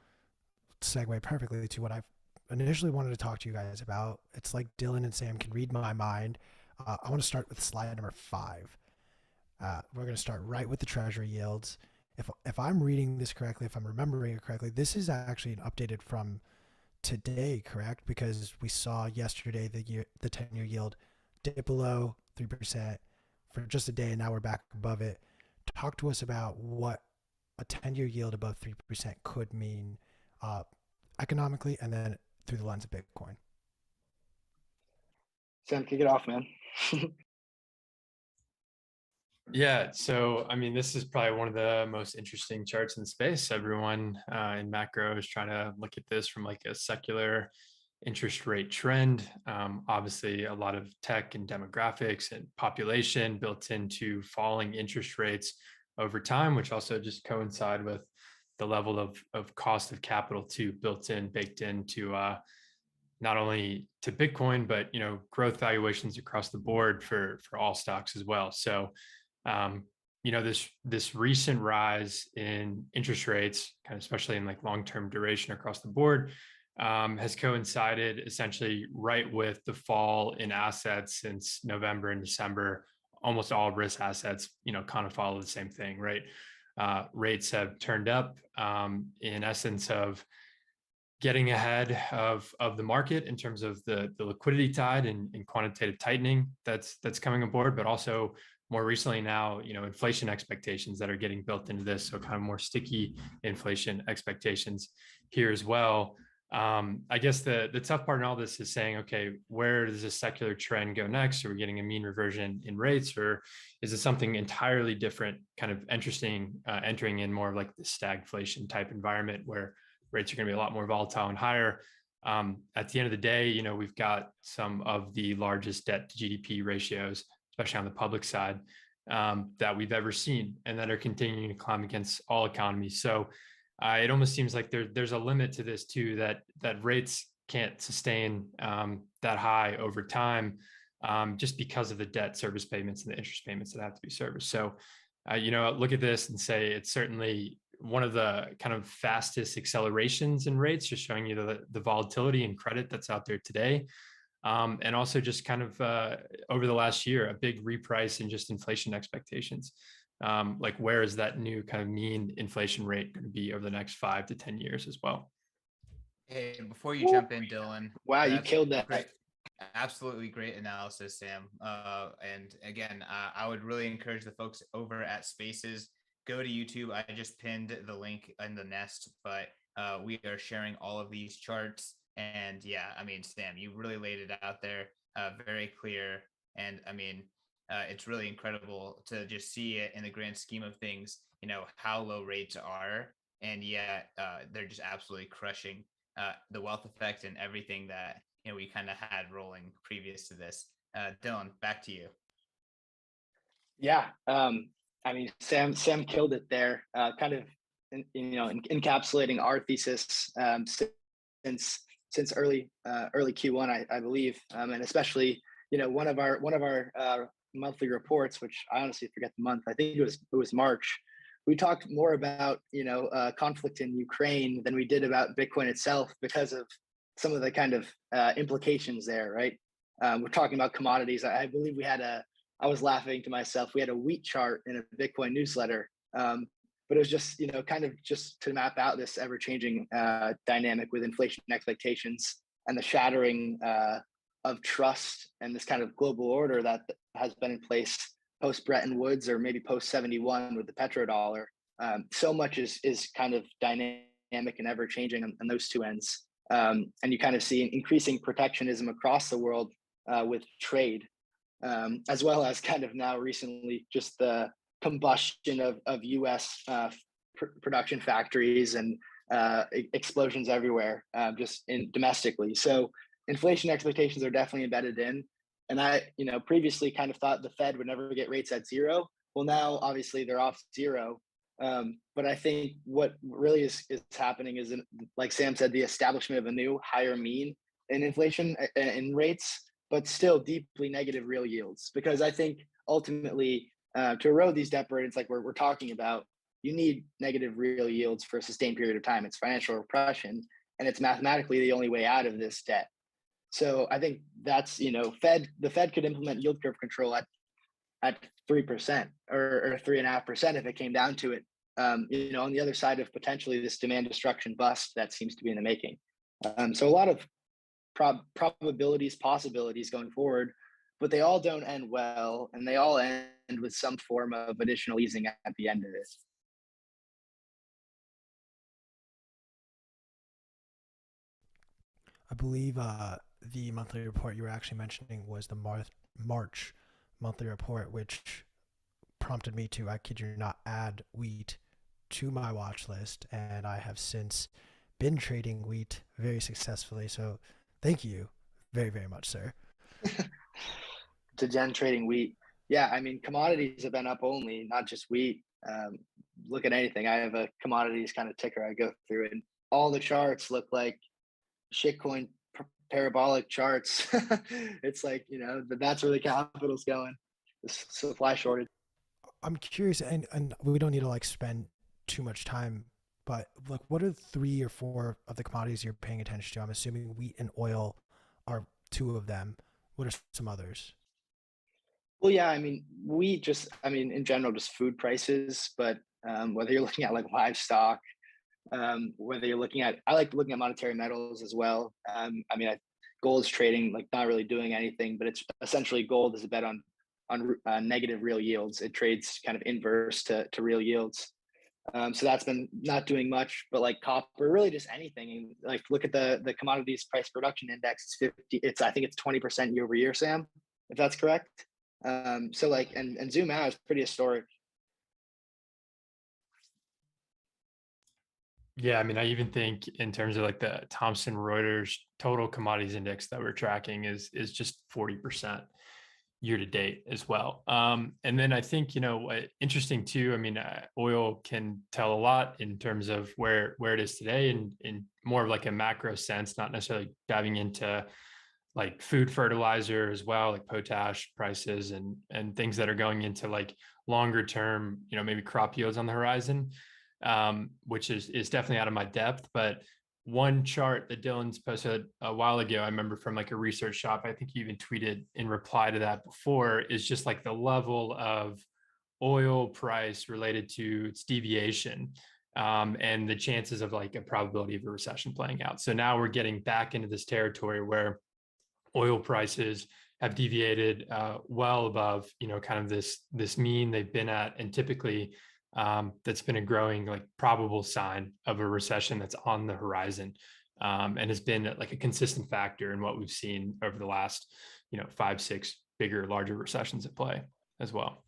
segue perfectly to what I've initially wanted to talk to you guys about. It's like Dylan and Sam can read my mind. I want to start with slide number 5. We're going to start right with the Treasury yields. If I'm reading this correctly, if I'm remembering it correctly, this is actually updated from today, correct? Because we saw yesterday the 10-year yield dip below 3% for just a day, and now we're back above it. Talk to us about what a 10-year yield above 3% could mean economically, and then through the lens of Bitcoin. Sam, kick it off, man. Yeah, so I mean, this is probably one of the most interesting charts in the space. Everyone in macro is trying to look at this from like a secular interest rate trend. Obviously, a lot of tech and demographics and population built into falling interest rates over time, which also just coincide with the level of cost of capital too, baked into not only to Bitcoin, but growth valuations across the board for all stocks as well. So this recent rise in interest rates, kind of especially in like long-term duration across the board, has coincided essentially right with the fall in assets since November and December. Almost all risk assets, kind of follow the same thing, right? Rates have turned up in essence of getting ahead of the market in terms of the liquidity tide and quantitative tightening that's coming aboard, but also more recently now, inflation expectations that are getting built into this. So kind of more sticky inflation expectations here as well. I guess the tough part in all this is saying, okay, where does this secular trend go next? Are we getting a mean reversion in rates, or is it something entirely different, kind of interesting, entering in more of like the stagflation type environment where rates are going to be a lot more volatile and higher? At the end of the day, we've got some of the largest debt to GDP ratios, especially on the public side, that we've ever seen, and that are continuing to climb against all economies. So it almost seems like there's a limit to this too, that rates can't sustain that high over time, just because of the debt service payments and the interest payments that have to be serviced. So, look at this and say it's certainly one of the kind of fastest accelerations in rates, just showing you the volatility and credit that's out there today. And also just kind of over the last year, a big reprice in just inflation expectations. Like where is that new kind of mean inflation rate going to be over the next 5 to 10 years as well? Hey, before you jump in, Dylan. Wow, you killed that. Great. Absolutely great analysis, Sam. And again, I would really encourage the folks over at Spaces, go to YouTube. I just pinned the link in the nest, but we are sharing all of these charts. And yeah, I mean, Sam, you really laid it out there, very clear. And I mean, it's really incredible to just see it in the grand scheme of things, you know, how low rates are. And yet they're just absolutely crushing the wealth effect and everything that, you know, we kind of had rolling previous to this. Dylan, back to you. Yeah. I mean, Sam killed it there, kind of, encapsulating our thesis since early Q1, I believe, and especially, you know, one of our monthly reports, which I honestly forget the month. I think it was March. We talked more about, conflict in Ukraine than we did about Bitcoin itself because of some of the kind of implications there, right? We're talking about commodities. I believe I was laughing to myself. We had a wheat chart in a Bitcoin newsletter, but it was just, kind of just to map out this ever-changing dynamic with inflation expectations and the shattering of trust and this kind of global order that has been in place post Bretton Woods or maybe post 71 with the petrodollar. So much is kind of dynamic and ever changing on those two ends. And you kind of see increasing protectionism across the world with trade, as well as kind of now recently just the combustion of US production factories and explosions everywhere, just domestically. So inflation expectations are definitely embedded in. And I, previously kind of thought the Fed would never get rates at zero. Well, now obviously they're off zero. But I think what really is happening is, like Sam said, the establishment of a new higher mean in inflation in rates, but still deeply negative real yields. Because I think ultimately to erode these debt burdens like we're talking about, you need negative real yields for a sustained period of time. It's financial repression, and it's mathematically the only way out of this debt. So I think that's, the Fed could implement yield curve control at 3% or 3.5% if it came down to it. On the other side of potentially this demand destruction bust that seems to be in the making. So a lot of probabilities, possibilities going forward, but they all don't end well, and they all end with some form of additional easing at the end of it. I believe the monthly report you were actually mentioning was the March monthly report, which prompted me to, I kid you not, add wheat to my watch list, and I have since been trading wheat very successfully. So thank you very, very much, sir. To Jen trading wheat. Yeah, I mean, commodities have been up only, not just wheat. Look at anything. I have a commodities kind of ticker I go through, and all the charts look like shitcoin parabolic charts. It's like, that's where the capital's going. The supply shortage. I'm curious, and we don't need to spend too much time, but what are 3 or 4 of the commodities you're paying attention to? I'm assuming wheat and oil are 2 of them. What are some others? Well, yeah, I mean, in general, just food prices, but whether you're looking at livestock, whether you're looking at, I like looking at monetary metals as well. Gold is trading, not really doing anything, but it's essentially gold is a bet on negative real yields. It trades kind of inverse to real yields. So that's been not doing much, but copper, really just anything. Look at the commodities price production index. I think it's 20% year over year, Sam, if that's correct. And zoom out is pretty historic. Yeah, I mean, I even think in terms of the Thomson Reuters total commodities index that we're tracking is just 40% year to date as well. And then I think, interesting too, I mean, oil can tell a lot in terms of where it is today and in more of a macro sense, not necessarily diving into food fertilizer as well, potash prices and things that are going into longer term, maybe crop yields on the horizon. which is definitely out of my depth. But one chart that Dylan's posted a while ago, I remember from like a research shop, I think you even tweeted in reply to that before, is just like the level of oil price related to its deviation, and the chances of like a probability of a recession playing out. So now we're getting back into this territory where oil prices have deviated well above, kind of this mean they've been at, and typically that's been a growing like probable sign of a recession that's on the horizon, and has been like a consistent factor in what we've seen over the last 5-6 larger recessions at play as well.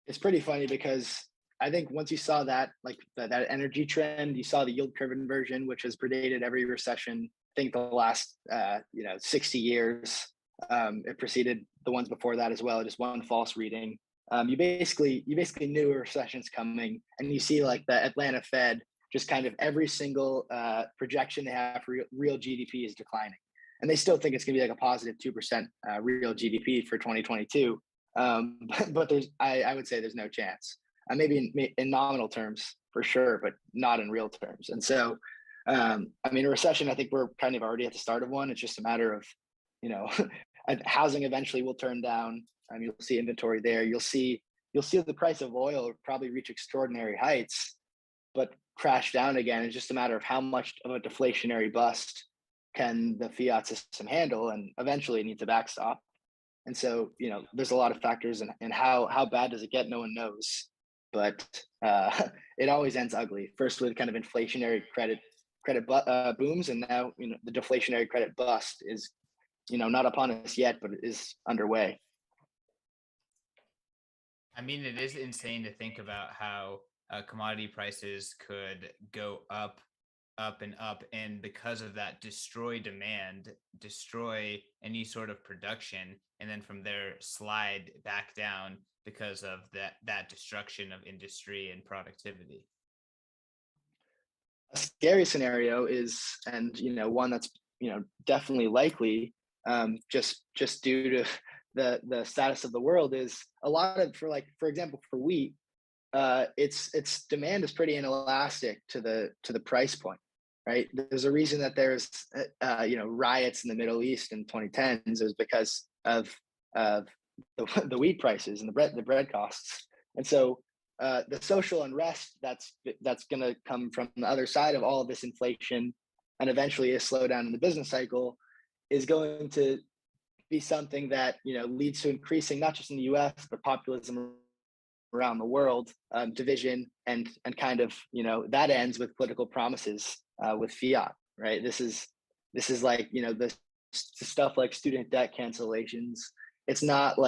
It's pretty funny because I think once you saw that, like that energy trend, you saw the yield curve inversion, which has predated every recession. I think the last 60 years. It preceded the ones before that as well. Just one false reading. You basically knew a recession's coming, and you see like the Atlanta Fed, just kind of every single projection they have for real GDP is declining, and they still think it's going to be like a positive 2% real GDP for 2022. But I would say there's no chance. Maybe in nominal terms for sure, but not in real terms. And so, I mean, a recession, I think we're kind of already at the start of one. It's just a matter of, housing eventually will turn down. You'll see inventory there. You'll see the price of oil probably reach extraordinary heights, but crash down again. It's just a matter of how much of a deflationary bust can the fiat system handle, and eventually it needs a backstop. And so, there's a lot of factors, and how bad does it get? No one knows, but it always ends ugly. First with kind of inflationary credit booms, and now the deflationary credit bust is not upon us yet, but it is underway. I mean, it is insane to think about how commodity prices could go up and up, and because of that, destroy demand, destroy any sort of production, and then from there slide back down because of that destruction of industry and productivity. A scary scenario is, and one that's definitely likely, just due to the status of the world, is a lot of, for example, for wheat, its demand is pretty inelastic to the price point, right? There's a reason that there's riots in the Middle East in 2010s. It was because of the wheat prices and the bread costs. And so the social unrest that's going to come from the other side of all of this inflation, and eventually a slowdown in the business cycle, is going to be something that leads to increasing, not just in the U.S., but populism around the world, division, and kind of that ends with political promises with fiat, right? This is like the stuff like student debt cancellations. It's not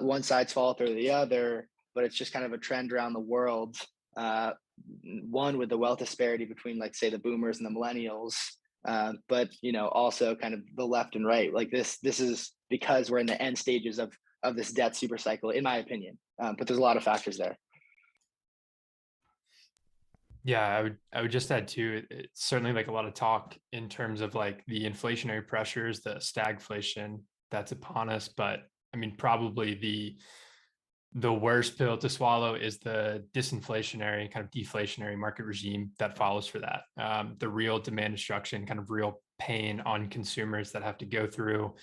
one side's fault or the other, but it's just kind of a trend around the world. One with the wealth disparity between, like, say, the boomers and the millennials, but also kind of the left and right. Like this is because we're in the end stages of this debt super cycle, in my opinion. But there's a lot of factors there. Yeah, I would just add too, it's certainly like a lot of talk in terms of like the inflationary pressures, the stagflation that's upon us. But I mean, probably the worst pill to swallow is the disinflationary, kind of deflationary market regime that follows for that. The real demand destruction, kind of real pain on consumers that have to go through.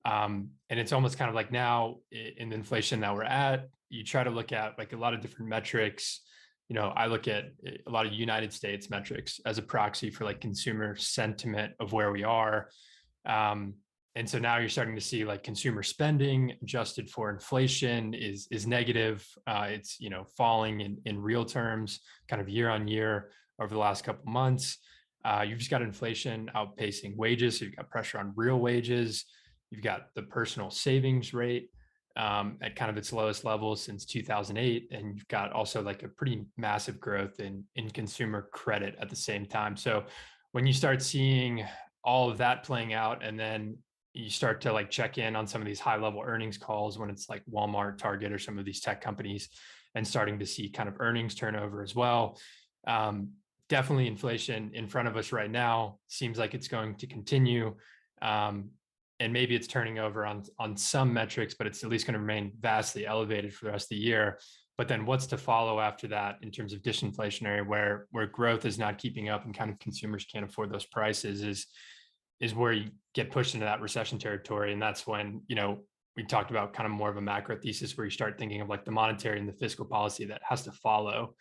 And it's almost kind of like now in the inflation that we're at, you try to look at like a lot of different metrics. I look at a lot of United States metrics as a proxy for like consumer sentiment of where we are. And so now you're starting to see like consumer spending adjusted for inflation is negative. It's falling in real terms, kind of year on year over the last couple of months. You've just got inflation outpacing wages, so you've got pressure on real wages. You've got the personal savings rate at kind of its lowest level since 2008, and you've got also like a pretty massive growth in consumer credit at the same time. So when you start seeing all of that playing out, and then you start to like check in on some of these high level earnings calls when it's like Walmart, Target, or some of these tech companies, and starting to see kind of earnings turnover as well. Definitely inflation in front of us right now seems like it's going to continue. And maybe it's turning over on some metrics, but it's at least going to remain vastly elevated for the rest of the year. But then what's to follow after that in terms of disinflationary, where growth is not keeping up and kind of consumers can't afford those prices, is where you get pushed into that recession territory. And that's when, we talked about kind of more of a macro thesis where you start thinking of like the monetary and the fiscal policy that has to follow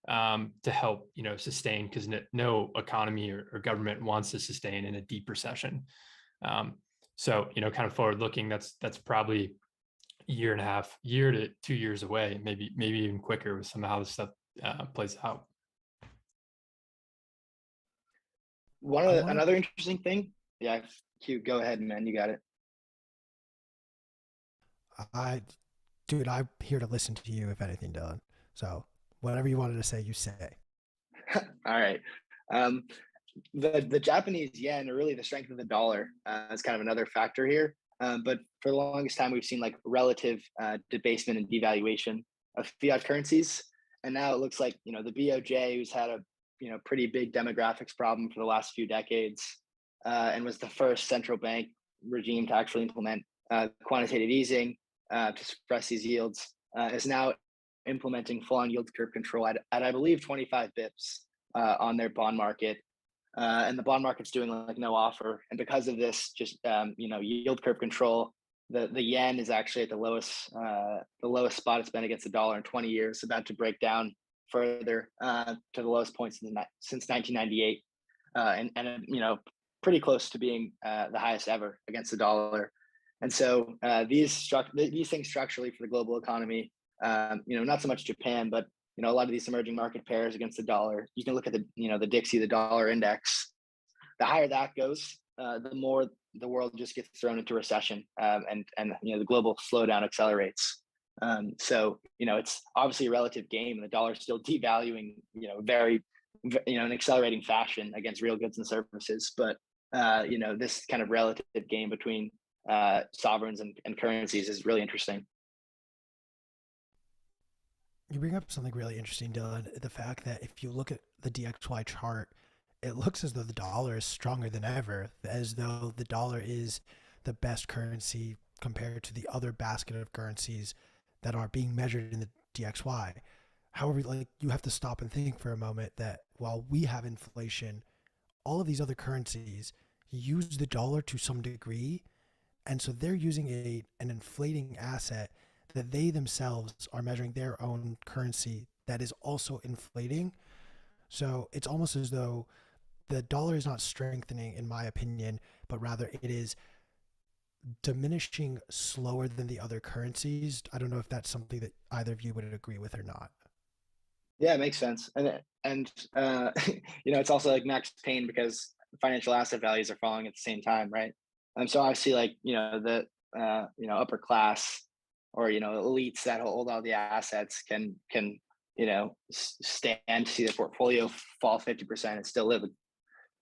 to help, sustain, because no economy or government wants to sustain in a deep recession. So, kind of forward looking, that's probably year to 2 years away, maybe even quicker with some of how this stuff plays out. Another interesting thing. Yeah, Q, go ahead, man. You got it. Dude, I'm here to listen to you if anything, Dylan. So whatever you wanted to say, you say. All right. The Japanese yen, or really the strength of the dollar, is kind of another factor here. But for the longest time, we've seen like relative debasement and devaluation of fiat currencies. And now it looks like, the BOJ, who's had a, pretty big demographics problem for the last few decades, and was the first central bank regime to actually implement quantitative easing to suppress these yields, is now implementing full-on yield curve control at I believe 25 bips on their bond market. And the bond market's doing like no offer. And because of this, just yield curve control, the yen is actually at the lowest spot it's been against the dollar in 20 years, about to break down further to the lowest points since 1998, and pretty close to being the highest ever against the dollar. And so these things structurally for the global economy, not so much Japan, but a lot of these emerging market pairs against the dollar. You can look at the Dixie, the dollar index. The higher that goes, the more the world just gets thrown into recession, and the global slowdown accelerates. So it's obviously a relative game, and the dollar is still devaluing, very, in accelerating fashion against real goods and services. But this kind of relative game between sovereigns and currencies is really interesting. You bring up something really interesting, Dylan. The fact that if you look at the DXY chart, it looks as though the dollar is stronger than ever, as though the dollar is the best currency compared to the other basket of currencies that are being measured in the DXY. However, you have to stop and think for a moment that while we have inflation, all of these other currencies use the dollar to some degree, and so they're using an inflating asset that they themselves are measuring their own currency that is also inflating. So it's almost as though the dollar is not strengthening, in my opinion, but rather it is diminishing slower than the other currencies. I don't know if that's something that either of you would agree with or not. Yeah, it makes sense. And it's also like Max Payne, because financial asset values are falling at the same time, right? So obviously, the upper class, or elites that hold all the assets can stand to see their portfolio fall 50% and still live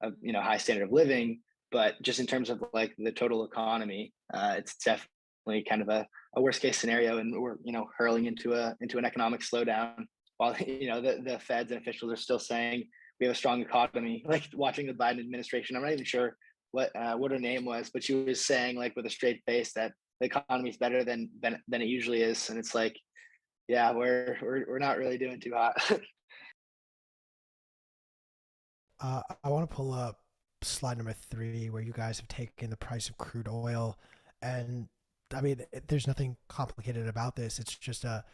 a high standard of living. But just in terms of like the total economy, it's definitely kind of a worst case scenario, and we're hurling into an economic slowdown, while the feds and officials are still saying we have a strong economy. Like watching the Biden administration, I'm not even sure what her name was, but she was saying like with a straight face that the economy is better than it usually is, and it's like, yeah, we're not really doing too hot. I want to pull up slide number 3, where you guys have taken the price of crude oil, and I mean, there's nothing complicated about this. It's just a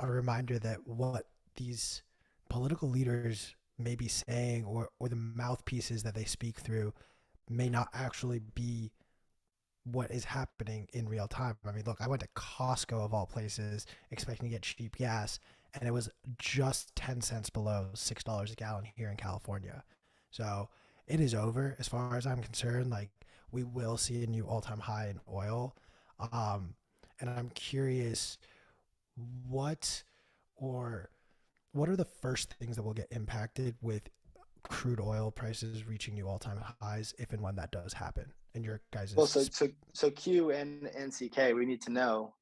reminder that what these political leaders may be saying, or the mouthpieces that they speak through, may not actually be what is happening in real time. I mean, look, I went to Costco of all places expecting to get cheap gas, and it was just 10 cents below $6 a gallon here in California. So it is over as far as I'm concerned. Like, we will see a new all-time high in oil. And I'm curious, what are the first things that will get impacted with crude oil prices reaching new all-time highs, if and when that does happen? And your guys' Well, so Q and CK, we need to know,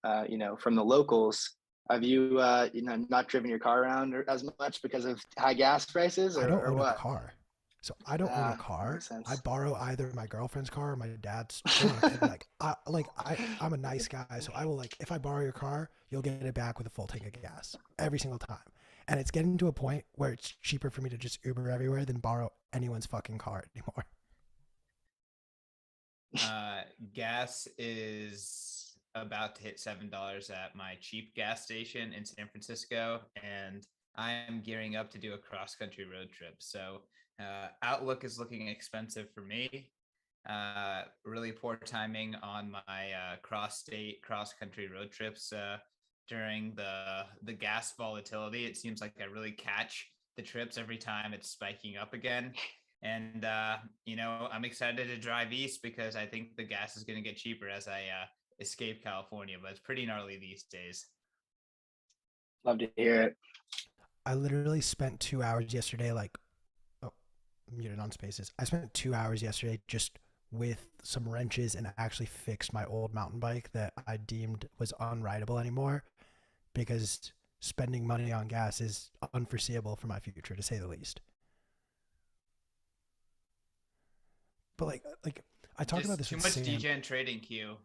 from the locals, have you not driven your car around as much because of high gas prices, or I don't own what? a car. So I don't own a car. Makes sense. I borrow either my girlfriend's car or my dad's truck. And I'm a nice guy, so I will, like, if I borrow your car, you'll get it back with a full tank of gas every single time. And it's getting to a point where it's cheaper for me to just Uber everywhere than borrow anyone's fucking car anymore. Gas is about to hit $7 at my cheap gas station in San Francisco, and I am gearing up to do a cross-country road trip. So Outlook is looking expensive for me. Really poor timing on my cross-state, cross-country road trips during the gas volatility. It seems like I really catch the trips every time it's spiking up again. And, I'm excited to drive east because I think the gas is going to get cheaper as I escape California, but it's pretty gnarly these days. Love to hear it. I literally spent 2 hours yesterday, muted on Spaces. I spent 2 hours yesterday just with some wrenches and actually fixed my old mountain bike that I deemed was unrideable anymore, because spending money on gas is unforeseeable for my future, to say the least. But like I talked about this too with much Sam. DGen trading, Q.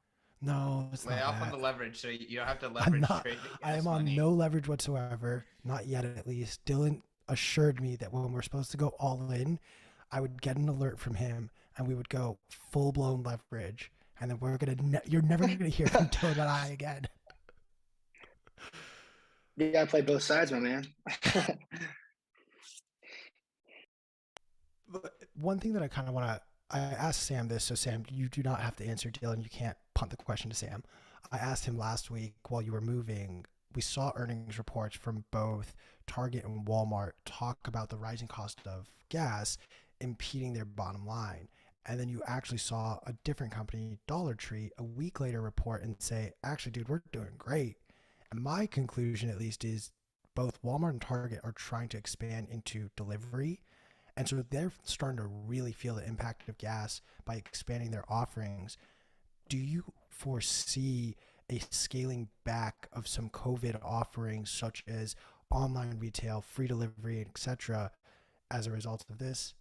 No, it's Lay not off that. on the leverage, so you don't have to leverage trade. I am on no leverage whatsoever, not yet at least. Dylan assured me that when we're supposed to go all in, I would get an alert from him and we would go full blown leverage, and then you're never gonna hear from Dylan and I again. You gotta play both sides, my man. But one thing that I kind of want to, I asked Sam this, so Sam, you do not have to answer, Dylan. You can't punt the question to Sam. I asked him last week while you were moving. We saw earnings reports from both Target and Walmart talk about the rising cost of gas impeding their bottom line. And then you actually saw a different company, Dollar Tree, a week later report and say, actually, dude, we're doing great. And my conclusion, at least, is both Walmart and Target are trying to expand into delivery. And so they're starting to really feel the impact of gas by expanding their offerings. Do you foresee a scaling back of some COVID offerings, such as online retail, free delivery, etc., as a result of this?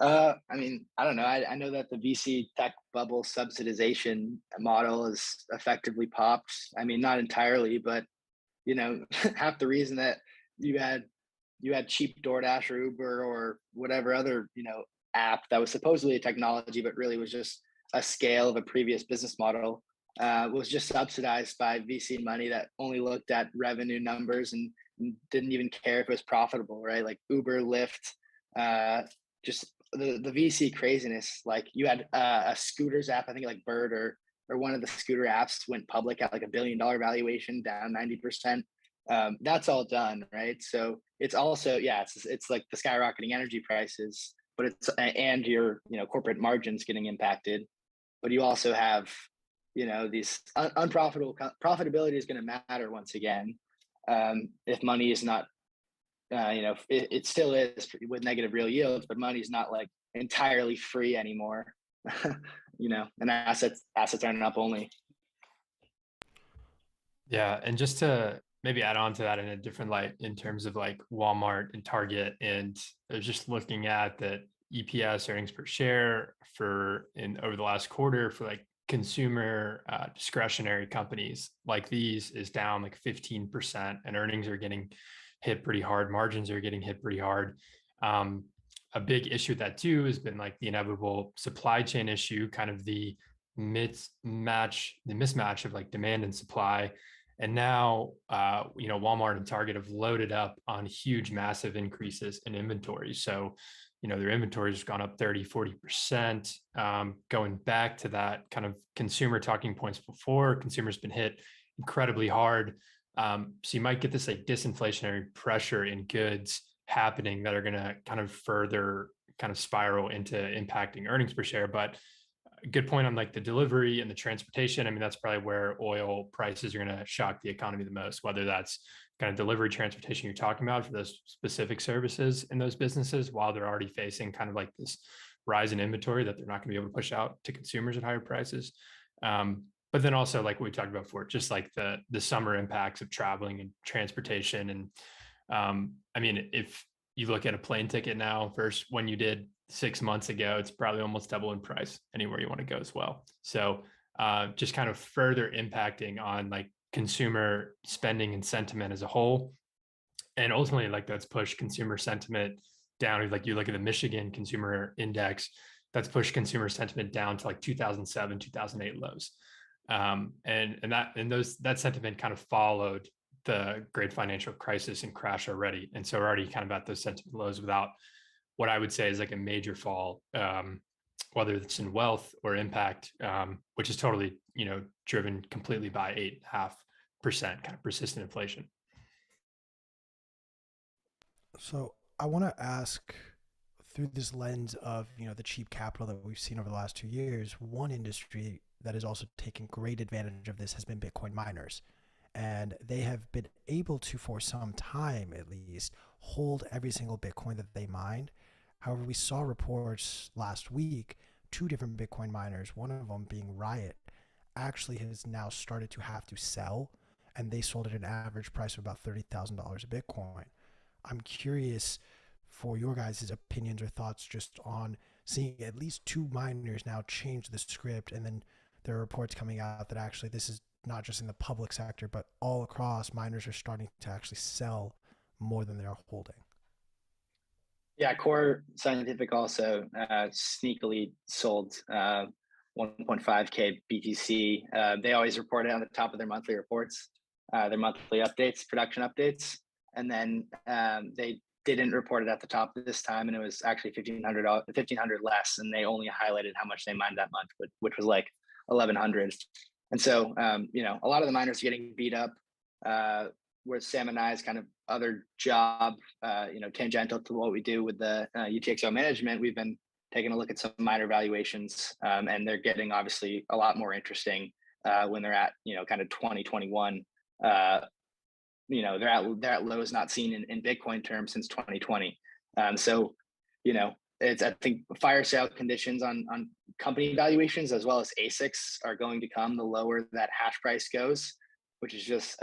I don't know. I know that the VC tech bubble subsidization model is effectively popped. I mean, not entirely, but half the reason that you had cheap DoorDash or Uber or whatever other app that was supposedly a technology but really was just a scale of a previous business model was just subsidized by VC money that only looked at revenue numbers and didn't even care if it was profitable, right? Like Uber, Lyft, just the VC craziness. Like you had a scooters app, I think like Bird or one of the scooter apps went public at like $1 billion valuation, down 90%. That's all done, right? So it's also, it's like the skyrocketing energy prices, but and your corporate margins getting impacted. But you also have these unprofitable profitability is going to matter once again if money is not it still is with negative real yields, but money is not like entirely free anymore. And assets aren't up only. Yeah, and just to maybe add on to that in a different light in terms of like Walmart and Target, and I was just looking at that EPS, earnings per share, over the last quarter for like consumer discretionary companies like these is down like 15%, and earnings are getting hit pretty hard. Margins are getting hit pretty hard. A big issue with that too has been like the inevitable supply chain issue, kind of the mismatch of like demand and supply. And now, Walmart and Target have loaded up on huge, massive increases in inventory. So, their inventory has gone up 30, 40%. Going back to that kind of consumer talking points before, consumers been hit incredibly hard. So you might get this like disinflationary pressure in goods happening that are going to kind of further kind of spiral into impacting earnings per share. But a good point on like the delivery and the transportation. I mean, that's probably where oil prices are going to shock the economy the most, whether that's kind of delivery transportation you're talking about for those specific services in those businesses, while they're already facing kind of like this rise in inventory that they're not going to be able to push out to consumers at higher prices. But then also like we talked about before, just like the summer impacts of traveling and transportation. And I mean, if you look at a plane ticket now versus when you did 6 months ago, it's probably almost double in price anywhere you want to go as well. So just kind of further impacting on like consumer spending and sentiment as a whole. And ultimately, like that's pushed consumer sentiment down. Like you look at the Michigan Consumer Index, that's pushed consumer sentiment down to like 2007, 2008 lows. That sentiment kind of followed the great financial crisis and crash already. And so we're already kind of at those sentiment lows without what I would say is like a major fall, whether it's in wealth or impact, which is totally, driven completely by 8.5% kind of persistent inflation. So I want to ask, through this lens of the cheap capital that we've seen over the last 2 years, one industry that is also taking great advantage of this has been Bitcoin miners. And they have been able to, for some time at least, hold every single Bitcoin that they mined. However, we saw reports last week, 2 different Bitcoin miners, one of them being Riot, actually has now started to have to sell, and they sold at an average price of about $30,000 a Bitcoin. I'm curious for your guys' opinions or thoughts just on seeing at least 2 miners now change the script, and then there are reports coming out that actually this is not just in the public sector, but all across, miners are starting to actually sell more than they're holding. Yeah, Core Scientific also sneakily sold 1.5K BTC. They always report it on the top of their monthly reports, their monthly updates, production updates. And then they didn't report it at the top this time, and it was actually 1,500 less, and they only highlighted how much they mined that month, which was like 1,100. And so, a lot of the miners are getting beat up. Where Sam and I's kind of other job, tangential to what we do with the UTXO management, we've been taking a look at some miner valuations, and they're getting obviously a lot more interesting when they're at, kind of 2021. They're at lows not seen in Bitcoin terms since 2020. It's, I think, fire sale conditions on company valuations as well as ASICs are going to come the lower that hash price goes, which is just,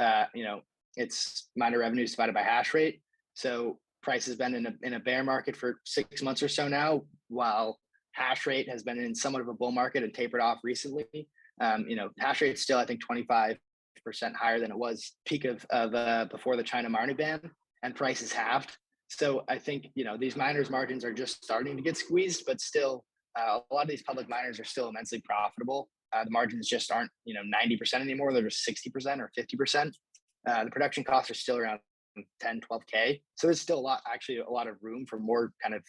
it's miner revenues divided by hash rate. So price has been in a bear market for 6 months or so now, while hash rate has been in somewhat of a bull market and tapered off recently. Hash rate is still, I think, 25% higher than it was peak of before the China miner ban, and price is halved. So I think, these miners' margins are just starting to get squeezed, but still, a lot of these public miners are still immensely profitable. The margins just aren't, 90% anymore. They're just 60% or 50%. The production costs are still around 10, 12K. So there's still a lot of room for more kind of,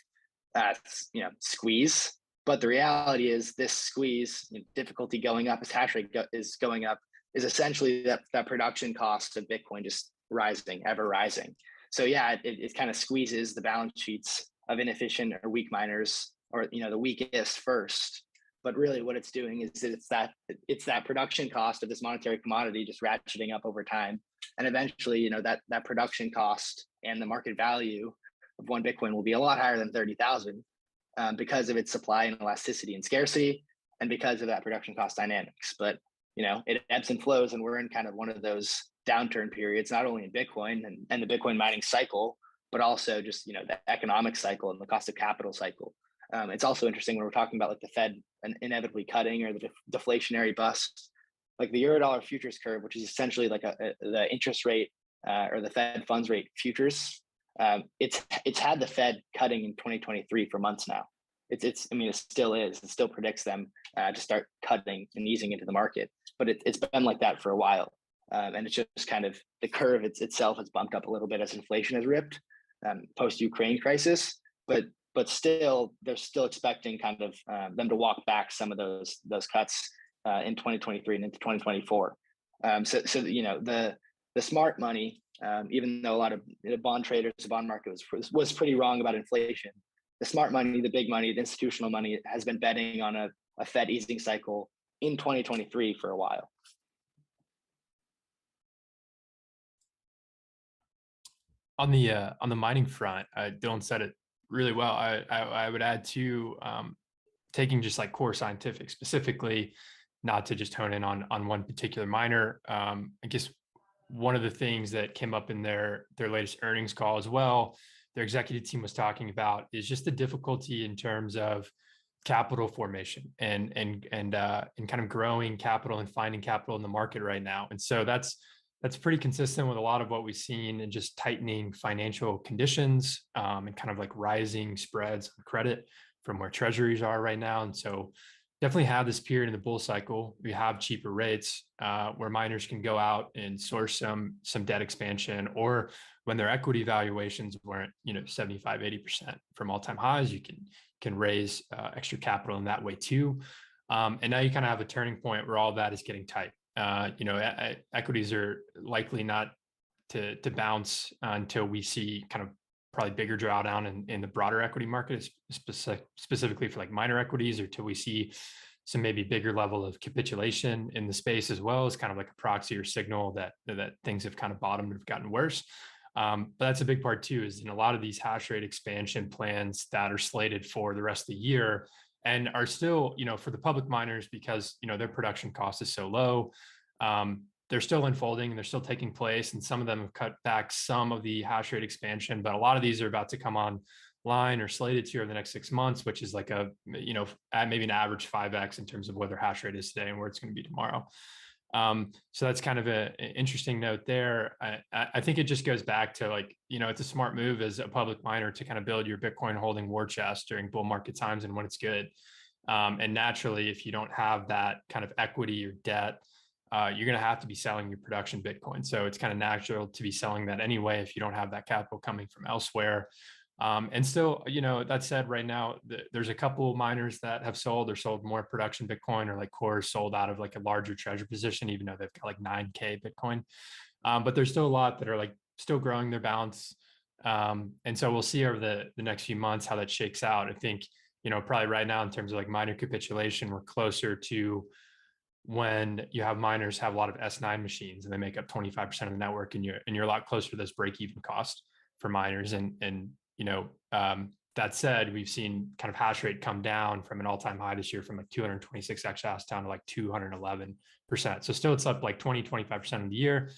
squeeze. But the reality is this squeeze, difficulty going up as hash rate is going up, is essentially that production cost of Bitcoin just rising, ever rising. So yeah, it kind of squeezes the balance sheets of inefficient or weak miners, or the weakest first. But really, what it's doing is it's that production cost of this monetary commodity just ratcheting up over time, and eventually, that production cost and the market value of one Bitcoin will be a lot higher than 30,000 because of its supply and elasticity and scarcity, and because of that production cost dynamics. But it ebbs and flows, and we're in kind of one of those downturn periods, not only in Bitcoin and the Bitcoin mining cycle, but also just, the economic cycle and the cost of capital cycle. It's also interesting when we're talking about like the Fed inevitably cutting or the deflationary bust, like the Eurodollar futures curve, which is essentially like the interest rate or the Fed funds rate futures. It's had the Fed cutting in 2023 for months now. It still is. It still predicts them to start cutting and easing into the market, but it's been like that for a while. And it's just kind of the curve itself has bumped up a little bit as inflation has ripped post-Ukraine crisis, but still they're still expecting kind of them to walk back some of those cuts in 2023 and into 2024. So the smart money, even though a lot of the bond traders, the bond market was pretty wrong about inflation, the smart money, the big money, the institutional money has been betting on a Fed easing cycle in 2023 for a while. On the mining front, Dylan said it really well. I would add to taking just like Core Scientific specifically, not to just hone in on one particular miner. I guess one of the things that came up in their latest earnings call as well, their executive team was talking about is just the difficulty in terms of capital formation and kind of growing capital and finding capital in the market right now. And so that's pretty consistent with a lot of what we've seen in just tightening financial conditions, and kind of like rising spreads on credit from where treasuries are right now. And so definitely have this period in the bull cycle. We have cheaper rates, where miners can go out and source some debt expansion, or when their equity valuations weren't, 75, 80% from all-time highs, you can raise extra capital in that way too. And now you kind of have a turning point where all that is getting tight. Equities are likely not to bounce until we see kind of probably bigger drawdown in the broader equity market, specifically for like minor equities, or till we see some maybe bigger level of capitulation in the space, as well as kind of like a proxy or signal that things have kind of bottomed and have gotten worse. But that's a big part too, is in a lot of these hash rate expansion plans that are slated for the rest of the year and are still, for the public miners, because, their production cost is so low. They're still unfolding and they're still taking place. And some of them have cut back some of the hash rate expansion, but a lot of these are about to come online or slated to over the next 6 months, which is like at maybe an average 5x in terms of where their hash rate is today and where it's going to be tomorrow. So that's kind of an interesting note there. I think it just goes back to like, it's a smart move as a public miner to kind of build your Bitcoin holding war chest during bull market times and when it's good. And naturally, if you don't have that kind of equity or debt, you're going to have to be selling your production Bitcoin. So it's kind of natural to be selling that anyway if you don't have that capital coming from elsewhere. And still, that said, right now, there's a couple of miners that have sold or sold more production Bitcoin, or like Core sold out of like a larger treasury position, even though they've got like 9K Bitcoin. But there's still a lot that are like still growing their balance. And so we'll see over the next few months how that shakes out. I think, probably right now in terms of like miner capitulation, we're closer to when you have miners have a lot of S9 machines and they make up 25% of the network, and you're a lot closer to this break-even cost for miners. And that said, we've seen kind of hash rate come down from an all-time high this year from like 226 exahash down to like 211%. So still it's up like 20-25% of the year,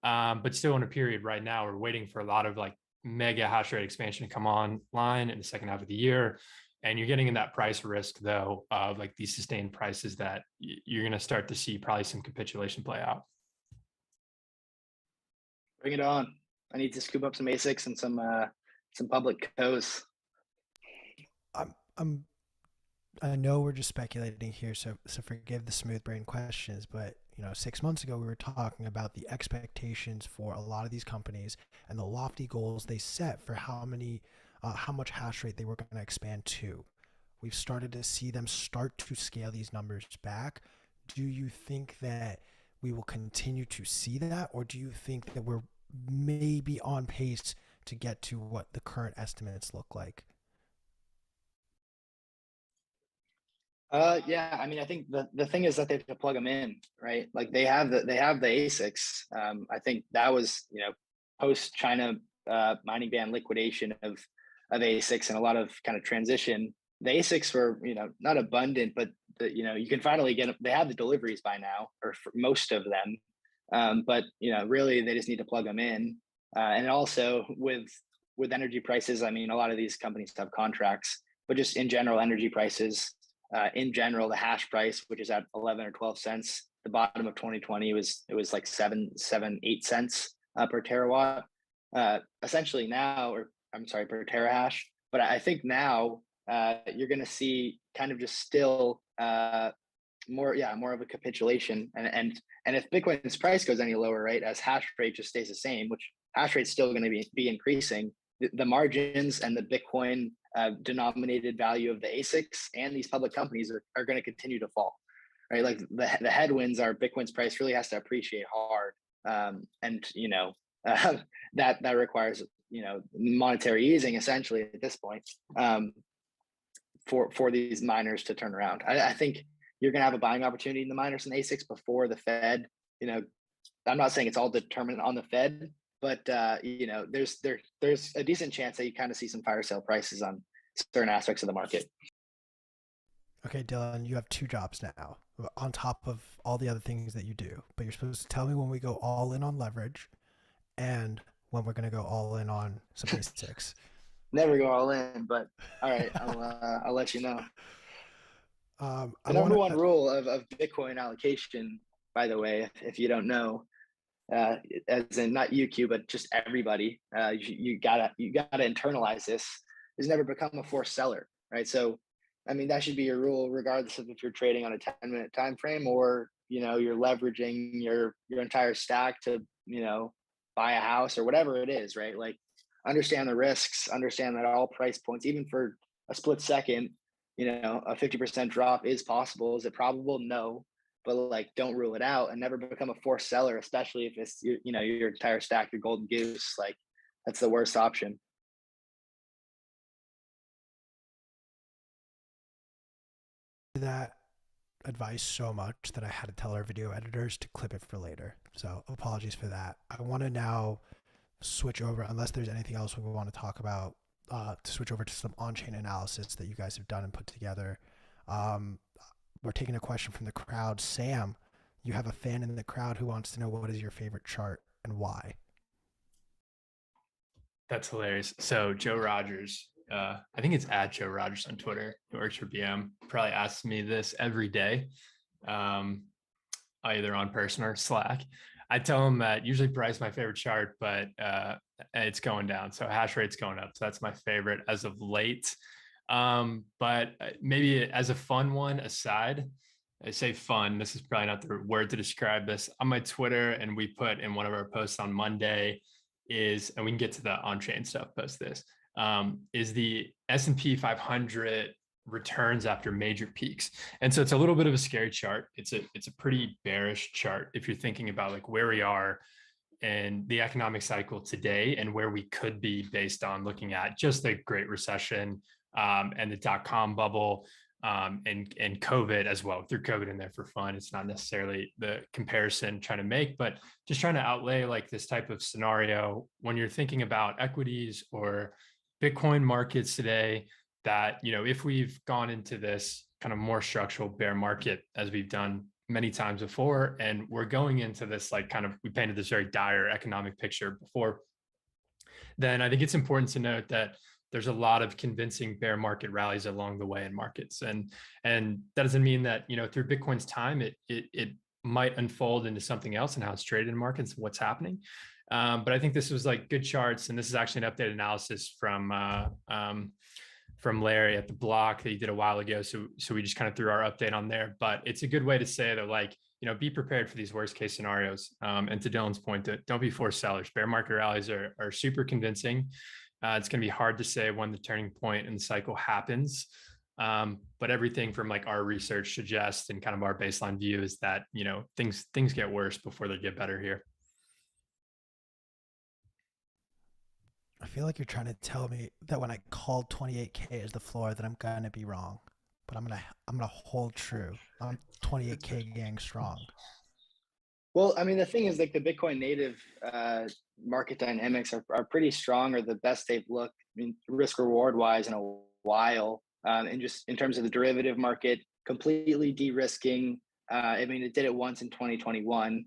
but still in a period right now we're waiting for a lot of like mega hash rate expansion to come online in the second half of the year. And you're getting in that price risk though of like these sustained prices that you're going to start to see probably some capitulation play out. Bring it on. I need to scoop up some ASICs and some public codes. I know we're just speculating here, so forgive the smooth brain questions, but 6 months ago we were talking about the expectations for a lot of these companies and the lofty goals they set for how much hash rate they were going to expand to. We've started to see them start to scale these numbers back. Do you think that we will continue to see that, or do you think that we're maybe on pace to get to what the current estimates look like? Yeah, I mean, I think the thing is that they have to plug them in, right? Like they have the ASICs. I think that was, post China mining ban liquidation of ASICs and a lot of kind of transition. The ASICs were, not abundant, but you can finally get them. They have the deliveries by now, or for most of them. But really they just need to plug them in. And also with energy prices, I mean, a lot of these companies have contracts, but just in general, energy prices. In general, the hash price, which is at 11 or 12 cents, the bottom of 2020 it was like 8 cents per terawatt. Essentially now, or I'm sorry, per terahash. But I think now you're going to see kind of just still more of a capitulation. And if Bitcoin's price goes any lower, right, as hash rate just stays the same, which hash rate's still going to be increasing, the margins and the Bitcoin denominated value of the ASICs and these public companies are going to continue to fall, right? Like the headwinds are Bitcoin's price really has to appreciate hard, and that requires monetary easing essentially at this point, for these miners to turn around. I think you're going to have a buying opportunity in the miners and ASICs before the Fed. I'm not saying it's all determined on the Fed, but there's a decent chance that you kind of see some fire sale prices on certain aspects of the market. Okay, Dylan, you have 2 jobs now on top of all the other things that you do, but you're supposed to tell me when we go all in on leverage and when we're going to go all in on some ASICs. never go all in, but all right, I'll let you know. The number one rule of Bitcoin allocation, by the way, if you don't know, as in not UQ, but just everybody, you gotta internalize this, is never become a forced seller, right? So, I mean, that should be your rule, regardless of if you're trading on a 10-minute time frame or you're leveraging your entire stack to buy a house or whatever it is, right? Like, understand the risks, understand that all price points, even for a split second, a 50% drop is possible. Is it probable? No. But like, don't rule it out and never become a forced seller, especially if it's your entire stack, your golden goose. Like, that's the worst option. That advice so much that I had to tell our video editors to clip it for later. So apologies for that. I want to now switch over, unless there's anything else we want to talk about, to switch over to some on-chain analysis that you guys have done and put together. We're taking a question from the crowd. Sam, you have a fan in the crowd who wants to know, what is your favorite chart and why? That's hilarious. So Joe Rogers, I think it's at Joe Rogers on Twitter, who works for BM, probably asks me this every day, either on person or Slack. I tell him that usually price my favorite chart, but it's going down. So hash rate's going up. So that's my favorite as of late. But maybe as a fun one aside, I say fun, this is probably not the word to describe this. On my Twitter, and we put in one of our posts on Monday is, and we can get to the on-chain stuff post this, is the S&P 500 returns after major peaks. And so it's a little bit of a scary chart. It's a pretty bearish chart if you're thinking about like where we are in the economic cycle today and where we could be based on looking at just the Great Recession and the dot-com bubble and COVID as well. Threw COVID in there for fun. It's not necessarily the comparison trying to make, but just trying to outlay like this type of scenario when you're thinking about equities or Bitcoin markets today, that, if we've gone into this kind of more structural bear market, as we've done many times before, and we're going into this, like, kind of, we painted this very dire economic picture before, then I think it's important to note that there's a lot of convincing bear market rallies along the way in markets. And that doesn't mean that, through Bitcoin's time, it might unfold into something else and how it's traded in markets, what's happening. But I think this was like good charts. And this is actually an updated analysis from Larry at the block that he did a while ago. So we just kind of threw our update on there, but it's a good way to say that, like, be prepared for these worst case scenarios. And to Dylan's point, that don't be forced sellers. Bear market rallies are super convincing. It's going to be hard to say when the turning point in the cycle happens. But everything from like our research suggests, and kind of our baseline view, is that, things get worse before they get better here. I feel like you're trying to tell me that when I called 28K as the floor, that I'm gonna be wrong, but I'm gonna hold true. I'm 28K gang strong. Well, I mean, the thing is, like, the Bitcoin native market dynamics are pretty strong, or the best they've looked, I mean, risk reward wise, in a while. And just in terms of the derivative market, completely de-risking. I mean, it did it once in 2021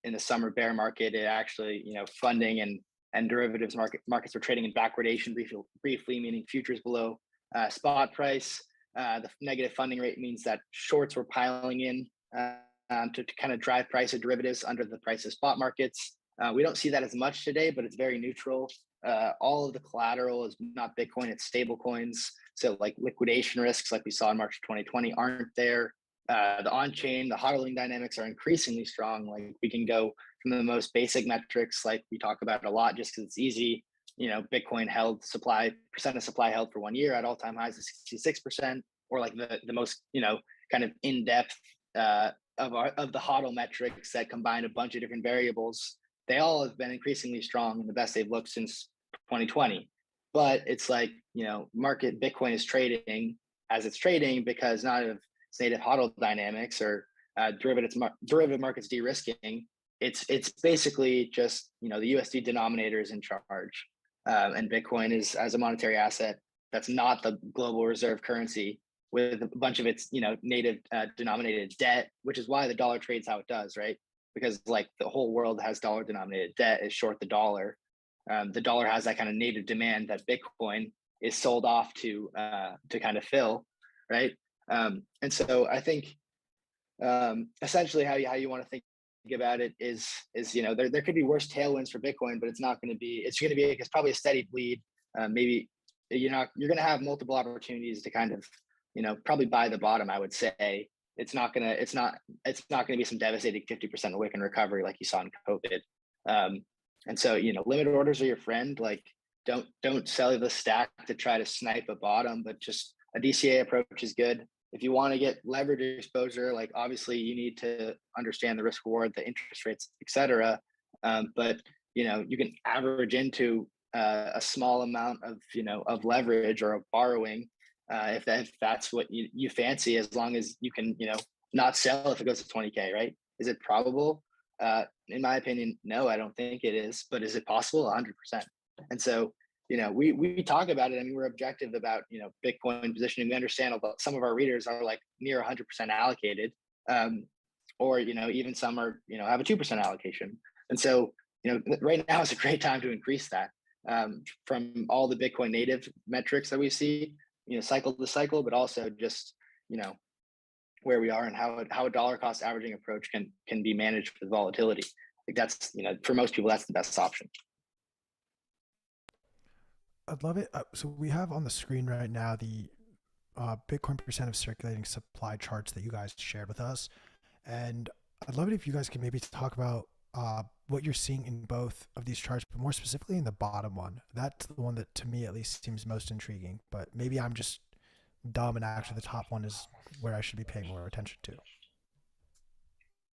in the summer bear market. It actually, funding and derivatives markets were trading in backwardation briefly, meaning futures below spot price. The negative funding rate means that shorts were piling in to kind of drive price of derivatives under the price of spot markets. We don't see that as much today, but it's very neutral. All of the collateral is not Bitcoin, it's stable coins. So like liquidation risks, like we saw in March 2020, aren't there. The on-chain, the HODLing dynamics are increasingly strong. Like, we can go from the most basic metrics, like we talk about a lot just because it's easy. Bitcoin held supply, percent of supply held for 1 year at all-time highs of 66%, or like the most, kind of in-depth of the HODL metrics that combine a bunch of different variables. They all have been increasingly strong and the best they've looked since 2020. But it's like, market Bitcoin is trading as it's trading because not of its native HODL dynamics or derivative markets de-risking. It's basically just, the USD denominator is in charge. And Bitcoin is, as a monetary asset, that's not the global reserve currency, with a bunch of its, native denominated debt, which is why the dollar trades how it does, right? Because like the whole world has dollar denominated debt, is short the dollar. the dollar has that kind of native demand that Bitcoin is sold off to kind of fill, right? And so I think essentially how you want to think about it is there could be worse tailwinds for Bitcoin, but it's probably a steady bleed. Maybe you're going to have multiple opportunities to kind of probably buy the bottom. I would say it's not going to be some devastating 50% awake and recovery like you saw in COVID. And so limit orders are your friend. Like don't sell the stack to try to snipe a bottom, but just a DCA approach is good. If you want to get leverage exposure, like obviously you need to understand the risk reward, the interest rates, et cetera. But you can average into a small amount of leverage or of borrowing if that's what you fancy, as long as you can not sell if it goes to 20K, right? Is it probable? In my opinion, no, I don't think it is. But is it possible? 100%. And so we talk about it. I mean, we're objective about, Bitcoin positioning. We understand some of our readers are like near 100% allocated, or, even some are, have a 2% allocation. And so, right now is a great time to increase that from all the Bitcoin native metrics that we see, cycle to cycle, but also just, where we are and how a dollar cost averaging approach can be managed with volatility. Like that's, for most people, that's the best option. I'd love it. So we have on the screen right now the Bitcoin percent of circulating supply charts that you guys shared with us. And I'd love it if you guys can maybe talk about what you're seeing in both of these charts, but more specifically in the bottom one. That's the one that to me at least seems most intriguing, but maybe I'm just dumb and actually the top one is where I should be paying more attention to.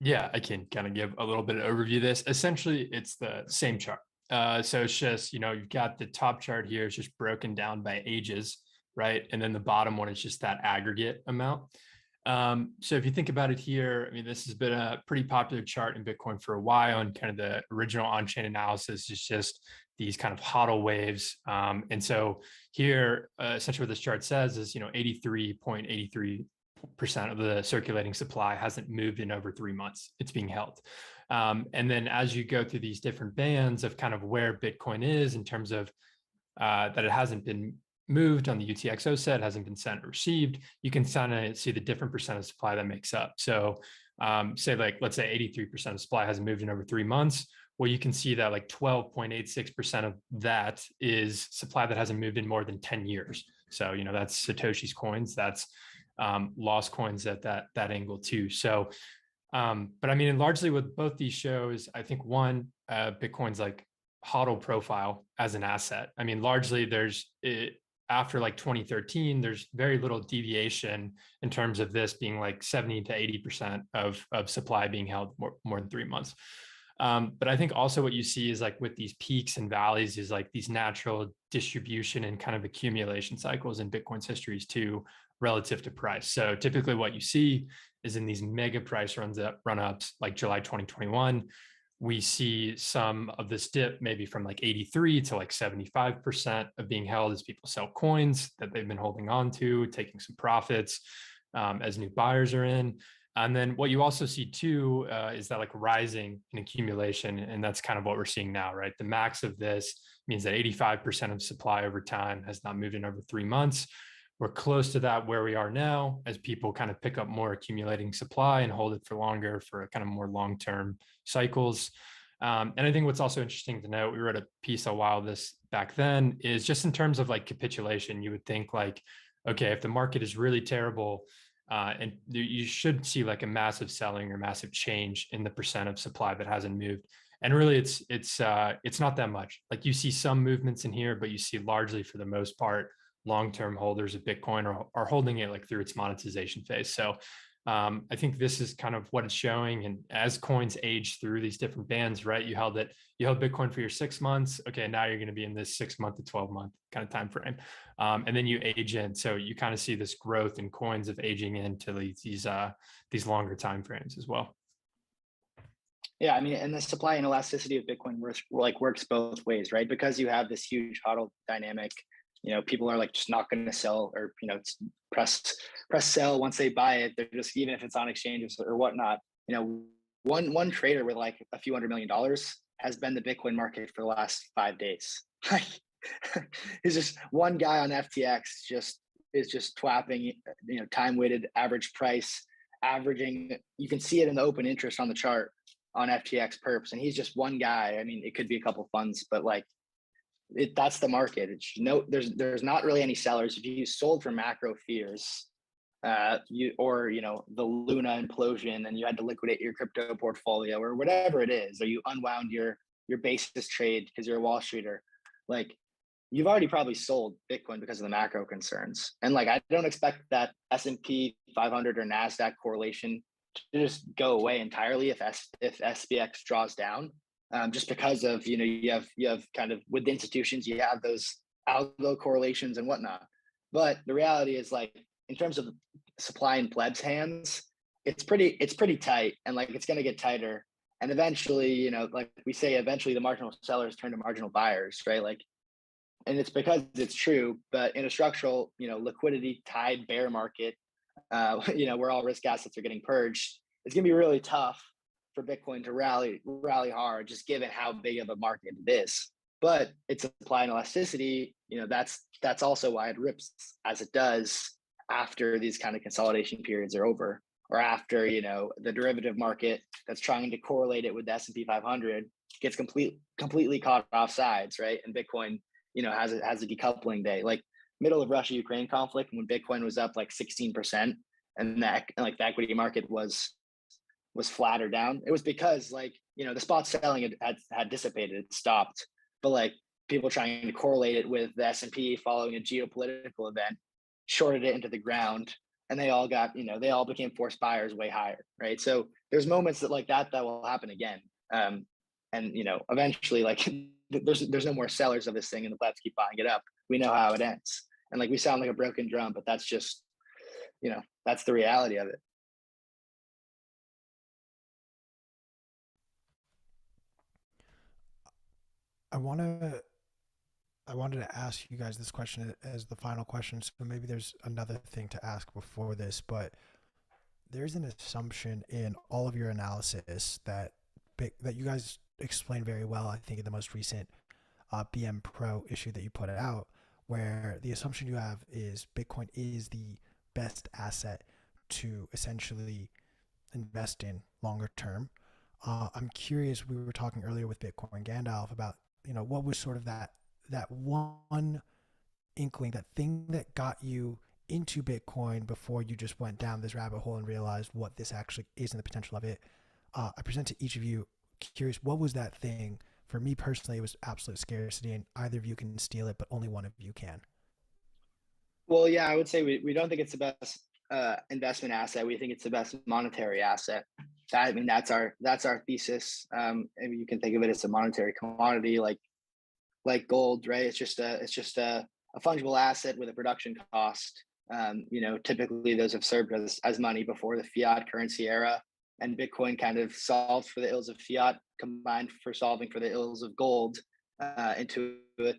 Yeah, I can kind of give a little bit of overview of this. Essentially, it's the same chart. So it's just, you've got the top chart here is just broken down by ages, right? And then the bottom one is just that aggregate amount. So if you think about it here, I mean, this has been a pretty popular chart in Bitcoin for a while, and kind of the original on-chain analysis is just these kind of HODL waves. And so here, essentially what this chart says is, 83.83% of the circulating supply hasn't moved in over 3 months. It's being held. And then as you go through these different bands of kind of where Bitcoin is in terms of that it hasn't been moved on the UTXO set, hasn't been sent or received, you can kind of see the different percent of supply that makes up. So let's say 83% of supply hasn't moved in over 3 months. Well, you can see that like 12.86% of that is supply that hasn't moved in more than 10 years. So, that's Satoshi's coins, that's lost coins at that angle too. So, but I mean, largely what both these shows, I think one, Bitcoin's like HODL profile as an asset. I mean, largely after like 2013, there's very little deviation in terms of this being like 70 to 80% of supply being held more than 3 months. But I think also what you see is like with these peaks and valleys is like these natural distribution and kind of accumulation cycles in Bitcoin's histories too, relative to price. So typically what you see is in these mega price run-ups like July 2021, we see some of this dip maybe from like 83 to like 75% of being held as people sell coins that they've been holding on to, taking some profits as new buyers are in. And then what you also see too is that like rising in accumulation, and that's kind of what we're seeing now, right? The max of this means that 85% of supply over time has not moved in over 3 months. We're close to that where we are now as people kind of pick up more accumulating supply and hold it for longer for kind of more long-term cycles. And I think what's also interesting to note, we wrote a piece a while back then, is just in terms of like capitulation, you would think like, okay, if the market is really terrible, and you should see like a massive selling or massive change in the percent of supply that hasn't moved. And really it's not that much. Like you see some movements in here, but you see largely for the most part, long-term holders of Bitcoin are holding it like through its monetization phase. So I think this is kind of what it's showing. And as coins age through these different bands, right? You held Bitcoin for your 6 months. Okay, now you're going to be in this 6 month to 12 month kind of time frame. And then you age in. So you kind of see this growth in coins of aging into these longer time frames as well. Yeah, I mean, and the supply and elasticity of Bitcoin works both ways, right? Because you have this huge HODL dynamic. People are like just not going to sell or, press sell once they buy it. They're just, even if it's on exchanges or whatnot, one trader with like a few $100 million has been the Bitcoin market for the last 5 days. Like, it's just one guy on FTX is just twapping, time weighted average price, averaging. You can see it in the open interest on the chart on FTX perps, and he's just one guy. I mean, it could be a couple funds, but like, that's the market. There's not really any sellers. If you sold for macro fears, the Luna implosion, and you had to liquidate your crypto portfolio or whatever it is, or you unwound your basis trade because you're a Wall Streeter, like, you've already probably sold Bitcoin because of the macro concerns. And like, I don't expect that S&P 500 or NASDAQ correlation to just go away entirely if SPX draws down, just because of, you have kind of, with institutions, you have those algo correlations and whatnot. But the reality is, like, in terms of supply in plebs hands, it's pretty tight, and like, it's going to get tighter. And eventually, like we say, eventually the marginal sellers turn to marginal buyers, right? Like, and it's because it's true, but in a structural, liquidity tied bear market, where all risk assets are getting purged, it's going to be really tough for Bitcoin to rally hard, just given how big of a market it is. But it's supply and elasticity, that's also why it rips as it does after these kind of consolidation periods are over, or after, the derivative market that's trying to correlate it with the S&P 500 gets completely caught off sides, right? And Bitcoin, has a decoupling day, like middle of Russia-Ukraine conflict, when Bitcoin was up like 16%, and the equity market was flat or down. It was because, like, the spot selling had dissipated, it stopped, but like, people trying to correlate it with the S&P following a geopolitical event shorted it into the ground, and they all became forced buyers way higher, right? So there's moments that will happen again, and eventually, like, there's no more sellers of this thing, and the plebs keep buying it up. We know how it ends, and like, we sound like a broken drum, but that's just, that's the reality of it. I wanted to ask you guys this question as the final question, so maybe there's another thing to ask before this, but there's an assumption in all of your analysis that you guys explained very well, I think, in the most recent BM Pro issue that you put out, where the assumption you have is Bitcoin is the best asset to essentially invest in longer term. I'm curious, we were talking earlier with Bitcoin Gandalf about, what was sort of that one inkling, that thing that got you into Bitcoin before you just went down this rabbit hole and realized what this actually is and the potential of it. I present to each of you, curious, what was that thing? For me personally, it was absolute scarcity, and either of you can steal it, but only one of you can. Well, yeah, I would say we don't think it's the best investment asset. We think it's the best monetary asset. I mean, that's our thesis. I mean, you can think of it as a monetary commodity, like gold, right? It's just a fungible asset with a production cost. Typically those have served as money before the fiat currency era, and Bitcoin kind of solved for the ills of fiat, combined for solving for the ills of gold, into the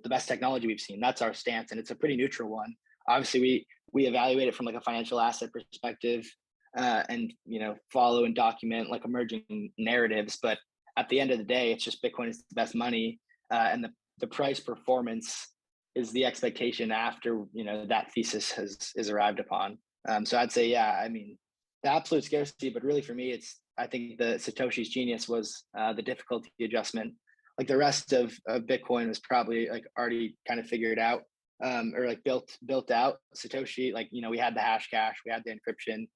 best technology we've seen. That's our stance, and it's a pretty neutral one. Obviously, we evaluate it from like a financial asset perspective, and follow and document like emerging narratives. But at the end of the day, it's just Bitcoin is the best money, and the price performance is the expectation after that thesis is arrived upon. So I'd say, yeah, I mean, the absolute scarcity, but really for me, I think the Satoshi's genius was the difficulty adjustment. Like the rest of Bitcoin was probably like already kind of figured out, or like built out. Satoshi, like, we had the hash cache, we had the encryption,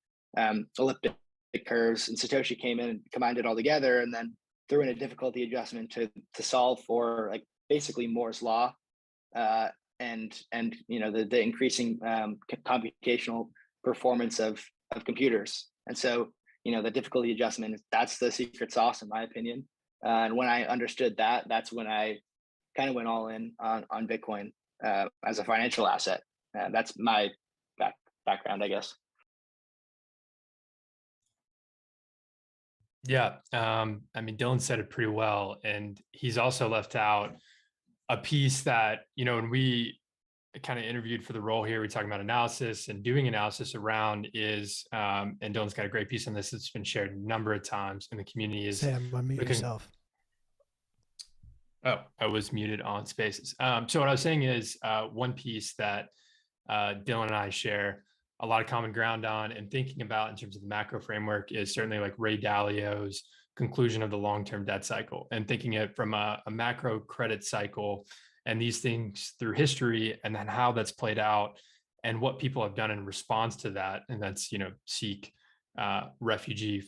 elliptic curves, and Satoshi came in and combined it all together, and then threw in a difficulty adjustment to solve for like basically Moore's law, and the increasing computational performance of computers. And so the difficulty adjustment, that's the secret sauce in my opinion. And when I understood that, that's when I kind of went all in on Bitcoin as a financial asset. That's my background, I guess. Yeah. I mean, Dylan said it pretty well. And he's also left out a piece that, when we kind of interviewed for the role here, we talking about analysis and doing analysis around is, and Dylan's got a great piece on this. It's been shared a number of times in the community. Is Sam, unmute yourself. Oh, I was muted on Spaces. So what I was saying is one piece that Dylan and I share a lot of common ground on and thinking about in terms of the macro framework is certainly like Ray Dalio's conclusion of the long-term debt cycle and thinking it from a macro credit cycle and these things through history and then how that's played out and what people have done in response to that. And that's, seek refuge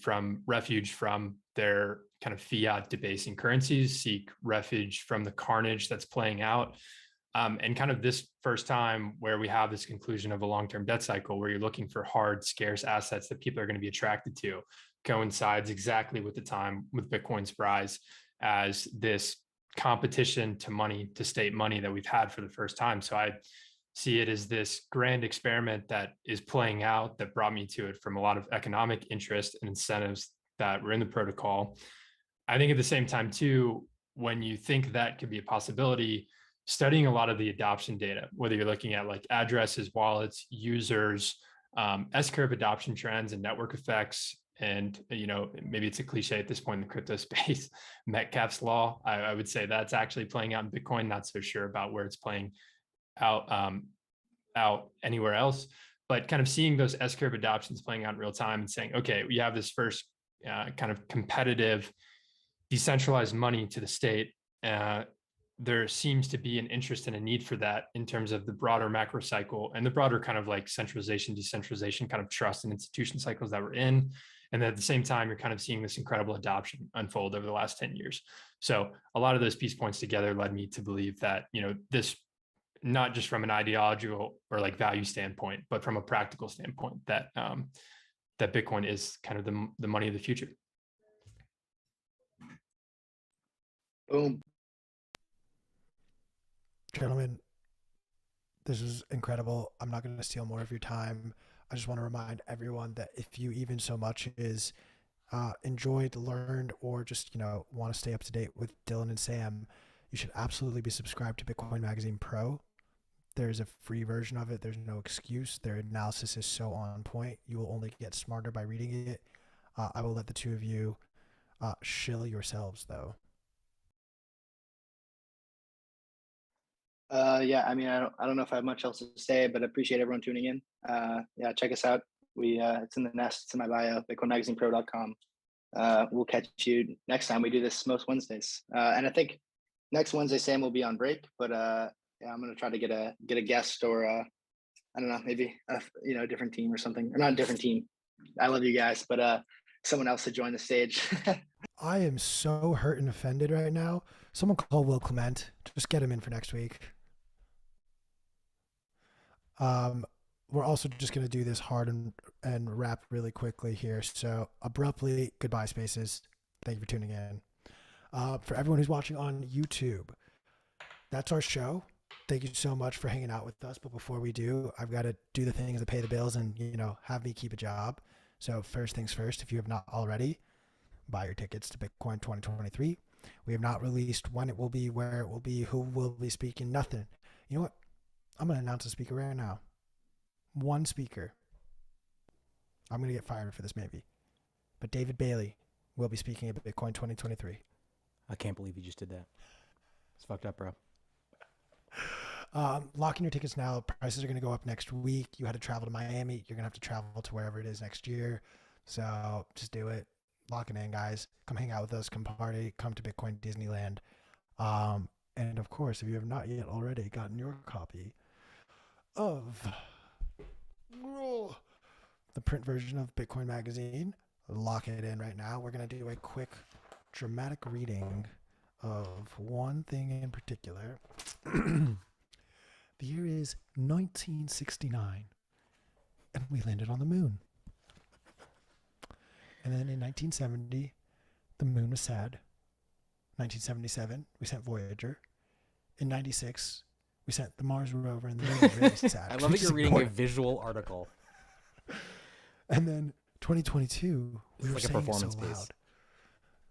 from their kind of fiat debasing currencies, seek refuge from the carnage that's playing out. And kind of this first time where we have this conclusion of a long-term debt cycle where you're looking for hard, scarce assets that people are going to be attracted to coincides exactly with the time with Bitcoin's rise as this competition to money, to state money that we've had for the first time. So I see it as this grand experiment that is playing out that brought me to it from a lot of economic interest and incentives that were in the protocol. I think at the same time too, when you think that could be a possibility, studying a lot of the adoption data, whether you're looking at like addresses, wallets, users, S-curve adoption trends and network effects, and maybe it's a cliche at this point in the crypto space, Metcalfe's law. I would say that's actually playing out in Bitcoin. Not so sure about where it's playing out anywhere else, but kind of seeing those S-curve adoptions playing out in real time and saying, okay, we have this first kind of competitive, decentralized money to the state. There seems to be an interest and a need for that in terms of the broader macro cycle and the broader kind of like centralization, decentralization, kind of trust and institution cycles that we're in. And then at the same time, you're kind of seeing this incredible adoption unfold over the last 10 years. So a lot of those piece points together led me to believe that, this, not just from an ideological or like value standpoint, but from a practical standpoint, that that Bitcoin is kind of the money of the future. Boom. Gentlemen, this is incredible. I'm not going to steal more of your time. I just want to remind everyone that if you even so much as enjoyed, learned, or just, want to stay up to date with Dylan and Sam, you should absolutely be subscribed to Bitcoin Magazine Pro. There's a free version of it. There's no excuse. Their analysis is so on point. You will only get smarter by reading it. I will let the two of you shill yourselves, though. Yeah, I mean, I don't know if I have much else to say, but I appreciate everyone tuning in. Yeah, check us out. It's in the nest. It's in my bio, bitcoinmagazinepro.com. We'll catch you next time we do this most Wednesdays. And I think next Wednesday, Sam will be on break, but yeah, I'm gonna try to get a guest or I don't know, maybe a different team or something, or not a different team. I love you guys, but someone else to join the stage. I am so hurt and offended right now. Someone call Will Clement. Just get him in for next week. We're also just going to do this hard and wrap really quickly here. So abruptly, goodbye, Spaces. Thank you for tuning in. For everyone who's watching on YouTube, that's our show. Thank you so much for hanging out with us. But before we do, I've got to do the things that pay the bills and, have me keep a job. So first things first, if you have not already, buy your tickets to Bitcoin 2023. We have not released when it will be, where it will be, who will be speaking, nothing. You know what? I'm going to announce a speaker right now. One speaker. I'm going to get fired for this maybe. But David Bailey will be speaking at Bitcoin 2023. I can't believe you just did that. It's fucked up, bro. Locking your tickets now. Prices are going to go up next week. You had to travel to Miami. You're going to have to travel to wherever it is next year. So just do it. Lock it in, guys. Come hang out with us. Come party. Come to Bitcoin Disneyland. And of course, if you have not yet already gotten your copy of the print version of Bitcoin Magazine, lock it in right now. We're going to do a quick dramatic reading of one thing in particular. The year is 1969, and we landed on the moon. And then in 1970, the moon was sad. 1977, we sent Voyager. In 96, we sent the Mars rover, and the moon was really sad. I love that you're reading a visual article. And then 2022, we were like a saying performance so piece. loud.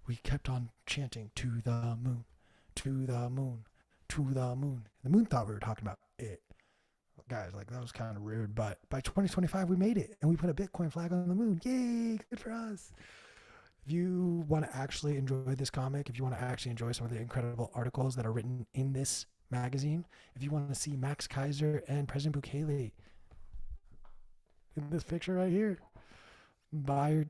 We kept on chanting, to the moon, to the moon, to the moon. The moon thought we were talking about it. Guys, that was kind of rude, but by 2025, we made it, and we put a Bitcoin flag on the moon. Yay, good for us. If you want to actually enjoy this comic, if you want to actually enjoy some of the incredible articles that are written in this magazine, if you want to see Max Kaiser and President Bukele in this picture right here, buy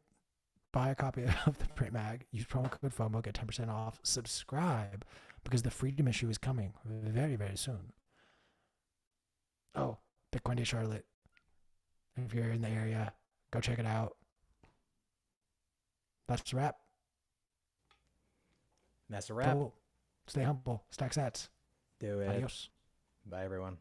a copy of the print mag, use promo code FOMO, get 10% off, subscribe, because the freedom issue is coming very, very soon. Oh, Bitcoin Day Charlotte. If you're in the area, go check it out. That's a wrap. That's a wrap. Cool. Stay humble. Stack sats. Do it. Adios. Bye, everyone.